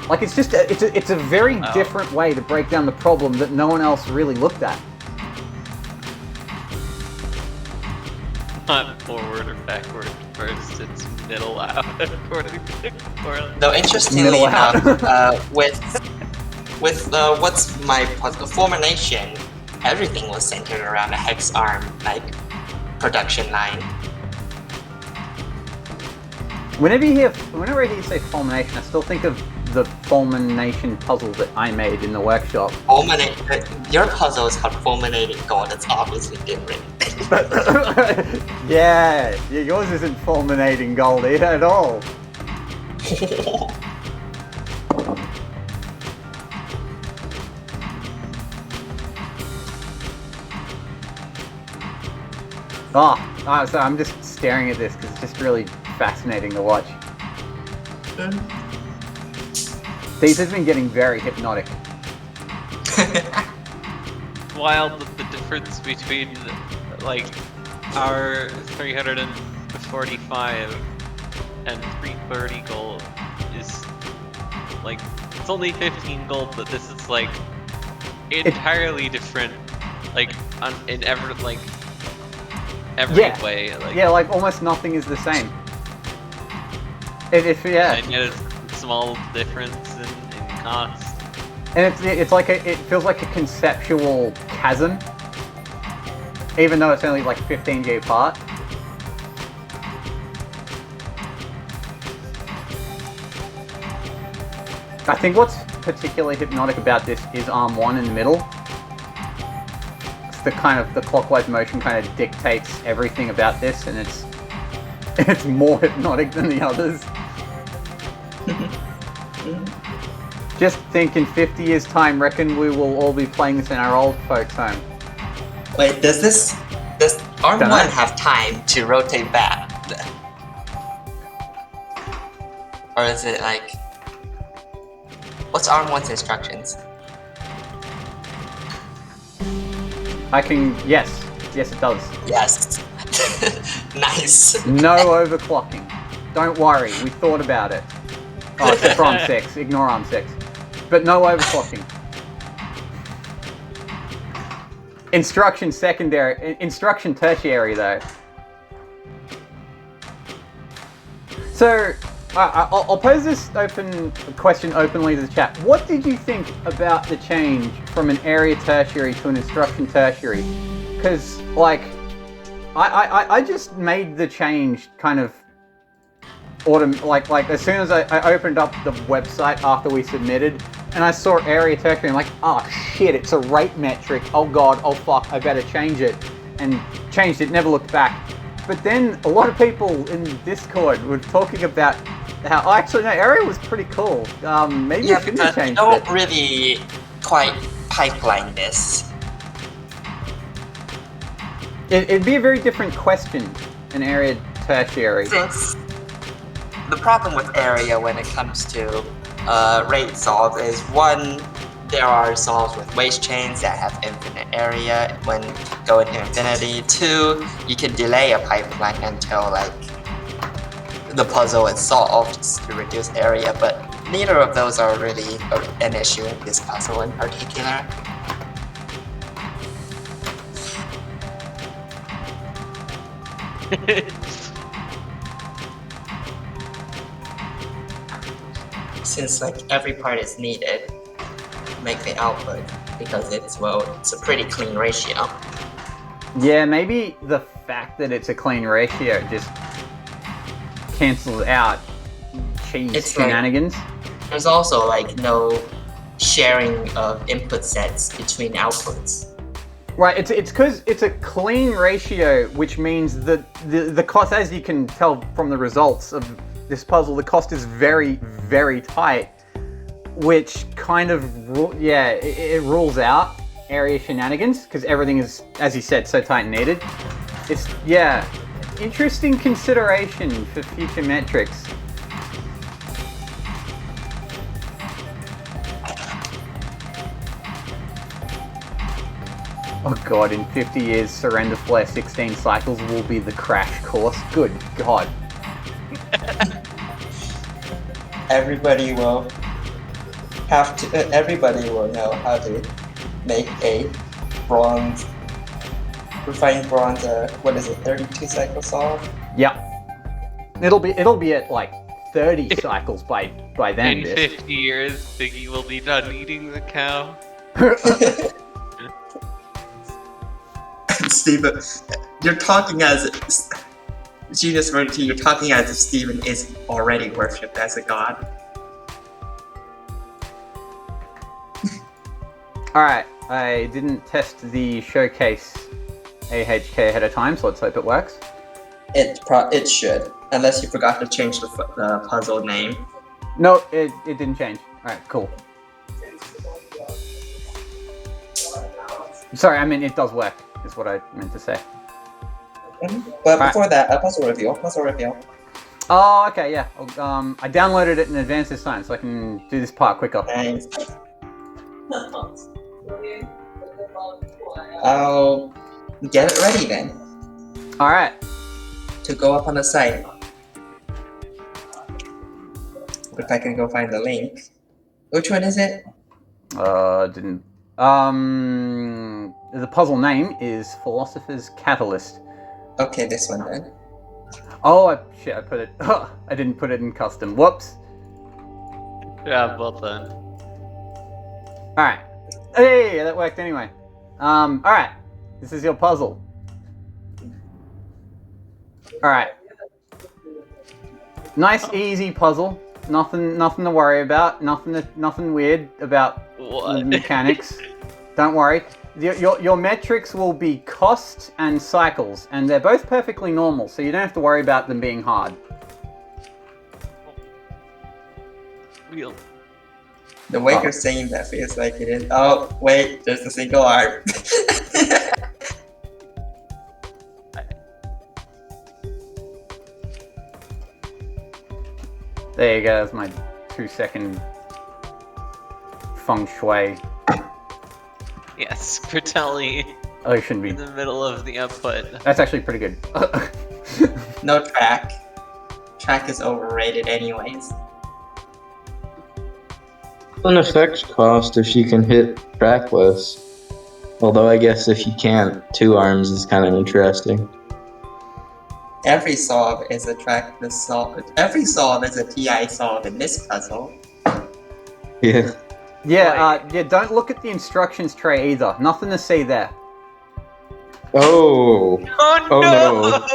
Like it's just it's a very different way to break down the problem that no one else really looked at. Not forward or backward first, it's middle out according to Corley. Though interestingly enough, with what's my puzzle fulmination, everything was centered around a hex arm like production line. Whenever I hear you say fulmination, I still think of the fulmination puzzle that I made in the workshop. Your puzzle is called fulminating gold. It's obviously different. Yeah, yours isn't fulminating gold at all. So I'm just staring at this because it's just really fascinating to watch. These have been getting very hypnotic. Wild the difference between like our 345 and 330 gold is like it's only 15 gold, but this is like entirely different, like in every way. Like, yeah, like almost nothing is the same. And yet it's a small difference in cost. And it's like it feels like a conceptual chasm, even though it's only like 15G apart. I think what's particularly hypnotic about this is ARM 1 in the middle. It's the clockwise motion kind of dictates everything about this, and it's more hypnotic than the others. Just think in 50 years' time, reckon we will all be playing this in our old folks' home. Wait, does ARM 1 have time to rotate back? Or is it like... What's ARM 1's instructions? Yes it does. Yes. Nice. No overclocking. Don't worry, we thought about it. Oh, except for ARM 6, ignore ARM 6. But no overclocking. Instruction tertiary though. So, I'll pose this question openly to the chat. What did you think about the change from an area tertiary to an instruction tertiary? Because, like, I just made the change kind of like as soon as I opened up the website after we submitted, and I saw area tertiary, I'm like, oh shit, it's a rate metric. Oh god, oh fuck, I better change it. And changed it, never looked back. But then a lot of people in Discord were talking about how, actually no, area was pretty cool. Maybe you shouldn't have changed it. Don't really quite pipeline this. It'd be a very different question, an area tertiary. Since the problem with area when it comes to rate solve is, one, there are solves with waste chains that have infinite area when going to infinity. Two, you can delay a pipeline until like the puzzle is solved to reduce area, but neither of those are really an issue in this puzzle in particular. Since like every part is needed, make the output, because it's a pretty clean ratio. Yeah, maybe the fact that it's a clean ratio just cancels out cheese shenanigans. Like, there's also like no sharing of input sets between outputs. Right, it's because it's a clean ratio, which means that the cost, as you can tell from the results of this puzzle, the cost is very, very tight, which kind of, it rules out area shenanigans, because everything is, as you said, so tight and needed. It's, interesting consideration for future metrics. Oh god, in 50 years, Surrender Flare 16 cycles will be the crash course. Good god. Everybody will know how to make a bronze, refined bronze, 32 cycle solve? Yep. It'll be at like 30 cycles by then. In 50 years, Biggie will be done eating the cow. Steven, you're talking as Genius Verity, you're talking as if Steven is already worshipped as a god. Alright, I didn't test the showcase AHK ahead of time, so let's hope it works. It should, unless you forgot to change the puzzle name. No, it didn't change. Alright, cool. Sorry, I mean it does work, is what I meant to say. But before that, a puzzle reveal. Oh, okay, yeah. I downloaded it in advance this time, so I can do this part quicker. Nice. I'll get it ready then. Alright. To go up on the site. If I can go find the link. Which one is it? The puzzle name is Philosopher's Catalyst. Okay, this one then. Oh, I put it... I didn't put it in custom. Whoops. Yeah, well done. Alright. Hey, that worked anyway. Alright. This is your puzzle. Alright. Nice, easy puzzle. Nothing to worry about. Nothing weird about the mechanics. Don't worry. Your metrics will be cost and cycles, and they're both perfectly normal, so you don't have to worry about them being hard. Real. The way you're saying that feels like it is. Oh, wait, there's a single arm. There you go, that's my 2-second feng shui. Yes, Critelli Oh, it shouldn't be. in the middle of the output. That's actually pretty good. No track. Track is overrated anyways. An effects cost if you can hit trackless. Although I guess if you can't, 2 arms is kind of interesting. every solve is a solve. Every solve is a TI solve in this puzzle. Yeah. Yeah, don't look at the instructions tray either. Nothing to see there. Oh. Oh Oh, no!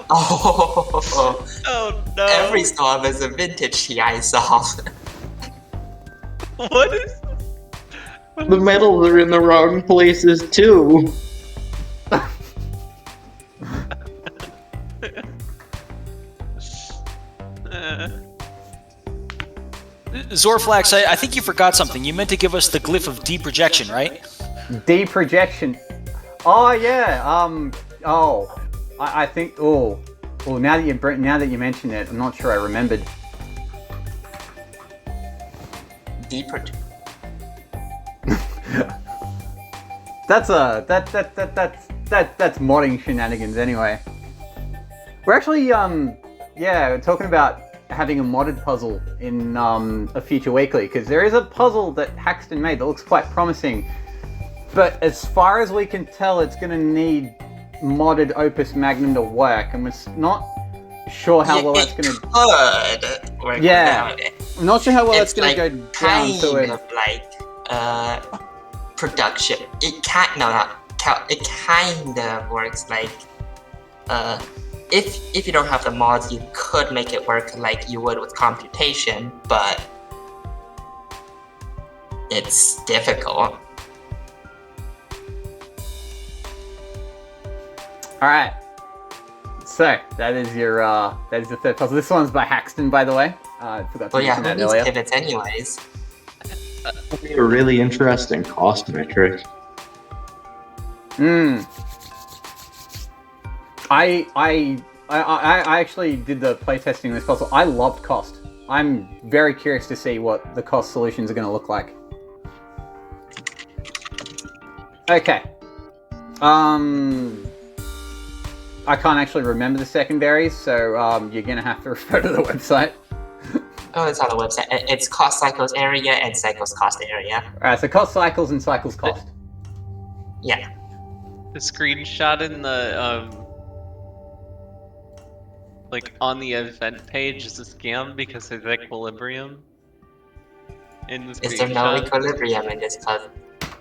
Oh, Oh no! every solve is a vintage TI solve. What is? The medals are in the wrong places too. Zorflax, I think you forgot something. You meant to give us the glyph of deprojection, right? Deprojection. Oh yeah. I think. Oh, now that you mention it, I'm not sure I remembered. That's modding shenanigans anyway. We're actually we're talking about having a modded puzzle in a future weekly, because there is a puzzle that Haxton made that looks quite promising, but as far as we can tell, it's going to need modded Opus Magnum to work, and we're not sure how well that's going to. Could work without it. I'm not sure how well that's going to Like, go down kind to it. of like production. It kind of works like if you don't have the mods, you could make it work like you would with computation, but it's difficult. All right. So that is the third puzzle. This one's by Haxton, by the way. I forgot to Well, yeah, mention who that needs earlier. pivots anyways? That'd be a really interesting cost metric. I actually did the playtesting of this puzzle. I loved cost. I'm very curious to see what the cost solutions are going to look like. Okay. I can't actually remember the secondaries, so you're going to have to refer to the website. Oh, it's on the website. It's cost cycles area and cycles cost area. Alright, so cost cycles and cycles cost. Yeah. The screenshot in the like on the event page is a scam because there's equilibrium in the screenshot. Is there no equilibrium in this puzzle?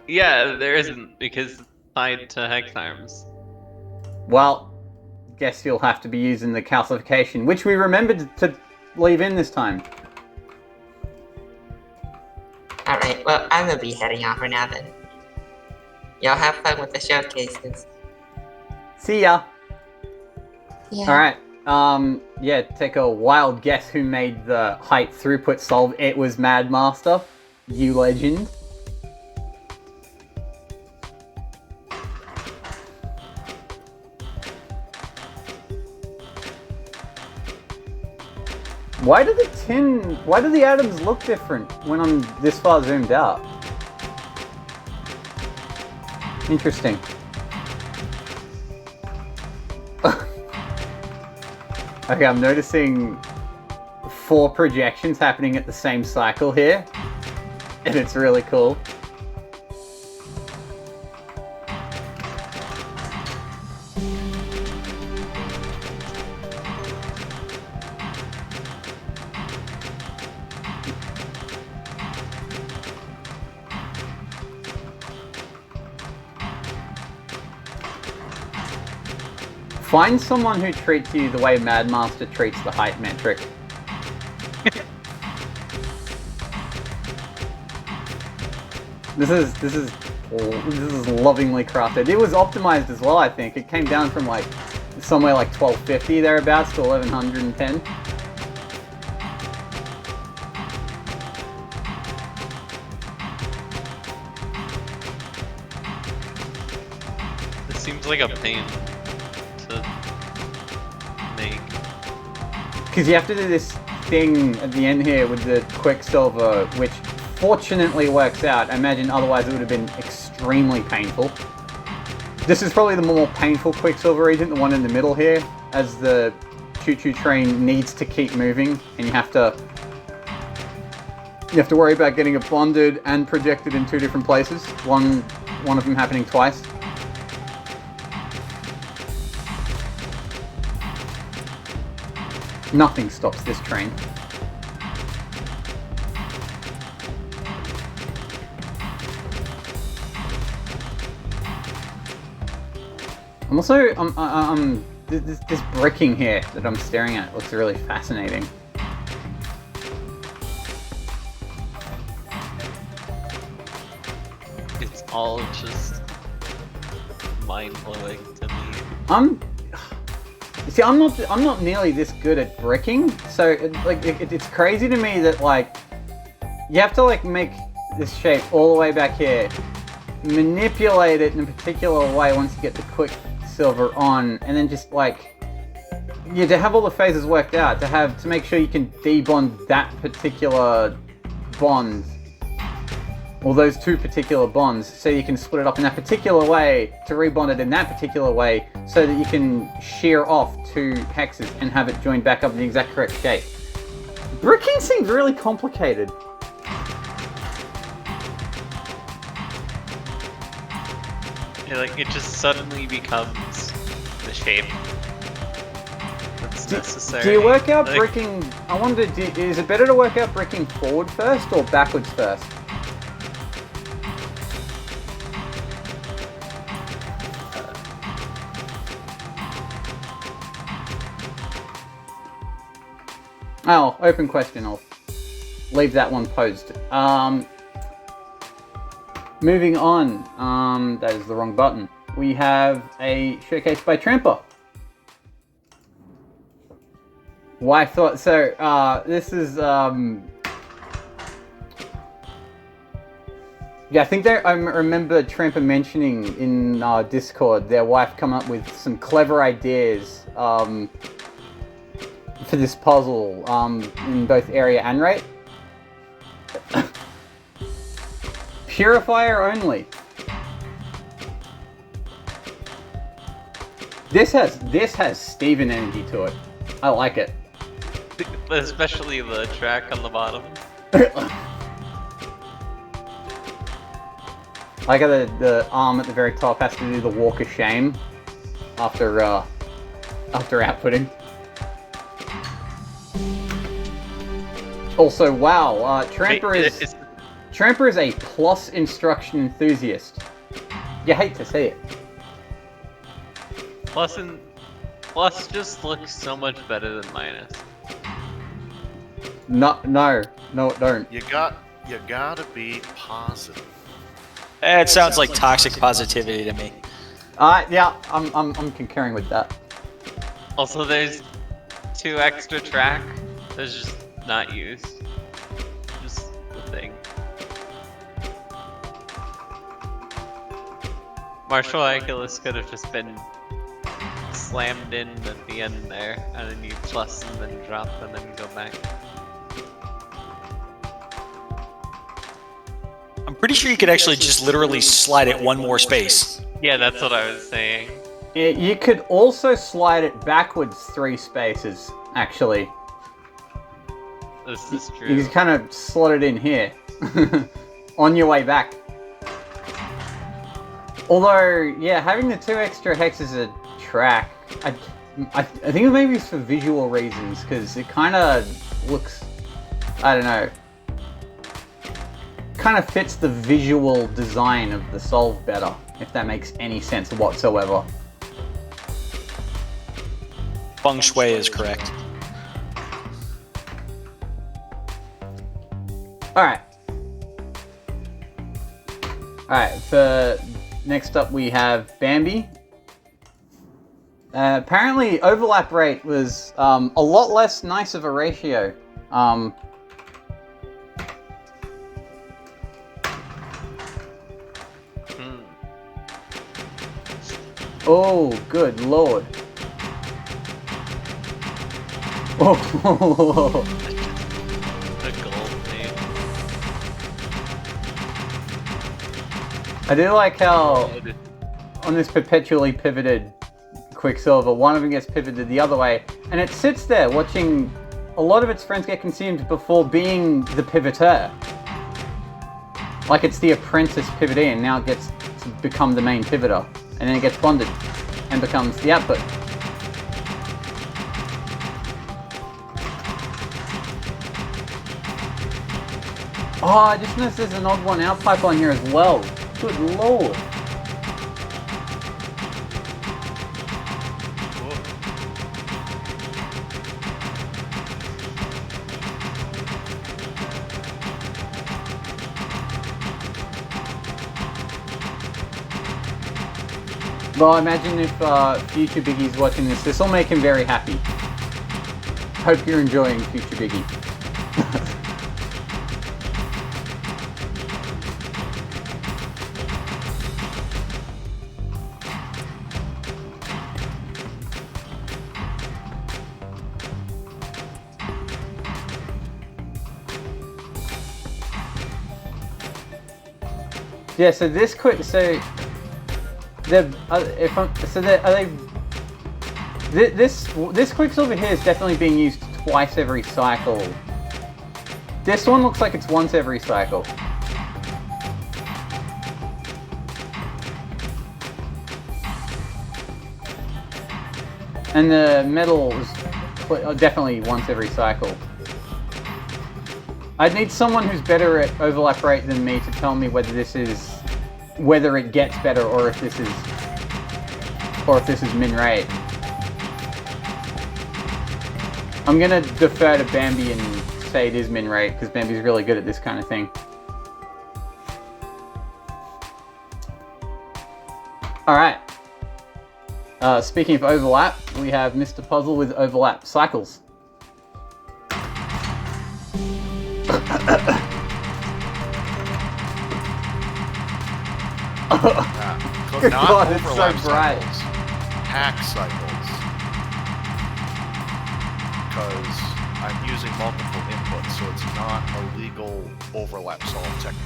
Yeah, there isn't, because it's tied to hex arms. Well, guess you'll have to be using the calcification, which we remembered to leave in this time. Alright, well, I'm gonna be heading out for now then. Y'all have fun with the showcases. See ya! Yeah. Alright, take a wild guess who made the height throughput solve. It was Mad Master. You legend. Why do the atoms look different when I'm this far zoomed out? Interesting. Okay, I'm noticing 4 projections happening at the same cycle here, and it's really cool. Find someone who treats you the way Mad Master treats the height metric. This is lovingly crafted. It was optimized as well, I think. It came down from like somewhere like 1250 thereabouts to 1110. This seems like a pain to make. Because you have to do this thing at the end here with the Quicksilver, which fortunately works out. I imagine otherwise it would have been extremely painful. This is probably the more painful Quicksilver agent, the one in the middle here, as the choo-choo train needs to keep moving, and you have to worry about getting it bonded and projected in 2 different places. One of them happening twice. Nothing stops this train. I'm also, this bricking here that I'm staring at looks really fascinating. It's all just mind-blowing to me. See, I'm not nearly this good at bricking, so it's crazy to me that like you have to like make this shape all the way back here, manipulate it in a particular way once you get the Quicksilver on, and then just like to have all the phases worked out, to make sure you can debond that particular bond, or those two particular bonds, so you can split it up in that particular way to rebond it in that particular way, so that you can shear off two hexes and have it joined back up in the exact correct shape. Bricking seems really complicated. Yeah, like it just suddenly becomes the shape that's necessary. Do you work out Like, bricking? I wonder, is it better to work out bricking forward first or backwards first? Oh, open question. I'll leave that one posed. Moving on. That is the wrong button. We have a showcase by Tramper. Why thought so? This is yeah, I think I remember Tramper mentioning in Discord their wife come up with some clever ideas for this puzzle in both area and rate. Purifier only. This has Steven energy to it. I like it. especially the track on the bottom. I got the arm at the very top has to do the walk of shame after outputting. Also, wow, Tramper is a plus instruction enthusiast. You hate to see it. Plus just looks so much better than minus. No, it don't. You gotta be positive. It sounds like toxic positivity to me. Yeah, I'm concurring with that. Also, there's 2 extra track that's just not used. Just the thing. Martial Regulus could have just been slammed in at the end there, and then you plus and then drop and then go back. I'm pretty sure you could actually just literally slide it one more space. Yeah, that's what I was saying. You could also slide it backwards 3 spaces, actually. This is true. You just kind of slot it in here, on your way back. Although, yeah, having the 2 extra hexes a track, I think maybe it's for visual reasons, because it kind of looks, I don't know, kind of fits the visual design of the solve better, if that makes any sense whatsoever. Feng Shui is correct. Alright, for next up we have Bambi. Apparently overlap rate was a lot less nice of a ratio. Oh, good lord. Oh. The gold name. I do like how on this perpetually pivoted Quicksilver, one of them gets pivoted the other way, and it sits there watching a lot of its friends get consumed before being the pivoteur. Like it's the apprentice pivotee, and now it gets to become the main pivoter, and then it gets bonded and becomes the output. Oh, I just noticed there's an odd one out pipe on here as well. Good lord. Well, imagine if Future Biggie's watching this. This will make him very happy. Hope you're enjoying Future Biggie. Yeah, so this quick, so the this Quicksilver here is definitely being used twice every cycle. This one looks like it's once every cycle. And the metal is definitely once every cycle. I'd need someone who's better at overlap rate than me to tell me whether it gets better or if this is min rate. I'm gonna defer to Bambi and say it is min rate because Bambi's really good at this kind of thing. Alright. Speaking of overlap, we have Mr. Puzzle with overlap cycles. Good not God, it's so overlap bright. cycles. Hack cycles. Because I'm using multiple inputs, so it's not a legal overlap solve technique.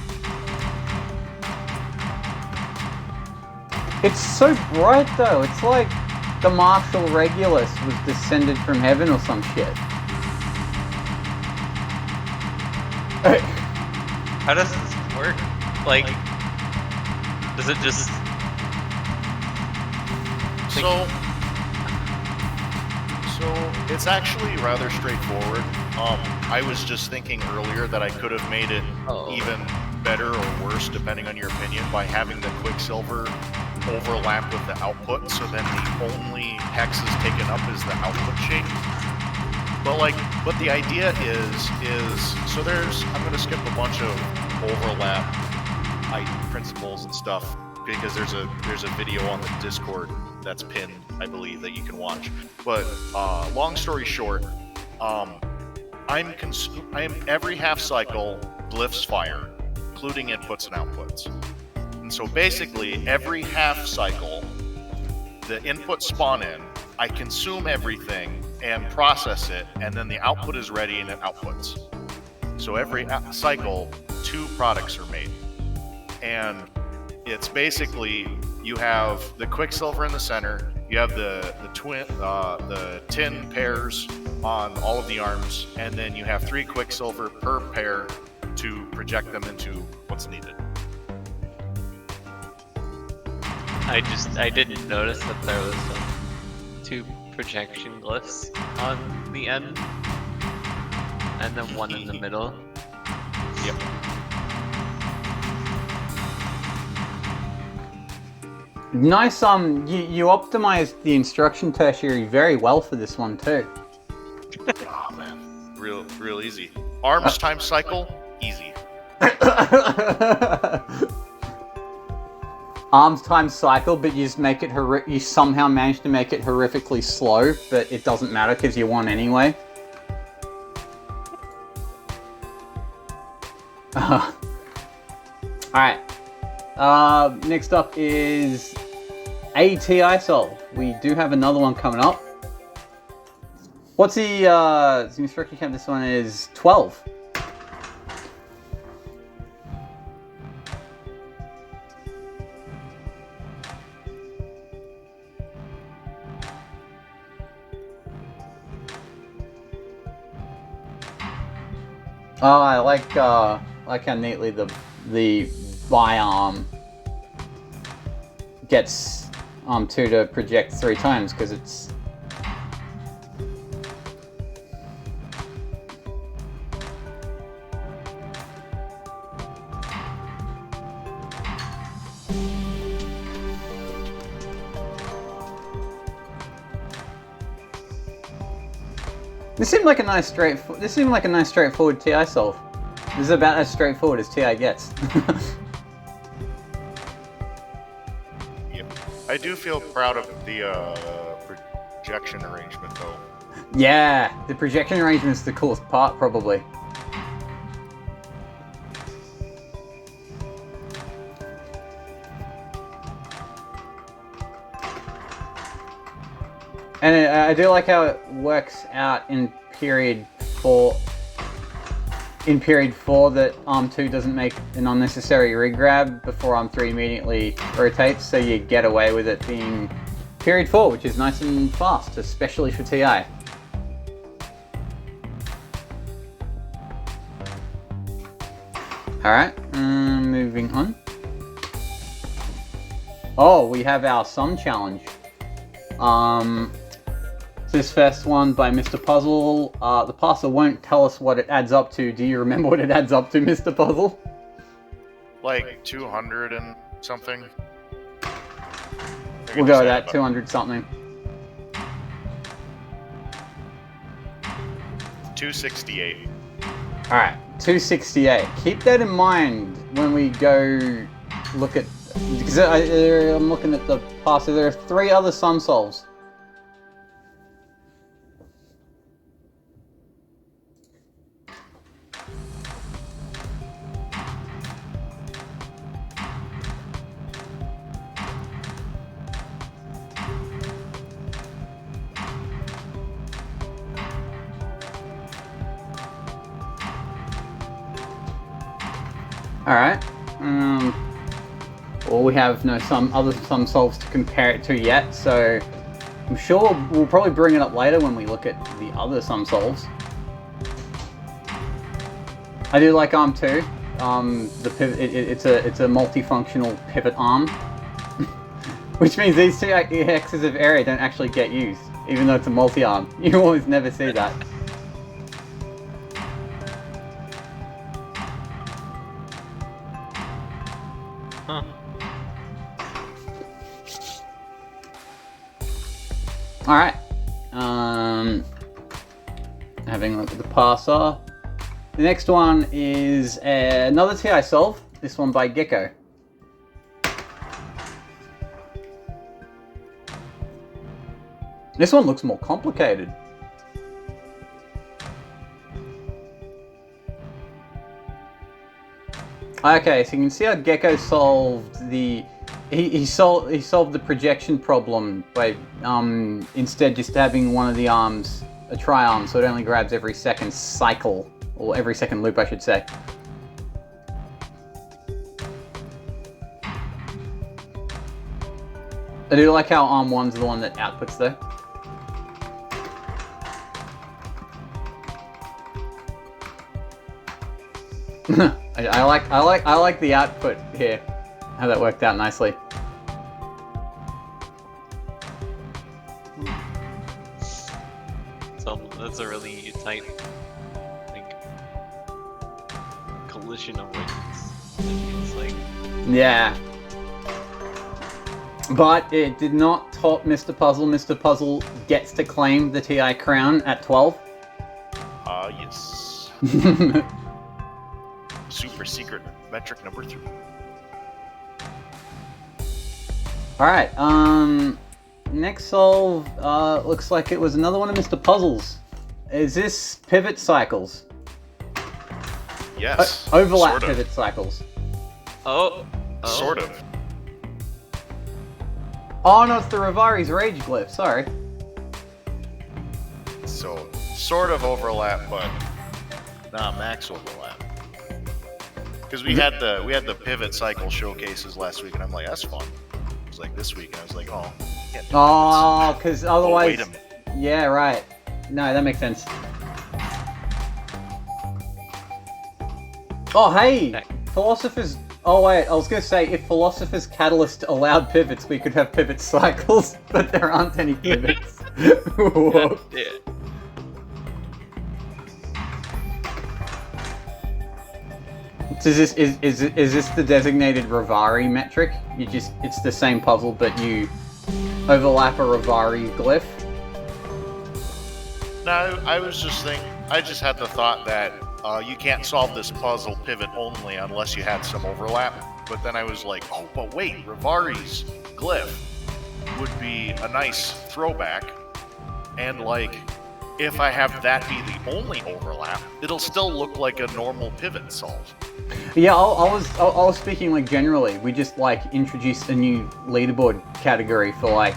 It's so bright though. It's like the Marshal Regulus was descended from heaven or some shit. How does this work? Like, does it just... So it's actually rather straightforward. I was just thinking earlier that I could have made it even better or worse, depending on your opinion, by having the Quicksilver overlap with the output, so then the only hexes taken up is the output shape. But the idea is so I'm gonna skip a bunch of overlap principles and stuff because there's a video on the Discord that's pinned, I believe, that you can watch. But long story short, I'm every half cycle glyphs fire, including inputs and outputs. And so basically, every half cycle, the inputs spawn in, I consume everything and process it, and then the output is ready and it outputs. So every cycle, 2 products are made. And it's basically, you have the Quicksilver in the center, you have the tin pairs on all of the arms, and then you have 3 Quicksilver per pair to project them into what's needed. I didn't notice that there was 2 projection glyphs on the end, and then 1 in the middle. Yep. Nice, you optimized the instruction tertiary very well for this one too. Oh man, real easy. Arms times cycle, easy. Arms times cycle, but you just make it you somehow manage to make it horrifically slow, but it doesn't matter because you won anyway. Alright. Next up is ATI Sol. We do have another one coming up. What's the instruction count? This one is 12. Oh, I like how neatly the biarm gets 2 to project 3 times because it's This seemed like a nice straightforward TI solve. This is about as straightforward as TI gets. Yep. I do feel proud of the projection arrangement, though. Yeah, the projection arrangement's the coolest part, probably. And I do like how it works out in period 4. In period 4, that Arm 2 doesn't make an unnecessary regrab before Arm 3 immediately rotates, so you get away with it being period 4, which is nice and fast, especially for TI. Alright, moving on. Oh, we have our sum challenge. This first one by Mr. Puzzle. The passer won't tell us what it adds up to. Do you remember what it adds up to, Mr. Puzzle? Like 200 and something. We'll go with that, 200 something. 268. Alright, 268. Keep that in mind when we go look at... Because I'm looking at the passer. There are 3 other sum solves. Alright. Well, we have no other sum solves to compare it to yet, so I'm sure we'll probably bring it up later when we look at the other sum solves. I do like Arm 2. The pivot, it's a multifunctional pivot arm, which means these 2 hexes of area don't actually get used, even though it's a multi-arm. You always never see that. Huh. Alright. Having a look at the parser. The next one is another TI solve. This one by Gecko. This one looks more complicated. Okay, so you can see how Gecko solved the... He solved the projection problem by instead just having one of the arms a tri-arm, so it only grabs every second cycle, or every second loop, I should say. I do like how arm 1's the one that outputs though. I like the output here. How that worked out nicely. So that's a really tight, like, collision avoidance. It's like, Yeah. But it did not top Mr. Puzzle. Mr. Puzzle gets to claim the TI crown at 12. Yes. Super secret metric number 3. Alright, next solve, looks like it was another one of Mr. Puzzle's. Is this pivot cycles? Yes. Overlap sort of. pivot cycles. oh. Sort of. Oh no, it's the Rivari's Rage glyph, sorry. So, sort of overlap, but not max overlap. Because we had the pivot cycle showcases last week, and I'm like, that's fun. It was like this week, and I was like, oh. Can't do Oh, because otherwise... wait a minute. Yeah, right. No, that makes sense. Oh, hey! Philosopher's... Oh, wait, I was going to say, if Philosopher's Catalyst allowed pivots, we could have pivot cycles, but there aren't any pivots. Whoa. Yeah. So is this the designated Rivari metric? It's the same puzzle, but you overlap a Rivari glyph? No, I was just thinking. I just had the thought that you can't solve this puzzle pivot only unless you had some overlap. But then I was like, oh, but wait, Rivari's glyph would be a nice throwback, and like, if I have that be the only overlap, it'll still look like a normal pivot solve. Yeah, I was speaking like generally. We just like introduced a new leaderboard category for like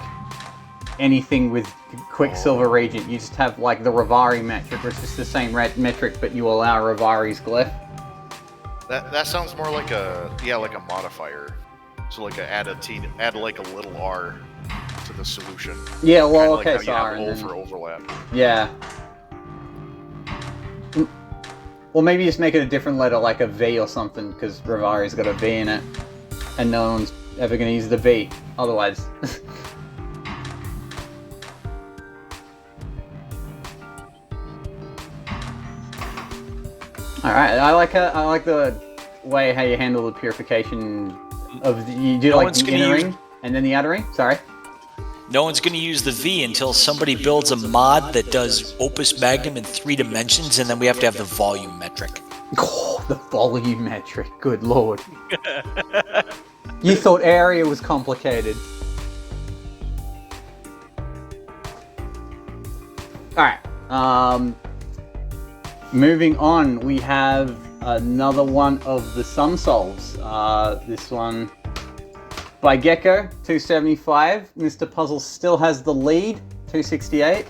anything with Quicksilver Regent. You just have like the Rivari metric, which is the same metric, but you allow Rivari's glyph. That sounds more like a modifier. So like add like a little R to the solution. Yeah, well, kinda okay, like how you sorry. have O for overlap. Yeah. Or maybe just make it a different letter, like a V or something, because Rivari's got a V in it, and no one's ever going to use the V otherwise. All right, I like the way how you handle the purification of you do No like one's the gonna inner use- ring and then the outer ring. Sorry. No one's going to use the V until somebody builds a mod that does Opus Magnum in 3 dimensions, and then we have to have the volume metric. Oh, the volume metric. Good lord. You thought area was complicated. Alright. Moving on, we have another one of the sum solves. This one by Gecko, 275. Mr. Puzzle still has the lead, 268.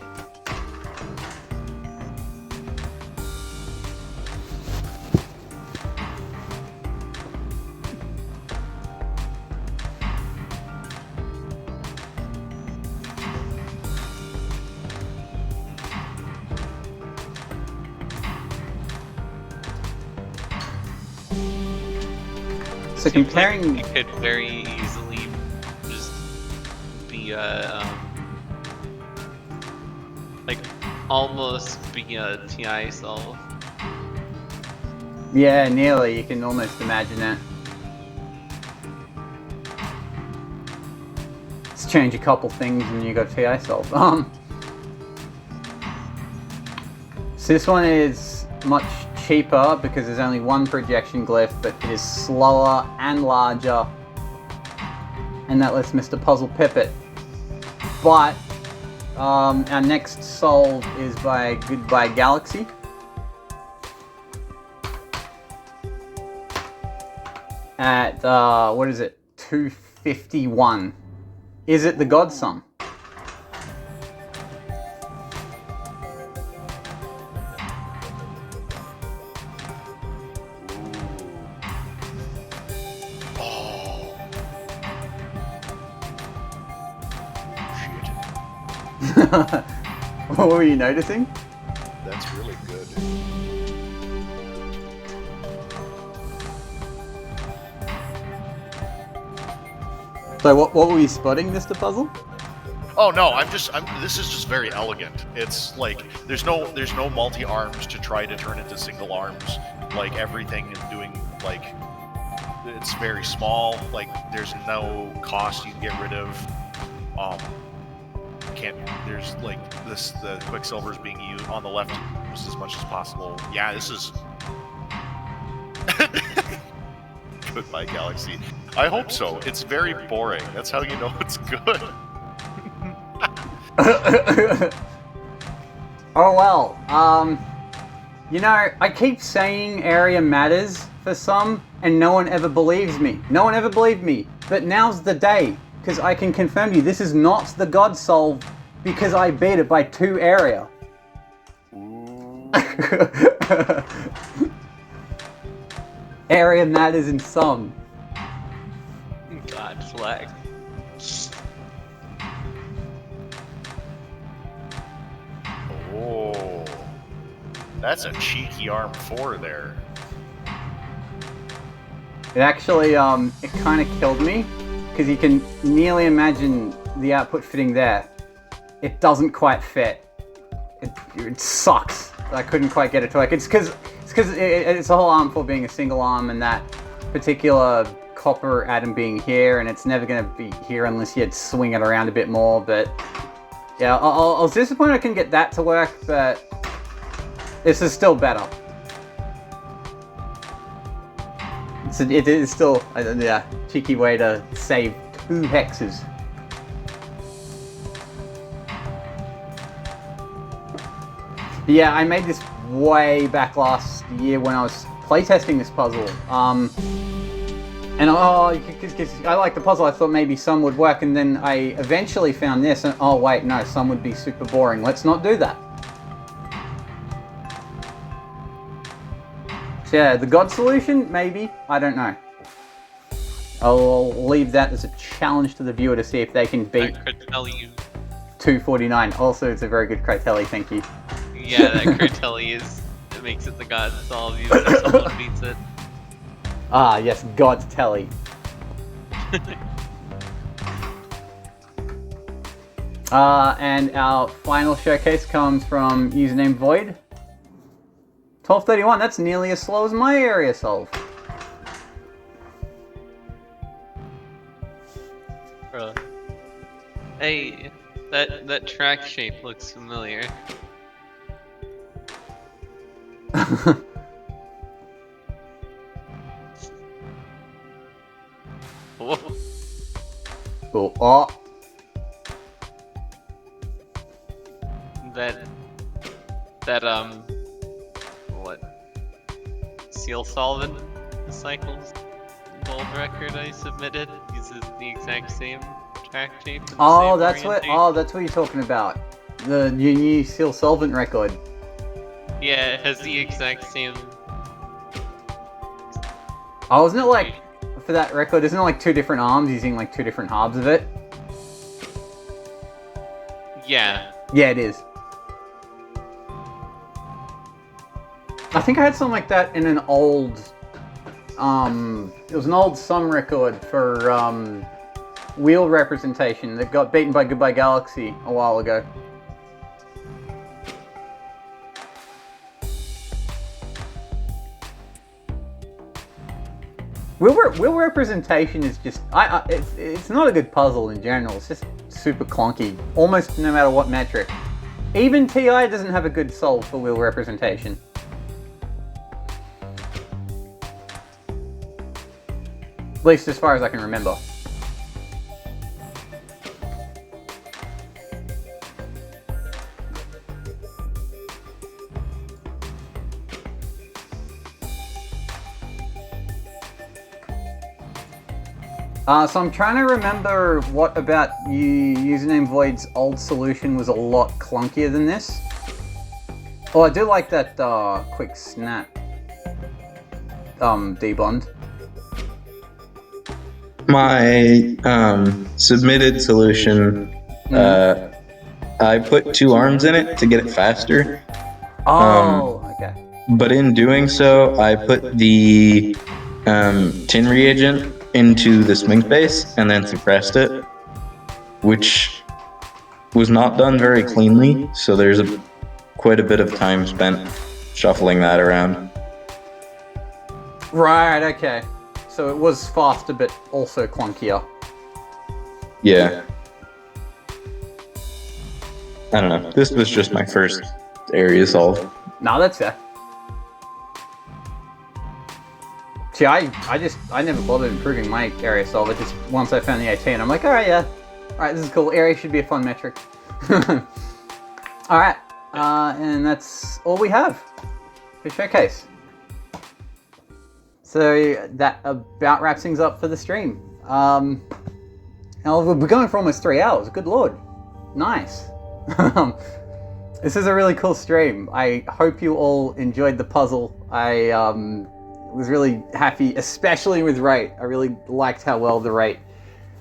So Seems like comparing, it could very easily just be like almost be a TI solve. yeah, nearly. You can almost imagine it. Let's change a couple things and you got TI solve. So this one is much cheaper because there's only one projection glyph, but it is slower and larger, and that lets Mr. Puzzle pip it. But our next solve is by Goodbye Galaxy. At what is it? 251. Is it the God Sum? What were you noticing? That's really good. So what were you spotting, Mr. Puzzle? Oh no, this is just very elegant. It's like there's no multi-arms to try to turn into single arms. Like everything is doing like it's very small. Like there's no cost you can get rid of. There's like the Quicksilver is being used on the left just as much as possible. Yeah, this is Goodbye Galaxy. I hope so. It's very boring. That's how you know it's good. Oh well, you know, I keep saying area matters for some, and no one ever believes me. No one ever believed me, but now's the day, because I can confirm to you this is not the God Solve, because I beat it by 2 area. Area matters in some. God, flag. Oh, that's a cheeky arm 4 there. It actually, it kind of killed me, because you can nearly imagine the output fitting there. It doesn't quite fit. It sucks. I couldn't quite get it to work. It's because it's a whole arm for being a single arm, and that particular copper atom being here, and it's never going to be here unless you swing it around a bit more, but Yeah, I was disappointed I couldn't get that to work, but this is still better. It is still a cheeky way to save 2 hexes. Yeah, I made this way back last year when I was playtesting this puzzle. And because I like the puzzle, I thought maybe some would work, and then I eventually found this, and oh wait, no, some would be super boring. Let's not do that. So yeah, the God solution, maybe, I don't know. I'll leave that as a challenge to the viewer to see if they can beat 249. Also, it's a very good Critelli, thank you. Yeah, that Critelli it makes it the God solve even if someone beats it. Ah, yes, God's telly. And our final showcase comes from username Void. 1231, that's nearly as slow as my area solve. Bro. Hey, that track shape looks familiar. Whoa. Cool. Oh. That what? Seal solvent cycles gold record I submitted uses the exact same track shape. And Oh, same that's what you're talking about. The new seal solvent record. Yeah, it has the exact same. Oh, isn't it like for that record? Isn't it like 2 different arms using like 2 different halves of it? Yeah. Yeah, it is. I think I had something like that in an old, it was an old Sum record for, wheel representation that got beaten by Goodbye Galaxy a while ago. Wheel representation is just, it's not a good puzzle in general, it's just super clunky, almost no matter what metric. Even TI doesn't have a good solve for wheel representation. At least as far as I can remember. So I'm trying to remember what about username Void's old solution was a lot clunkier than this. Oh, I do like that quick snap debond. My submitted solution, I put 2 arms in it to get it faster. Oh, okay. But in doing so, I put the tin reagent into the smink base and then suppressed it, which was not done very cleanly, so there's quite a bit of time spent shuffling that around. Right, okay. So it was faster, but also clunkier. Yeah. I don't know. This was just my first area solve. No, that's fair. See, I never bothered improving my area solve. It just, once I found the 18, I'm like, alright, yeah. Alright, this is cool. Area should be a fun metric. Alright, and that's all we have for Showcase. So that about wraps things up for the stream. Now we're going for almost 3 hours. Good lord. Nice. This is a really cool stream. I hope you all enjoyed the puzzle. I was really happy, especially with rate. I really liked how well the rate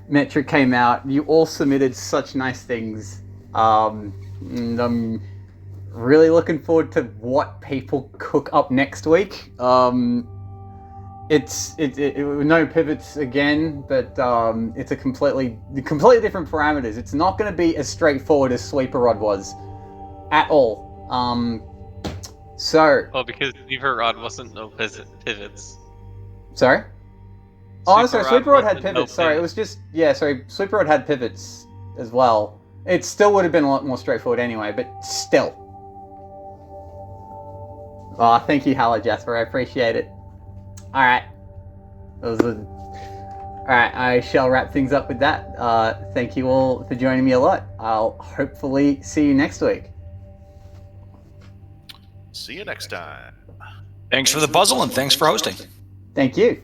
metric came out. You all submitted such nice things. And I'm really looking forward to what people cook up next week. It's no pivots again, but it's a completely different parameters. It's not going to be as straightforward as Sweeper Rod was at all. Well, because Sweeper Rod wasn't no pivots. Sorry? Oh, sorry, Sweeper Rod had wasn't pivots. no Sorry, it was just, yeah, sorry, Sweeper Rod had pivots as well. It still would have been a lot more straightforward anyway, but still. Oh, thank you, Hello Jasper. I appreciate it. Alright. Alright, I shall wrap things up with that. Thank you all for joining me a lot. I'll hopefully see you next week. See you next time. Thanks for the puzzle and thanks for hosting. Thank you.